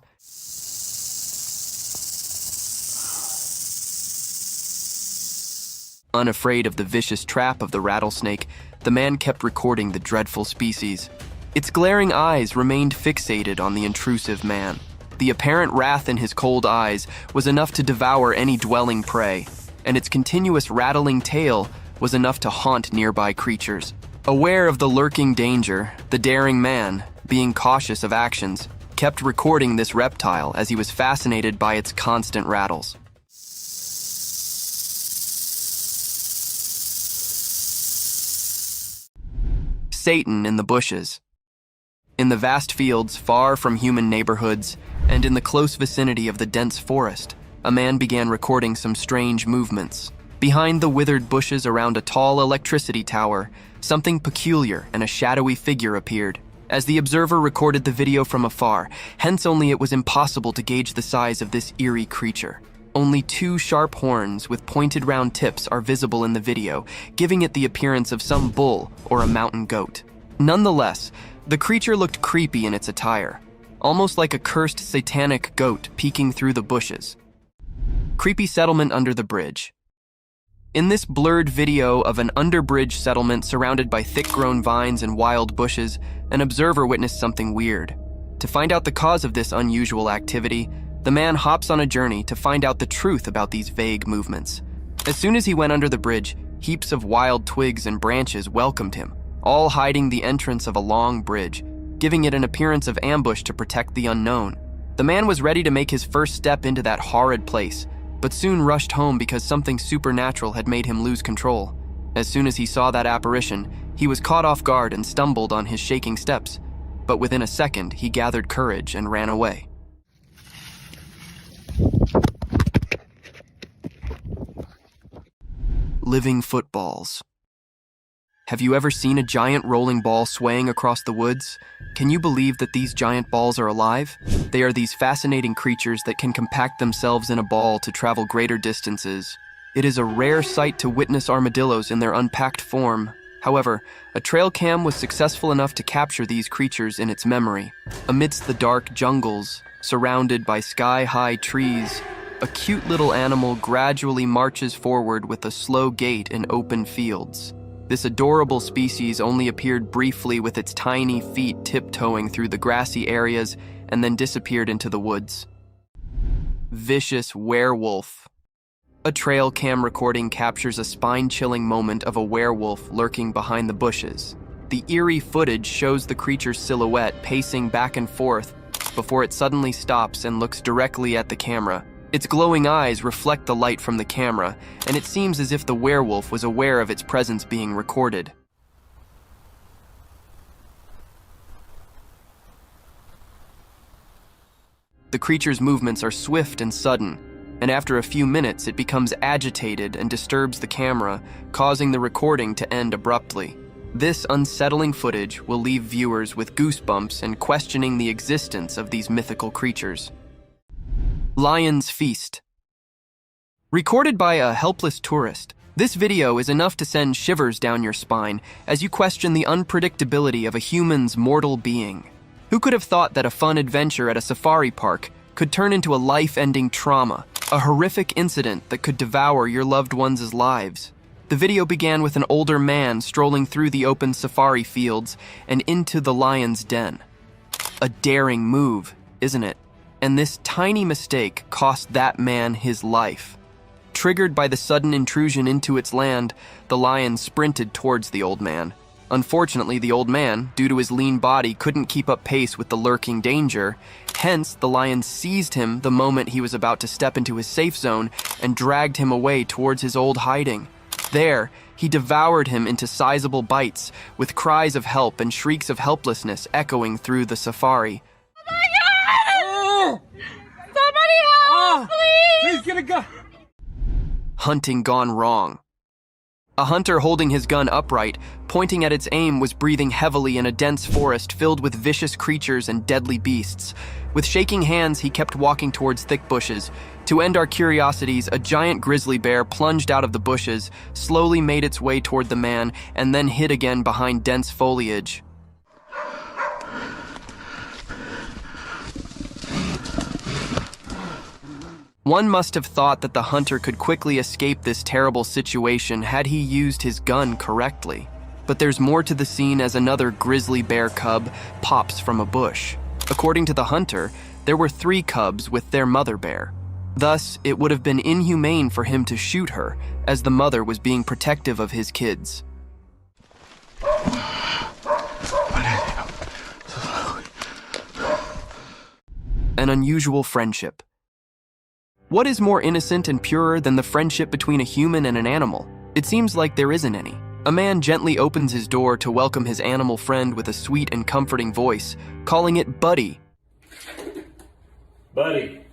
Unafraid of the vicious trap of the rattlesnake, the man kept recording the dreadful species. Its glaring eyes remained fixated on the intrusive man. The apparent wrath in his cold eyes was enough to devour any dwelling prey, and its continuous rattling tail was enough to haunt nearby creatures. Aware of the lurking danger, the daring man, being cautious of actions, kept recording this reptile as he was fascinated by its constant rattles. Satan in the bushes. In the vast fields far from human neighborhoods, and in the close vicinity of the dense forest, a man began recording some strange movements. Behind the withered bushes around a tall electricity tower, something peculiar and a shadowy figure appeared. As the observer recorded the video from afar, hence only it was impossible to gauge the size of this eerie creature. Only two sharp horns with pointed round tips are visible in the video, giving it the appearance of some bull or a mountain goat. Nonetheless, the creature looked creepy in its attire, almost like a cursed satanic goat peeking through the bushes. Creepy settlement under the bridge. In this blurred video of an underbridge settlement surrounded by thick-grown vines and wild bushes, an observer witnessed something weird. To find out the cause of this unusual activity, the man hops on a journey to find out the truth about these vague movements. As soon as he went under the bridge, heaps of wild twigs and branches welcomed him, all hiding the entrance of a long bridge, giving it an appearance of ambush to protect the unknown. The man was ready to make his first step into that horrid place, but soon rushed home because something supernatural had made him lose control. As soon as he saw that apparition, he was caught off guard and stumbled on his shaking steps. But within a second, he gathered courage and ran away. Living footballs. Have you ever seen a giant rolling ball swaying across the woods? Can you believe that these giant balls are alive? They are these fascinating creatures that can compact themselves in a ball to travel greater distances. It is a rare sight to witness armadillos in their unpacked form. However, a trail cam was successful enough to capture these creatures in its memory. Amidst the dark jungles, surrounded by sky-high trees, a cute little animal gradually marches forward with a slow gait in open fields. This adorable species only appeared briefly with its tiny feet tiptoeing through the grassy areas and then disappeared into the woods. Vicious werewolf. A trail cam recording captures a spine-chilling moment of a werewolf lurking behind the bushes. The eerie footage shows the creature's silhouette pacing back and forth before it suddenly stops and looks directly at the camera. Its glowing eyes reflect the light from the camera, and it seems as if the werewolf was aware of its presence being recorded. The creature's movements are swift and sudden, and after a few minutes it becomes agitated and disturbs the camera, causing the recording to end abruptly. This unsettling footage will leave viewers with goosebumps and questioning the existence of these mythical creatures. Lion's Feast. Recorded by a helpless tourist, this video is enough to send shivers down your spine as you question the unpredictability of a human's mortal being. Who could have thought that a fun adventure at a safari park could turn into a life-ending trauma, a horrific incident that could devour your loved ones' lives? The video began with an older man strolling through the open safari fields and into the lion's den. A daring move, isn't it? And this tiny mistake cost that man his life. Triggered by the sudden intrusion into its land, the lion sprinted towards the old man. Unfortunately, the old man, due to his lean body, couldn't keep up pace with the lurking danger. Hence, the lion seized him the moment he was about to step into his safe zone and dragged him away towards his old hiding. There, he devoured him into sizable bites, with cries of help and shrieks of helplessness echoing through the safari. Somebody help, please! He's gonna go! Hunting gone wrong. A hunter holding his gun upright, pointing at its aim, was breathing heavily in a dense forest filled with vicious creatures and deadly beasts. With shaking hands, he kept walking towards thick bushes. To end our curiosities, a giant grizzly bear plunged out of the bushes, slowly made its way toward the man, and then hid again behind dense foliage. One must have thought that the hunter could quickly escape this terrible situation had he used his gun correctly. But there's more to the scene as another grizzly bear cub pops from a bush. According to the hunter, there were 3 cubs with their mother bear. Thus, it would have been inhumane for him to shoot her, as the mother was being protective of his kids. An unusual friendship. What is more innocent and purer than the friendship between a human and an animal? It seems like there isn't any. A man gently opens his door to welcome his animal friend with a sweet and comforting voice, calling it Buddy. Buddy.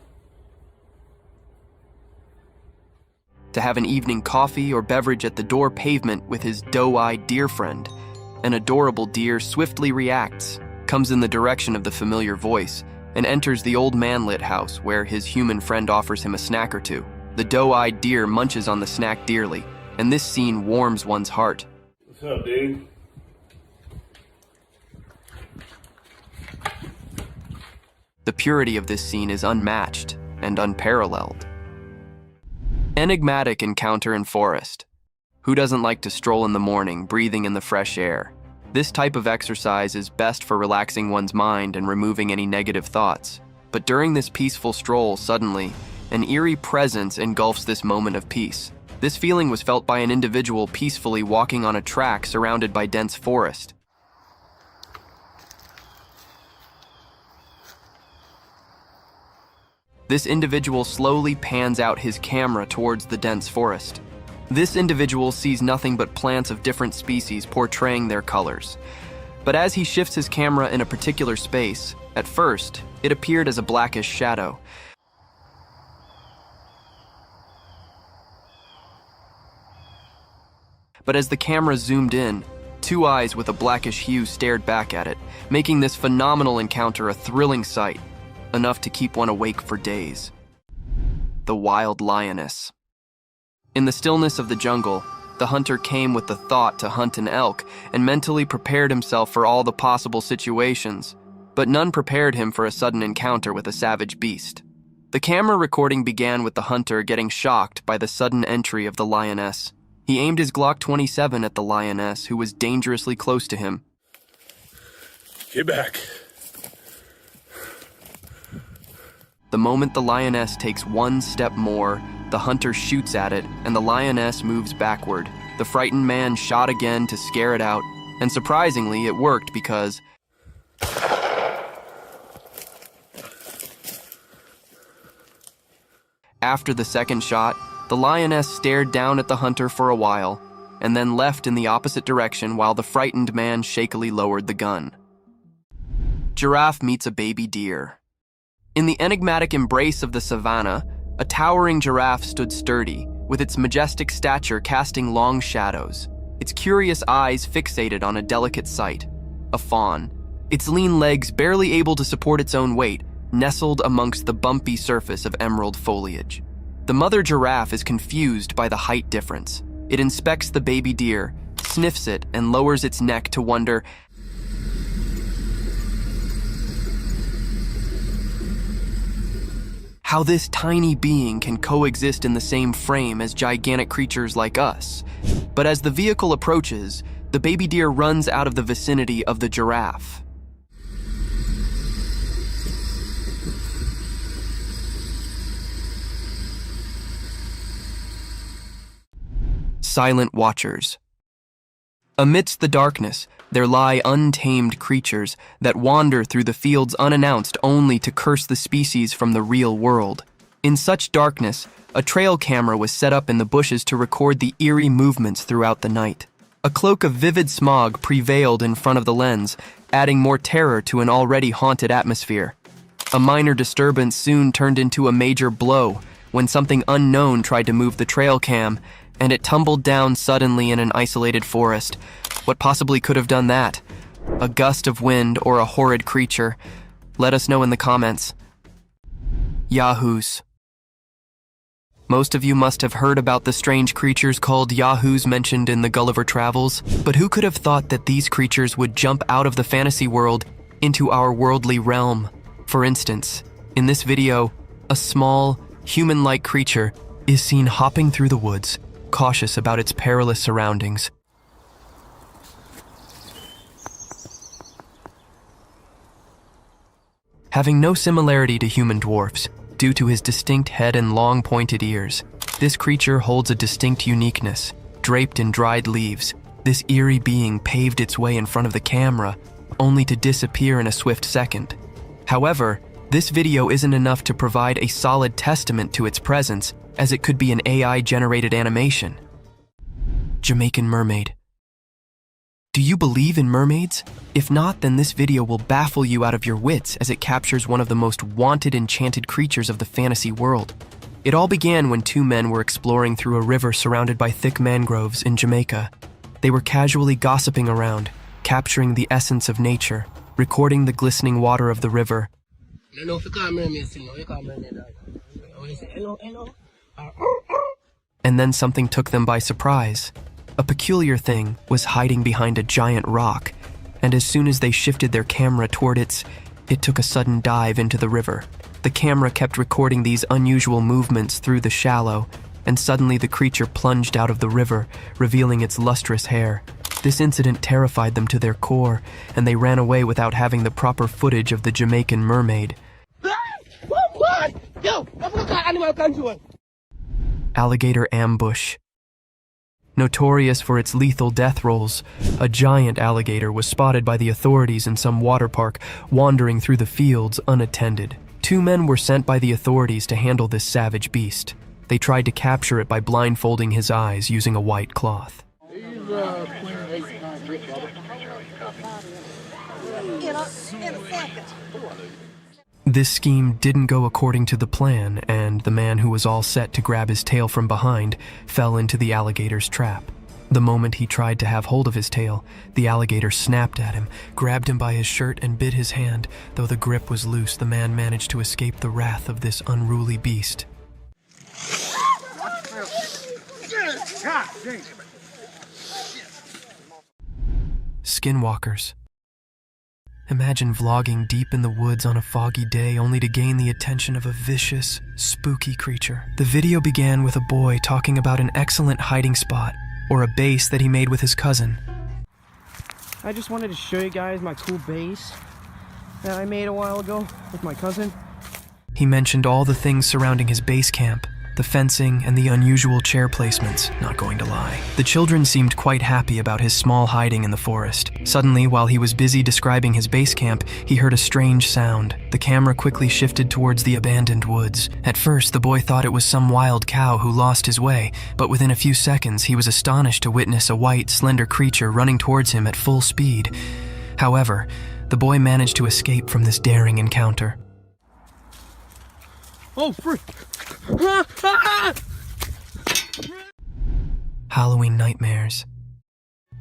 To have an evening coffee or beverage at the door pavement with his doe-eyed deer friend. An adorable deer swiftly reacts, comes in the direction of the familiar voice, and enters the old man-lit house where his human friend offers him a snack or two. The doe-eyed deer munches on the snack dearly, and this scene warms one's heart. What's up, dude? The purity of this scene is unmatched and unparalleled. Enigmatic encounter in forest. Who doesn't like to stroll in the morning, breathing in the fresh air? This type of exercise is best for relaxing one's mind and removing any negative thoughts. But during this peaceful stroll, suddenly, an eerie presence engulfs this moment of peace. This feeling was felt by an individual peacefully walking on a track surrounded by dense forest. This individual slowly pans out his camera towards the dense forest. This individual sees nothing but plants of different species portraying their colors. But as he shifts his camera in a particular space, at first, it appeared as a blackish shadow. But as the camera zoomed in, two eyes with a blackish hue stared back at it, making this phenomenal encounter a thrilling sight, enough to keep one awake for days. The wild lioness. In the stillness of the jungle, the hunter came with the thought to hunt an elk and mentally prepared himself for all the possible situations, but none prepared him for a sudden encounter with a savage beast. The camera recording began with the hunter getting shocked by the sudden entry of the lioness. He aimed his Glock 27 at the lioness, who was dangerously close to him. Get back. The moment the lioness takes one step more, the hunter shoots at it, and the lioness moves backward. The frightened man shot again to scare it out, and surprisingly, it worked because after the second shot, the lioness stared down at the hunter for a while, and then left in the opposite direction while the frightened man shakily lowered the gun. Giraffe meets a baby deer. In the enigmatic embrace of the savannah, a towering giraffe stood sturdy, with its majestic stature casting long shadows, its curious eyes fixated on a delicate sight, a fawn, its lean legs barely able to support its own weight, nestled amongst the bumpy surface of emerald foliage. The mother giraffe is confused by the height difference. It inspects the baby deer, sniffs it, and lowers its neck to wonder how this tiny being can coexist in the same frame as gigantic creatures like us. But as the vehicle approaches, the baby deer runs out of the vicinity of the giraffe. Silent watchers. Amidst the darkness, there lie untamed creatures that wander through the fields unannounced only to curse the species from the real world. In such darkness, a trail camera was set up in the bushes to record the eerie movements throughout the night. A cloak of vivid smog prevailed in front of the lens, adding more terror to an already haunted atmosphere. A minor disturbance soon turned into a major blow when something unknown tried to move the trail cam, and it tumbled down suddenly in an isolated forest. What possibly could have done that? A gust of wind or a horrid creature? Let us know in the comments. Yahoos. Most of you must have heard about the strange creatures called Yahoos mentioned in the Gulliver Travels, but who could have thought that these creatures would jump out of the fantasy world into our worldly realm? For instance, in this video, a small, human-like creature is seen hopping through the woods, cautious about its perilous surroundings. Having no similarity to human dwarfs, due to his distinct head and long pointed ears, this creature holds a distinct uniqueness. Draped in dried leaves, this eerie being paved its way in front of the camera, only to disappear in a swift second. However, this video isn't enough to provide a solid testament to its presence, as it could be an AI-generated animation. Jamaican mermaid. Do you believe in mermaids? If not, then this video will baffle you out of your wits as it captures one of the most wanted enchanted creatures of the fantasy world. It all began when two men were exploring through a river surrounded by thick mangroves in Jamaica. They were casually gossiping around, capturing the essence of nature, recording the glistening water of the river. And then something took them by surprise. A peculiar thing was hiding behind a giant rock, and as soon as they shifted their camera toward it took a sudden dive into the river. The camera kept recording these unusual movements through the shallow, and suddenly the creature plunged out of the river, revealing its lustrous hair. This incident terrified them to their core, and they ran away without having the proper footage of the Jamaican mermaid. Alligator ambush. Notorious for its lethal death rolls, a giant alligator was spotted by the authorities in some water park, wandering through the fields unattended. 2 men were sent by the authorities to handle this savage beast. They tried to capture it by blindfolding his eyes using a white cloth. This scheme didn't go according to the plan, and the man who was all set to grab his tail from behind fell into the alligator's trap. The moment he tried to have hold of his tail, the alligator snapped at him, grabbed him by his shirt, and bit his hand. Though the grip was loose, the man managed to escape the wrath of this unruly beast. Skinwalkers. Imagine vlogging deep in the woods on a foggy day only to gain the attention of a vicious, spooky creature. The video began with a boy talking about an excellent hiding spot, or a base that he made with his cousin. I just wanted to show you guys my cool base that I made a while ago with my cousin. He mentioned all the things surrounding his base camp, the fencing, and the unusual chair placements, not going to lie. The children seemed quite happy about his small hiding in the forest. Suddenly, while he was busy describing his base camp, he heard a strange sound. The camera quickly shifted towards the abandoned woods. At first, the boy thought it was some wild cow who lost his way, but within a few seconds, he was astonished to witness a white, slender creature running towards him at full speed. However, the boy managed to escape from this daring encounter. Oh, frick! Halloween nightmares.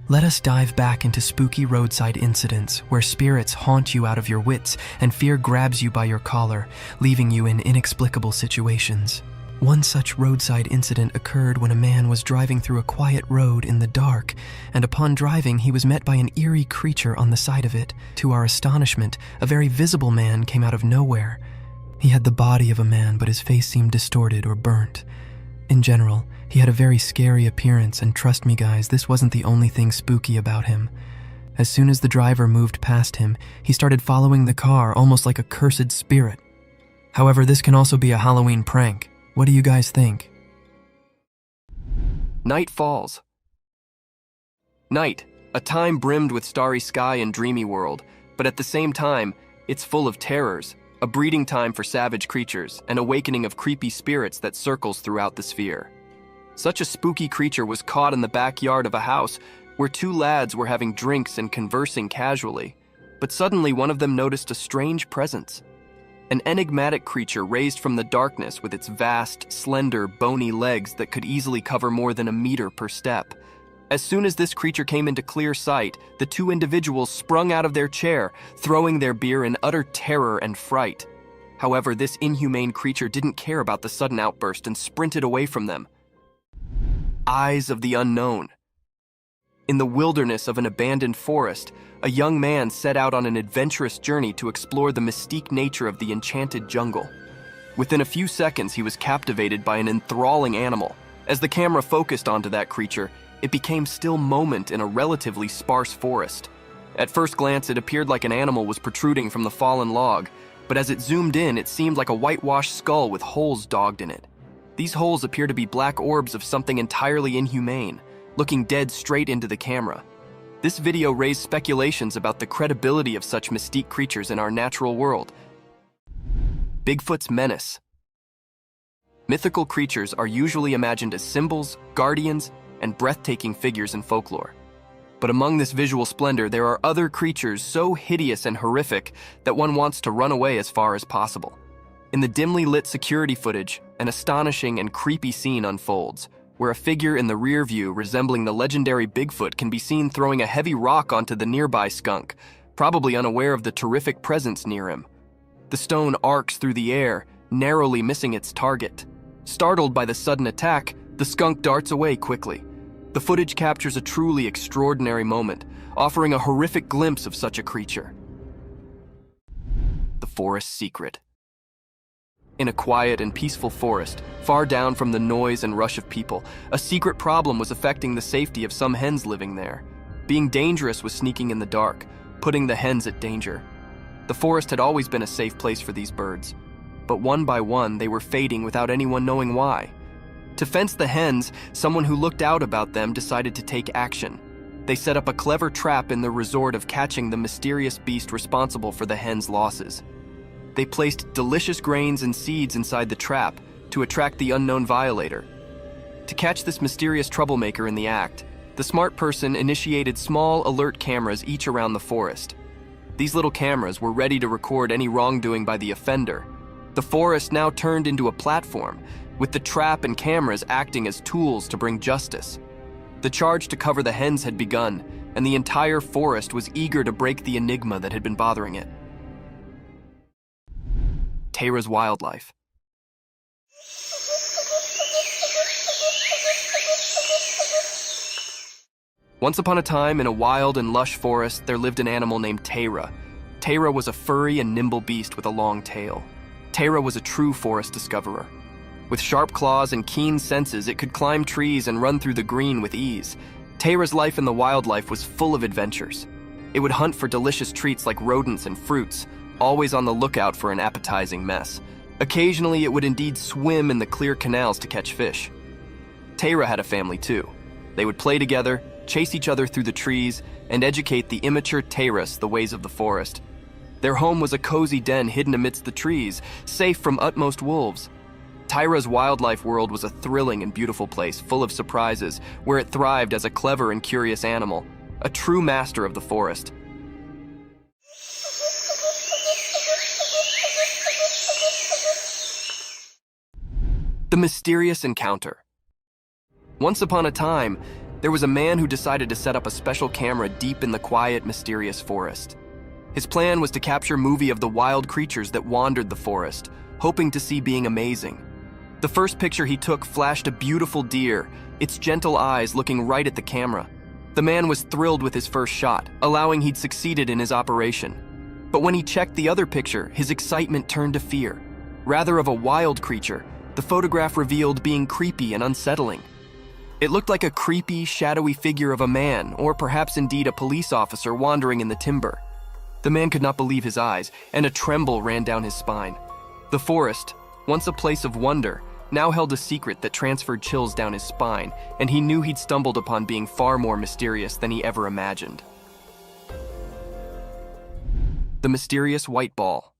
Let us dive back into spooky roadside incidents where spirits haunt you out of your wits and fear grabs you by your collar, leaving you in inexplicable situations. One such roadside incident occurred when a man was driving through a quiet road in the dark, and upon driving, he was met by an eerie creature on the side of it. To our astonishment, a very visible man came out of nowhere. He had the body of a man, but his face seemed distorted or burnt. In general, he had a very scary appearance, and trust me guys, this wasn't the only thing spooky about him. As soon as the driver moved past him, he started following the car almost like a cursed spirit. However, this can also be a Halloween prank. What do you guys think? Night falls. Night, a time brimmed with starry sky and dreamy world, but at the same time, it's full of terrors, a breeding time for savage creatures, an awakening of creepy spirits that circles throughout the sphere. Such a spooky creature was caught in the backyard of a house where 2 lads were having drinks and conversing casually, but suddenly one of them noticed a strange presence. An enigmatic creature raised from the darkness with its vast, slender, bony legs that could easily cover more than a meter per step. As soon as this creature came into clear sight, the 2 individuals sprung out of their chair, throwing their beer in utter terror and fright. However, this inhumane creature didn't care about the sudden outburst and sprinted away from them. Eyes of the unknown. In the wilderness of an abandoned forest, a young man set out on an adventurous journey to explore the mystique nature of the enchanted jungle. Within a few seconds, he was captivated by an enthralling animal. As the camera focused onto that creature, it became still moment in a relatively sparse forest. At first glance, it appeared like an animal was protruding from the fallen log, but as it zoomed in, it seemed like a whitewashed skull with holes dogged in it. These holes appear to be black orbs of something entirely inhumane, looking dead straight into the camera. This video raised speculations about the credibility of such mystique creatures in our natural world. Bigfoot's menace. Mythical creatures are usually imagined as symbols, guardians, and breathtaking figures in folklore. But among this visual splendor, there are other creatures so hideous and horrific that one wants to run away as far as possible. In the dimly lit security footage, an astonishing and creepy scene unfolds, where a figure in the rear view resembling the legendary Bigfoot can be seen throwing a heavy rock onto the nearby skunk, probably unaware of the terrific presence near him. The stone arcs through the air, narrowly missing its target. Startled by the sudden attack, the skunk darts away quickly. The footage captures a truly extraordinary moment, offering a horrific glimpse of such a creature. The forest secret. In a quiet and peaceful forest, far down from the noise and rush of people, a secret problem was affecting the safety of some hens living there. Being dangerous was sneaking in the dark, putting the hens at danger. The forest had always been a safe place for these birds, but one by one they were fading without anyone knowing why. To fence the hens, someone who looked out about them decided to take action. They set up a clever trap in the resort of catching the mysterious beast responsible for the hens' losses. They placed delicious grains and seeds inside the trap to attract the unknown violator. To catch this mysterious troublemaker in the act, the smart person initiated small alert cameras each around the forest. These little cameras were ready to record any wrongdoing by the offender. The forest now turned into a platform, with the trap and cameras acting as tools to bring justice. The charge to cover the hens had begun, and the entire forest was eager to break the enigma that had been bothering it. Tara's wildlife. Once upon a time, in a wild and lush forest, there lived an animal named Tara. Tara was a furry and nimble beast with a long tail. Tara was a true forest discoverer. With sharp claws and keen senses, it could climb trees and run through the green with ease. Tara's life in the wildlife was full of adventures. It would hunt for delicious treats like rodents and fruits, always on the lookout for an appetizing mess. Occasionally, it would indeed swim in the clear canals to catch fish. Tara had a family too. They would play together, chase each other through the trees, and educate the immature Taras the ways of the forest. Their home was a cozy den hidden amidst the trees, safe from utmost wolves. Tara's wildlife world was a thrilling and beautiful place, full of surprises, where it thrived as a clever and curious animal, a true master of the forest. The mysterious encounter. Once upon a time, there was a man who decided to set up a special camera deep in the quiet, mysterious forest. His plan was to capture movie of the wild creatures that wandered the forest, hoping to see being amazing. The first picture he took flashed a beautiful deer, its gentle eyes looking right at the camera. The man was thrilled with his first shot, allowing he'd succeeded in his operation. But when he checked the other picture, his excitement turned to fear. Rather of a wild creature, the photograph revealed being creepy and unsettling. It looked like a creepy, shadowy figure of a man, or perhaps indeed a police officer wandering in the timber. The man could not believe his eyes, and a tremble ran down his spine. The forest, once a place of wonder, now held a secret that transferred chills down his spine, and he knew he'd stumbled upon being far more mysterious than he ever imagined. The mysterious white ball.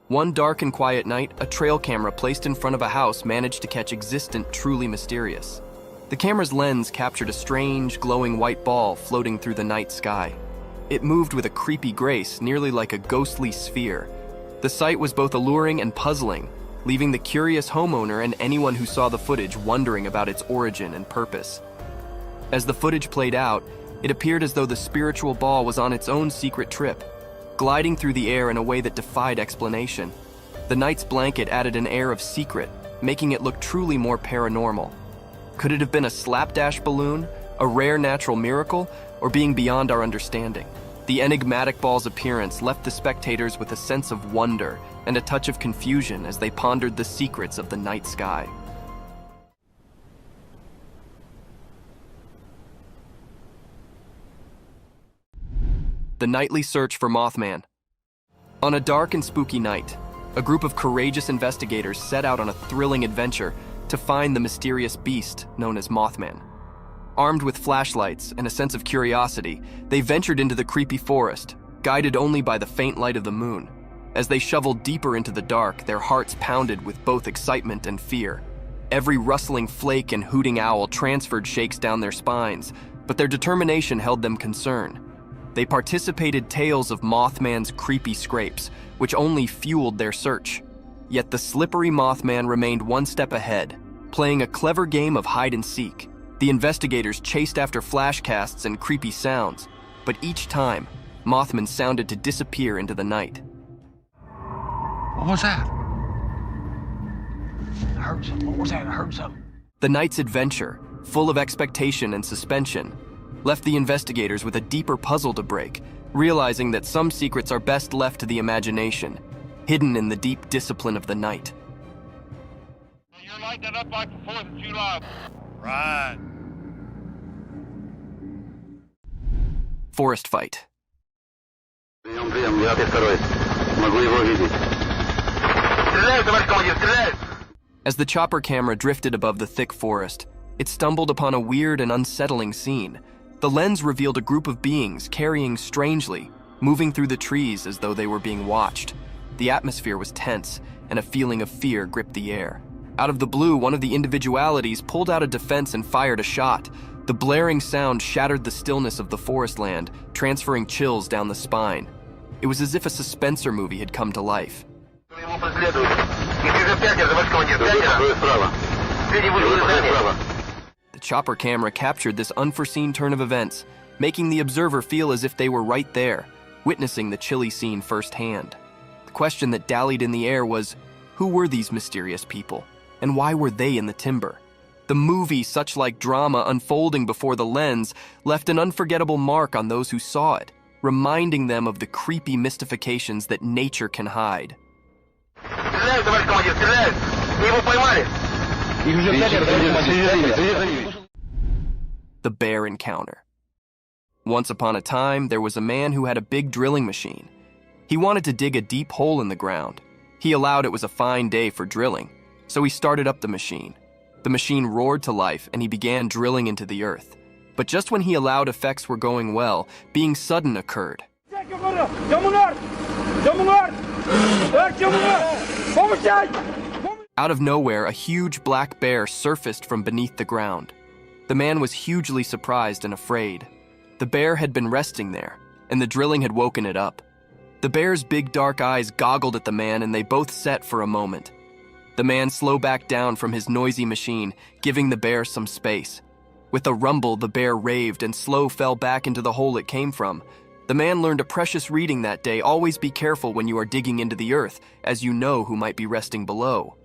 One dark and quiet night, a trail camera placed in front of a house managed to catch existent, truly mysterious. The camera's lens captured a strange, glowing white ball floating through the night sky. It moved with a creepy grace, nearly like a ghostly sphere. The sight was both alluring and puzzling, leaving the curious homeowner and anyone who saw the footage wondering about its origin and purpose. As the footage played out, it appeared as though the spiritual ball was on its own secret trip, gliding through the air in a way that defied explanation. The night's blanket added an air of secret, making it look truly more paranormal. Could it have been a slapdash balloon, a rare natural miracle, or being beyond our understanding? The enigmatic ball's appearance left the spectators with a sense of wonder and a touch of confusion as they pondered the secrets of the night sky. The nightly search for Mothman. On a dark and spooky night, a group of courageous investigators set out on a thrilling adventure to find the mysterious beast known as Mothman. Armed with flashlights and a sense of curiosity, they ventured into the creepy forest, guided only by the faint light of the moon. As they shoveled deeper into the dark, their hearts pounded with both excitement and fear. Every rustling flake and hooting owl transferred shakes down their spines, but their determination held them concerned. They participated tales of Mothman's creepy scrapes, which only fueled their search. Yet the slippery Mothman remained one step ahead, playing a clever game of hide and seek. The investigators chased after flashcasts and creepy sounds, but each time, Mothman sounded to disappear into the night. What was that? I heard something. What was that? I heard something. The night's adventure, full of expectation and suspension, left the investigators with a deeper puzzle to break, realizing that some secrets are best left to the imagination, hidden in the deep discipline of the night. You're lighting it up like the 4th of July. Right. Forest fight. As the chopper camera drifted above the thick forest, it stumbled upon a weird and unsettling scene. The lens revealed a group of beings carrying strangely, moving through the trees as though they were being watched. The atmosphere was tense, and a feeling of fear gripped the air. Out of the blue, one of the individualities pulled out a defense and fired a shot. The blaring sound shattered the stillness of the forest land, transferring chills down the spine. It was as if a suspensor movie had come to life. The chopper camera captured this unforeseen turn of events, making the observer feel as if they were right there, witnessing the chilly scene firsthand. The question that dallied in the air was, who were these mysterious people, and why were they in the timber? The movie, such like drama unfolding before the lens, left an unforgettable mark on those who saw it, reminding them of the creepy mystifications that nature can hide. The bear encounter. Once upon a time, there was a man who had a big drilling machine. He wanted to dig a deep hole in the ground. He allowed it was a fine day for drilling, so he started up the machine. The machine roared to life and he began drilling into the earth. But just when he allowed effects were going well, being sudden occurred. Out of nowhere, a huge black bear surfaced from beneath the ground. The man was hugely surprised and afraid. The bear had been resting there, and the drilling had woken it up. The bear's big dark eyes goggled at the man and they both set for a moment. The man slowed back down from his noisy machine, giving the bear some space. With a rumble, the bear raved and Slow fell back into the hole it came from. The man learned a precious reading that day: always be careful when you are digging into the earth, as you know who might be resting below.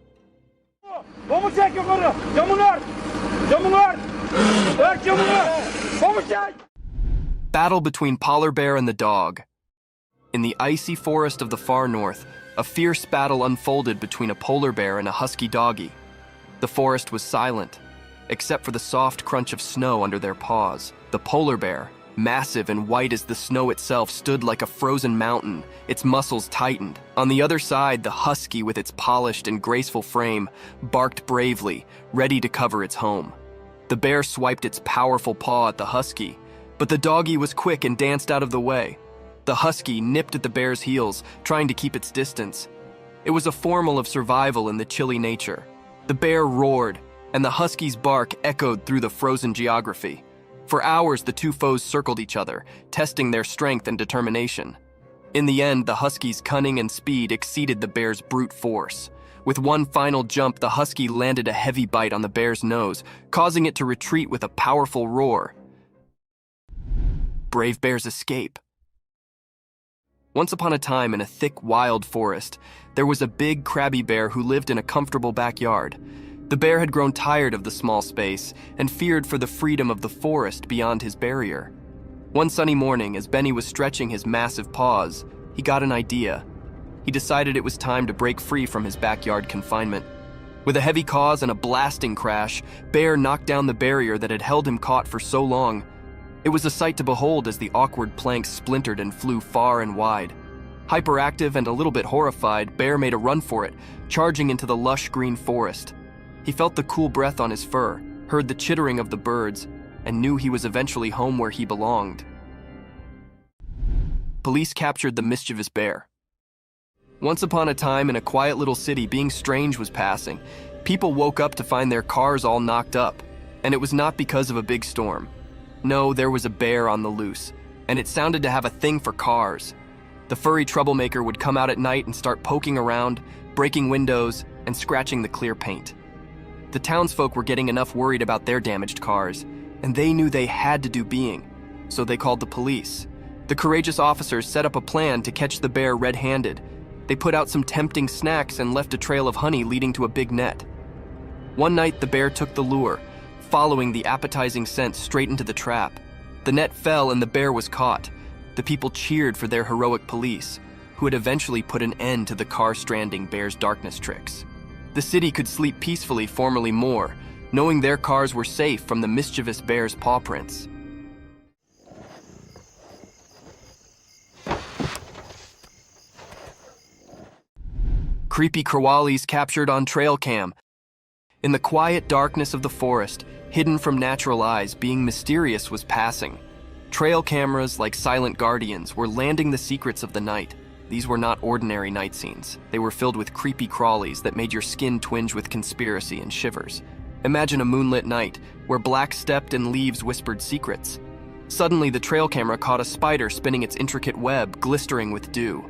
Battle between polar bear and the dog. In the icy forest of the far north, a fierce battle unfolded between a polar bear and a husky doggy. The forest was silent, except for the soft crunch of snow under their paws. The polar bear, massive and white as the snow itself, stood like a frozen mountain, its muscles tightened. On the other side, the husky, with its polished and graceful frame, barked bravely, ready to cover its home. The bear swiped its powerful paw at the husky, but the doggy was quick and danced out of the way. The husky nipped at the bear's heels, trying to keep its distance. It was a formal of survival in the chilly nature. The bear roared, and the husky's bark echoed through the frozen geography. For hours, the two foes circled each other, testing their strength and determination. In the end, the husky's cunning and speed exceeded the bear's brute force. With one final jump, the husky landed a heavy bite on the bear's nose, causing it to retreat with a powerful roar. Brave bears escape. Once upon a time, in a thick, wild forest, there was a big, crabby bear who lived in a comfortable backyard. The bear had grown tired of the small space and feared for the freedom of the forest beyond his barrier. One sunny morning, as Benny was stretching his massive paws, he got an idea. He decided it was time to break free from his backyard confinement. With a heavy cause and a blasting crash, Bear knocked down the barrier that had held him caught for so long. It was a sight to behold as the awkward planks splintered and flew far and wide. Hyperactive and a little bit horrified, Bear made a run for it, charging into the lush green forest. He felt the cool breath on his fur, heard the chittering of the birds, and knew he was eventually home where he belonged. Police captured the mischievous bear. Once upon a time, in a quiet little city, being strange was passing. People woke up to find their cars all knocked up, and it was not because of a big storm. No, there was a bear on the loose, and it sounded to have a thing for cars. The furry troublemaker would come out at night and start poking around, breaking windows, and scratching the clear paint. The townsfolk were getting enough worried about their damaged cars, and they knew they had to do being, so they called the police. The courageous officers set up a plan to catch the bear red-handed. They put out some tempting snacks and left a trail of honey leading to a big net. One night, the bear took the lure, following the appetizing scent straight into the trap. The net fell and the bear was caught. The people cheered for their heroic police, who had eventually put an end to the car-stranding bear's darkness tricks. The city could sleep peacefully, formerly more, knowing their cars were safe from the mischievous bear's paw prints. Creepy crawlies captured on trail cam. In the quiet darkness of the forest, hidden from natural eyes, being mysterious was passing. Trail cameras, like silent guardians, were landing the secrets of the night. these were not ordinary night scenes. They were filled with creepy crawlies that made your skin twinge with conspiracy and shivers. Imagine a moonlit night where black stepped and leaves whispered secrets. Suddenly, the trail camera caught a spider spinning its intricate web, glistering with dew.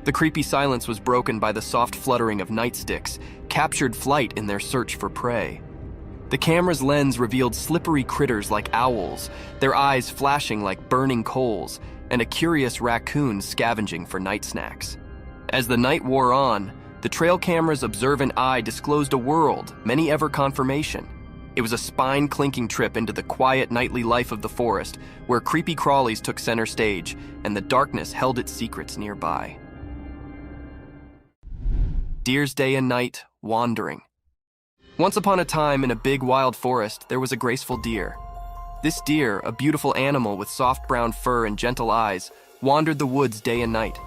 The creepy silence was broken by the soft fluttering of nightsticks, captured flight in their search for prey. The camera's lens revealed slippery critters like owls, their eyes flashing like burning coals, and a curious raccoon scavenging for night snacks. As the night wore on, the trail camera's observant eye disclosed a world many ever confirmation. It was a spine-clinking trip into the quiet nightly life of the forest, where creepy crawlies took center stage, and the darkness held its secrets nearby. Deer's day and night, wandering. Once upon a time, in a big wild forest, there was a graceful deer. This deer, a beautiful animal with soft brown fur and gentle eyes, wandered the woods day and night.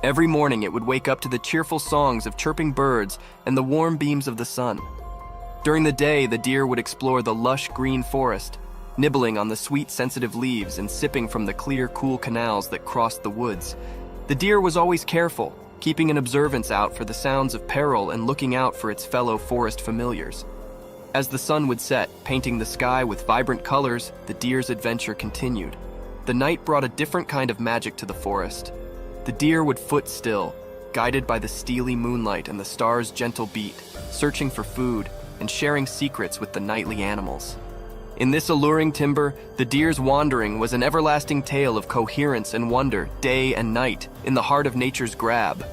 Every morning it would wake up to the cheerful songs of chirping birds and the warm beams of the sun. During the day, the deer would explore the lush green forest, nibbling on the sweet, sensitive leaves and sipping from the clear, cool canals that crossed the woods. The deer was always careful, keeping an observance out for the sounds of peril and looking out for its fellow forest familiars. As the sun would set, painting the sky with vibrant colors, the deer's adventure continued. The night brought a different kind of magic to the forest. The deer would foot still, guided by the steely moonlight and the stars' gentle beat, searching for food and sharing secrets with the nightly animals. In this alluring timber, the deer's wandering was an everlasting tale of coherence and wonder, day and night, in the heart of nature's grab.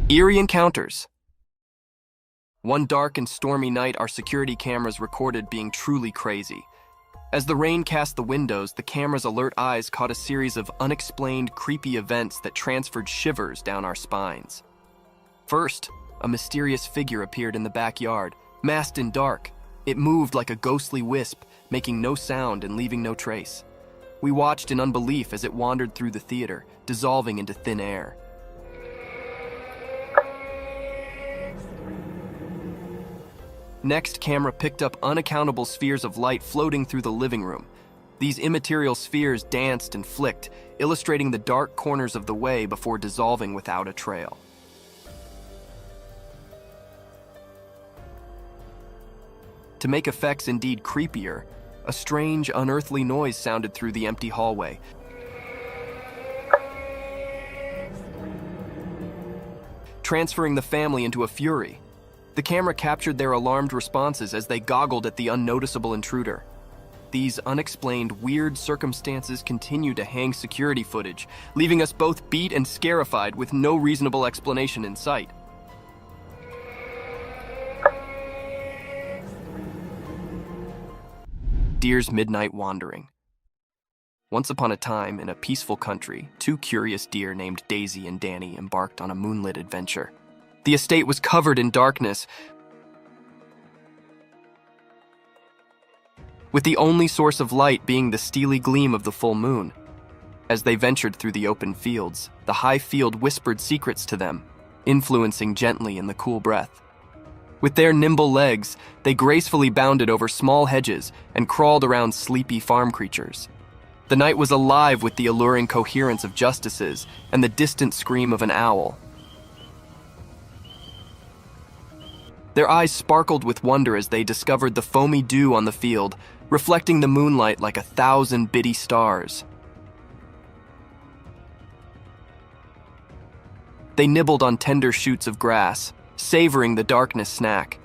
Eerie encounters. One dark and stormy night, our security cameras recorded being truly crazy. As the rain cast the windows, the camera's alert eyes caught a series of unexplained, creepy events that transferred shivers down our spines. First, a mysterious figure appeared in the backyard, masked in dark. It moved like a ghostly wisp, making no sound and leaving no trace. We watched in unbelief as it wandered through the theater, dissolving into thin air. Next, camera picked up unaccountable spheres of light floating through the living room. These immaterial spheres danced and flicked, illustrating the dark corners of the way before dissolving without a trail. To make effects indeed creepier, a strange, unearthly noise sounded through the empty hallway. Transferring the family into a fury. The camera captured their alarmed responses as they goggled at the unnoticeable intruder. These unexplained, weird circumstances continue to hang security footage, leaving us both beat and scarified with no reasonable explanation in sight. Deer's midnight wandering. Once upon a time, in a peaceful country, two curious deer named Daisy and Danny embarked on a moonlit adventure. The estate was covered in darkness, with the only source of light being the steely gleam of the full moon. As they ventured through the open fields, the high field whispered secrets to them, influencing gently in the cool breath. With their nimble legs, they gracefully bounded over small hedges and crawled around sleepy farm creatures. The night was alive with the alluring coherence of justices and the distant scream of an owl. Their eyes sparkled with wonder as they discovered the foamy dew on the field, reflecting the moonlight like 1,000 bitty stars. They nibbled on tender shoots of grass, savoring the darkness snack.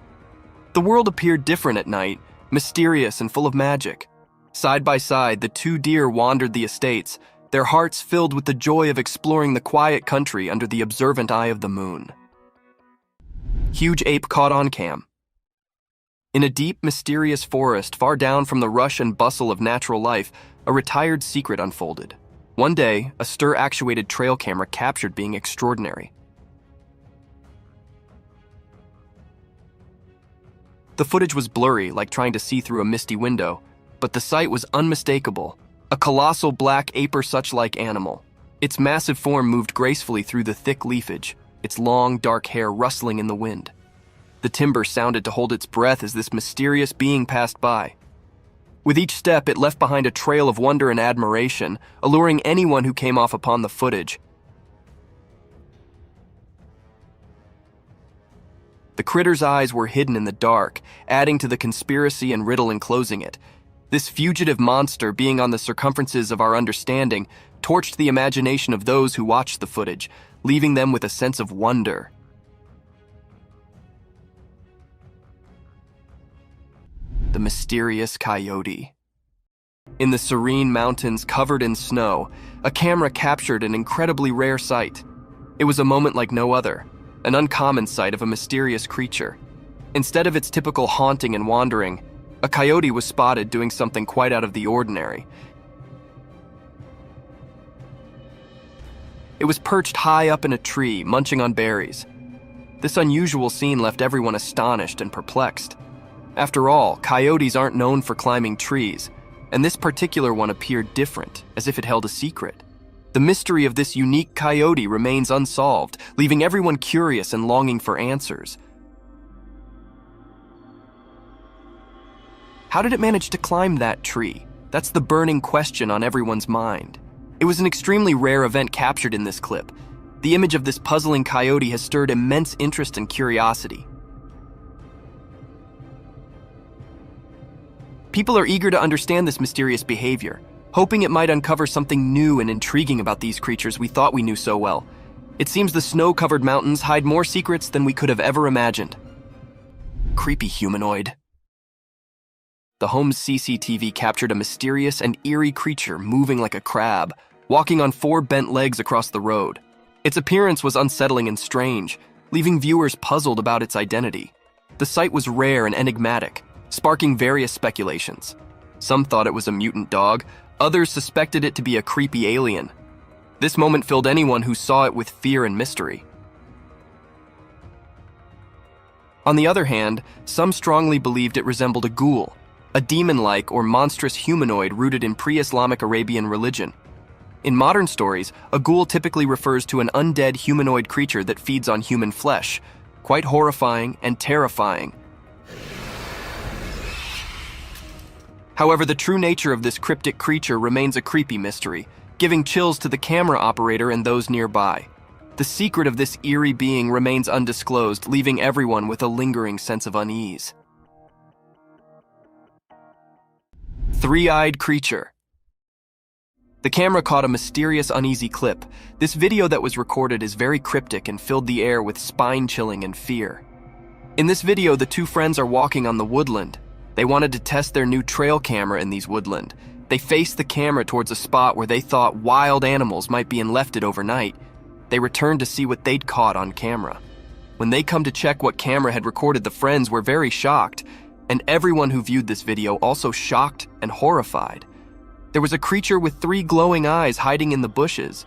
The world appeared different at night, mysterious and full of magic. Side by side, the two deer wandered the estates, their hearts filled with the joy of exploring the quiet country under the observant eye of the moon. Huge ape caught on cam. In a deep, mysterious forest far down from the rush and bustle of natural life, a retired secret unfolded. One day, a stir-actuated trail camera captured being extraordinary. The footage was blurry, like trying to see through a misty window, but the sight was unmistakable. A colossal black ape-or-such-like animal. Its massive form moved gracefully through the thick leafage, its long, dark hair rustling in the wind. The timber sounded to hold its breath as this mysterious being passed by. With each step, it left behind a trail of wonder and admiration, alluring anyone who came off upon the footage. The critter's eyes were hidden in the dark, adding to the conspiracy and riddle enclosing it. This fugitive monster, being on the circumferences of our understanding, torched the imagination of those who watched the footage, leaving them with a sense of wonder. The mysterious coyote. In the serene mountains covered in snow, a camera captured an incredibly rare sight. It was a moment like no other, an uncommon sight of a mysterious creature. Instead of its typical haunting and wandering, a coyote was spotted doing something quite out of the ordinary. It was perched high up in a tree, munching on berries. This unusual scene left everyone astonished and perplexed. After all, coyotes aren't known for climbing trees, and this particular one appeared different, as if it held a secret. The mystery of this unique coyote remains unsolved, leaving everyone curious and longing for answers. How did it manage to climb that tree? That's the burning question on everyone's mind. It was an extremely rare event captured in this clip. The image of this puzzling coyote has stirred immense interest and curiosity. People are eager to understand this mysterious behavior, hoping it might uncover something new and intriguing about these creatures we thought we knew so well. It seems the snow-covered mountains hide more secrets than we could have ever imagined. Creepy humanoid. The home's CCTV captured a mysterious and eerie creature moving like a crab, walking on 4 bent legs across the road. Its appearance was unsettling and strange, leaving viewers puzzled about its identity. The sight was rare and enigmatic, sparking various speculations. Some thought it was a mutant dog, others suspected it to be a creepy alien. This moment filled anyone who saw it with fear and mystery. On the other hand, some strongly believed it resembled a ghoul, a demon-like or monstrous humanoid rooted in pre-Islamic Arabian religion. In modern stories, a ghoul typically refers to an undead humanoid creature that feeds on human flesh, quite horrifying and terrifying. However, the true nature of this cryptic creature remains a creepy mystery, giving chills to the camera operator and those nearby. The secret of this eerie being remains undisclosed, leaving everyone with a lingering sense of unease. Three-eyed creature. The camera caught a mysterious, uneasy clip. This video that was recorded is very cryptic and filled the air with spine-chilling and fear. In this video, the two friends are walking on the woodland. They wanted to test their new trail camera in these woodland. They faced the camera towards a spot where they thought wild animals might be left overnight. They returned to see what they'd caught on camera. When they come to check what camera had recorded, the friends were very shocked, and everyone who viewed this video also shocked and horrified. There was a creature with 3 glowing eyes hiding in the bushes.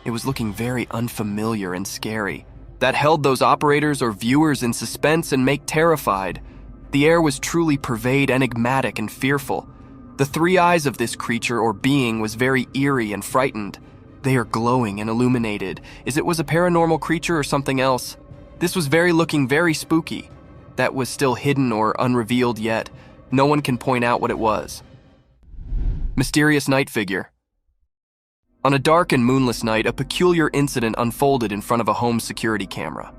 It was looking very unfamiliar and scary. That held those operators or viewers in suspense and terrified. The air was truly enigmatic and fearful. The 3 eyes of this creature or being was very eerie and frightened. They are glowing and illuminated, as it was a paranormal creature or something else. This was looking very spooky. That was still hidden or unrevealed yet. No one can point out what it was. Mysterious night figure. On a dark and moonless night, a peculiar incident unfolded in front of a home security camera.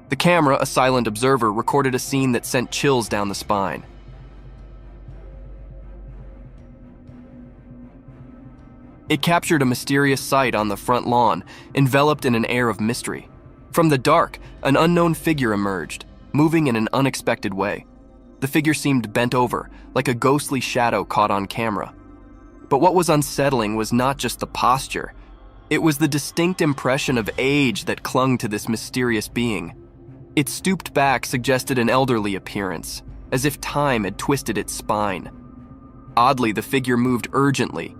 The camera, a silent observer, recorded a scene that sent chills down the spine. It captured a mysterious sight on the front lawn, enveloped in an air of mystery. From the dark, an unknown figure emerged, moving in an unexpected way. The figure seemed bent over, like a ghostly shadow caught on camera. But what was unsettling was not just the posture. It was the distinct impression of age that clung to this mysterious being. Its stooped back suggested an elderly appearance, as if time had twisted its spine. Oddly, the figure moved urgently,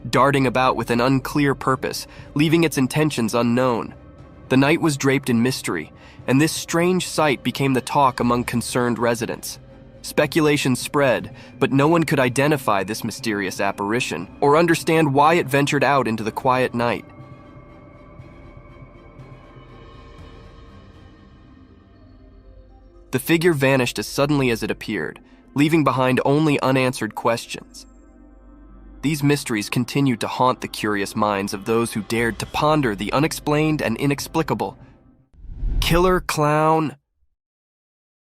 darting about with an unclear purpose, leaving its intentions unknown. The night was draped in mystery, and this strange sight became the talk among concerned residents. Speculation spread, but no one could identify this mysterious apparition or understand why it ventured out into the quiet night. The figure vanished as suddenly as it appeared, leaving behind only unanswered questions. these mysteries continued to haunt the curious minds of those who dared to ponder the unexplained and inexplicable. Killer clown.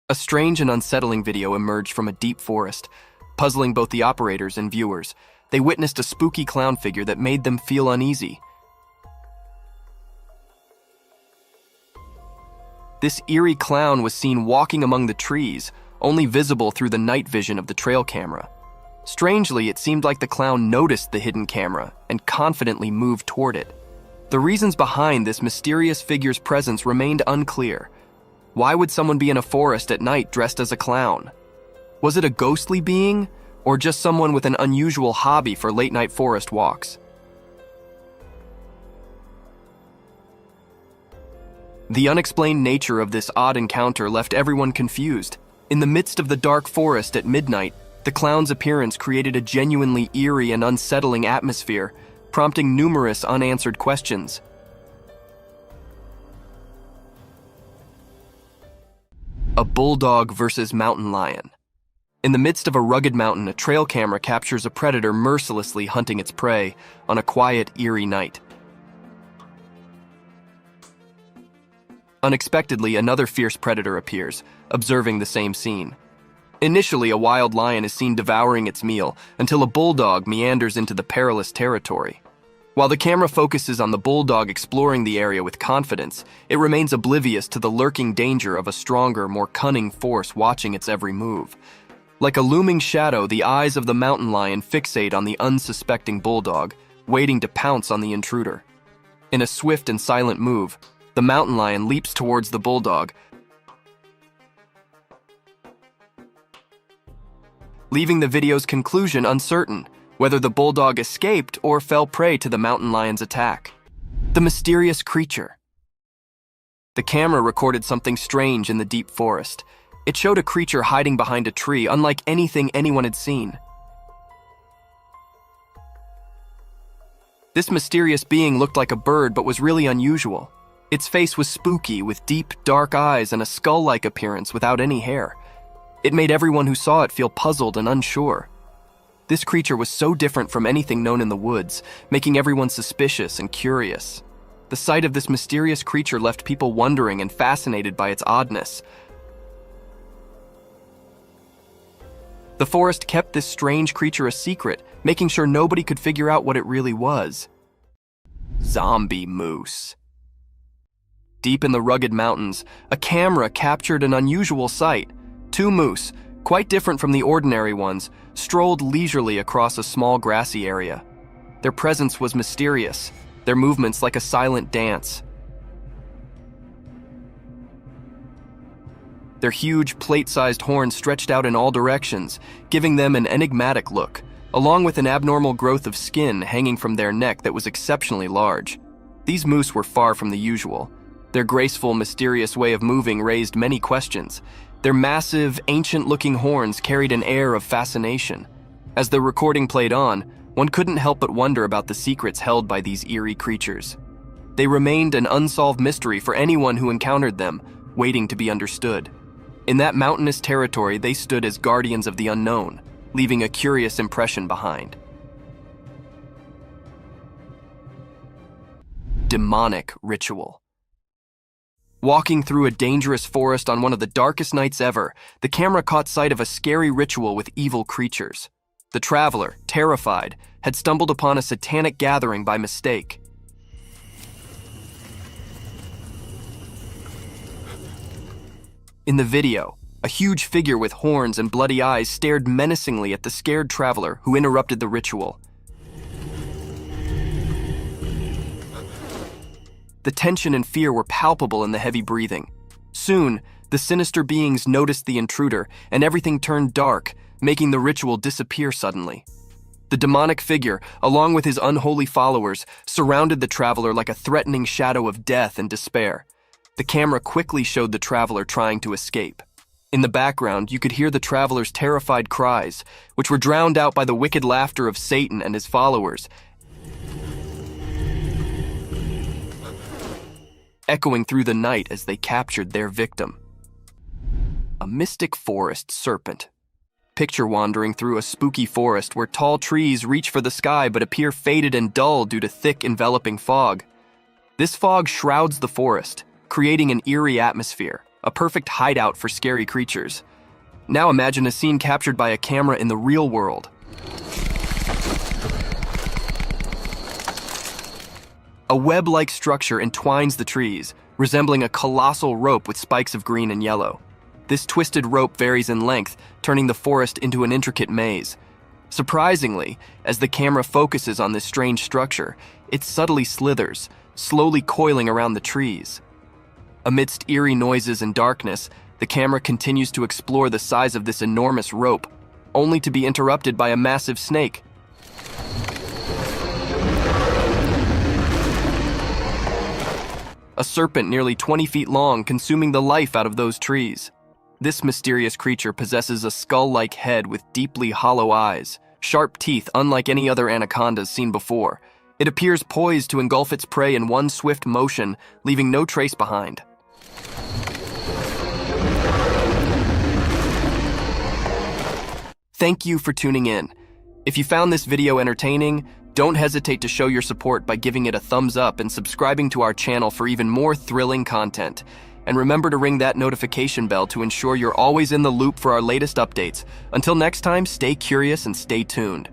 A strange and unsettling video emerged from a deep forest, puzzling both the operators and viewers. They witnessed a spooky clown figure that made them feel uneasy. This eerie clown was seen walking among the trees, only visible through the night vision of the trail camera. Strangely, it seemed like the clown noticed the hidden camera and confidently moved toward it. The reasons behind this mysterious figure's presence remained unclear. Why would someone be in a forest at night dressed as a clown? Was it a ghostly being, or just someone with an unusual hobby for late-night forest walks? The unexplained nature of this odd encounter left everyone confused. In the midst of the dark forest at midnight, the clown's appearance created a genuinely eerie and unsettling atmosphere, prompting numerous unanswered questions. A bulldog versus mountain lion. In the midst of a rugged mountain, a trail camera captures a predator mercilessly hunting its prey on a quiet, eerie night. Unexpectedly, another fierce predator appears, observing the same scene. Initially, a wild lion is seen devouring its meal until a bulldog meanders into the perilous territory. While the camera focuses on the bulldog exploring the area with confidence, it remains oblivious to the lurking danger of a stronger, more cunning force watching its every move. Like a looming shadow, the eyes of the mountain lion fixate on the unsuspecting bulldog, waiting to pounce on the intruder. In a swift and silent move, the mountain lion leaps towards the bulldog, leaving the video's conclusion uncertain, whether the bulldog escaped or fell prey to the mountain lion's attack. The mysterious creature. The camera recorded something strange in the deep forest. It showed a creature hiding behind a tree, unlike anything anyone had seen. This mysterious being looked like a bird but was really unusual. Its face was spooky, with deep, dark eyes and a skull-like appearance without any hair. It made everyone who saw it feel puzzled and unsure. This creature was so different from anything known in the woods, making everyone suspicious and curious. The sight of this mysterious creature left people wondering and fascinated by its oddness. The forest kept this strange creature a secret, making sure nobody could figure out what it really was. Zombie moose. Deep in the rugged mountains, a camera captured an unusual sight. Two moose, quite different from the ordinary ones, strolled leisurely across a small grassy area. Their presence was mysterious, their movements like a silent dance. Their huge, plate-sized horns stretched out in all directions, giving them an enigmatic look, along with an abnormal growth of skin hanging from their neck that was exceptionally large. These moose were far from the usual. Their graceful, mysterious way of moving raised many questions. Their massive, ancient-looking horns carried an air of fascination. As the recording played on, one couldn't help but wonder about the secrets held by these eerie creatures. They remained an unsolved mystery for anyone who encountered them, waiting to be understood. In that mountainous territory, they stood as guardians of the unknown, leaving a curious impression behind. Demonic ritual. Walking through a dangerous forest on one of the darkest nights ever, the camera caught sight of a scary ritual with evil creatures. The traveler, terrified, had stumbled upon a satanic gathering by mistake. In the video, a huge figure with horns and bloody eyes stared menacingly at the scared traveler who interrupted the ritual. The tension and fear were palpable in the heavy breathing. Soon, the sinister beings noticed the intruder, and everything turned dark, making the ritual disappear suddenly. The demonic figure, along with his unholy followers, surrounded the traveler like a threatening shadow of death and despair. The camera quickly showed the traveler trying to escape. In the background, you could hear the traveler's terrified cries, which were drowned out by the wicked laughter of Satan and his followers, echoing through the night as they captured their victim. A mystic forest serpent. Picture wandering through a spooky forest where tall trees reach for the sky but appear faded and dull due to thick, enveloping fog. This fog shrouds the forest, creating an eerie atmosphere, a perfect hideout for scary creatures. Now imagine a scene captured by a camera in the real world. A web-like structure entwines the trees, resembling a colossal rope with spikes of green and yellow. This twisted rope varies in length, turning the forest into an intricate maze. Surprisingly, as the camera focuses on this strange structure, it subtly slithers, slowly coiling around the trees. Amidst eerie noises and darkness, the camera continues to explore the size of this enormous rope, only to be interrupted by a massive snake. A serpent nearly 20 feet long, consuming the life out of those trees. This mysterious creature possesses a skull-like head with deeply hollow eyes, sharp teeth unlike any other anacondas seen before. It appears poised to engulf its prey in one swift motion, leaving no trace behind. Thank you for tuning in. If you found this video entertaining, don't hesitate to show your support by giving it a thumbs up and subscribing to our channel for even more thrilling content. And remember to ring that notification bell to ensure you're always in the loop for our latest updates. Until next time, stay curious and stay tuned.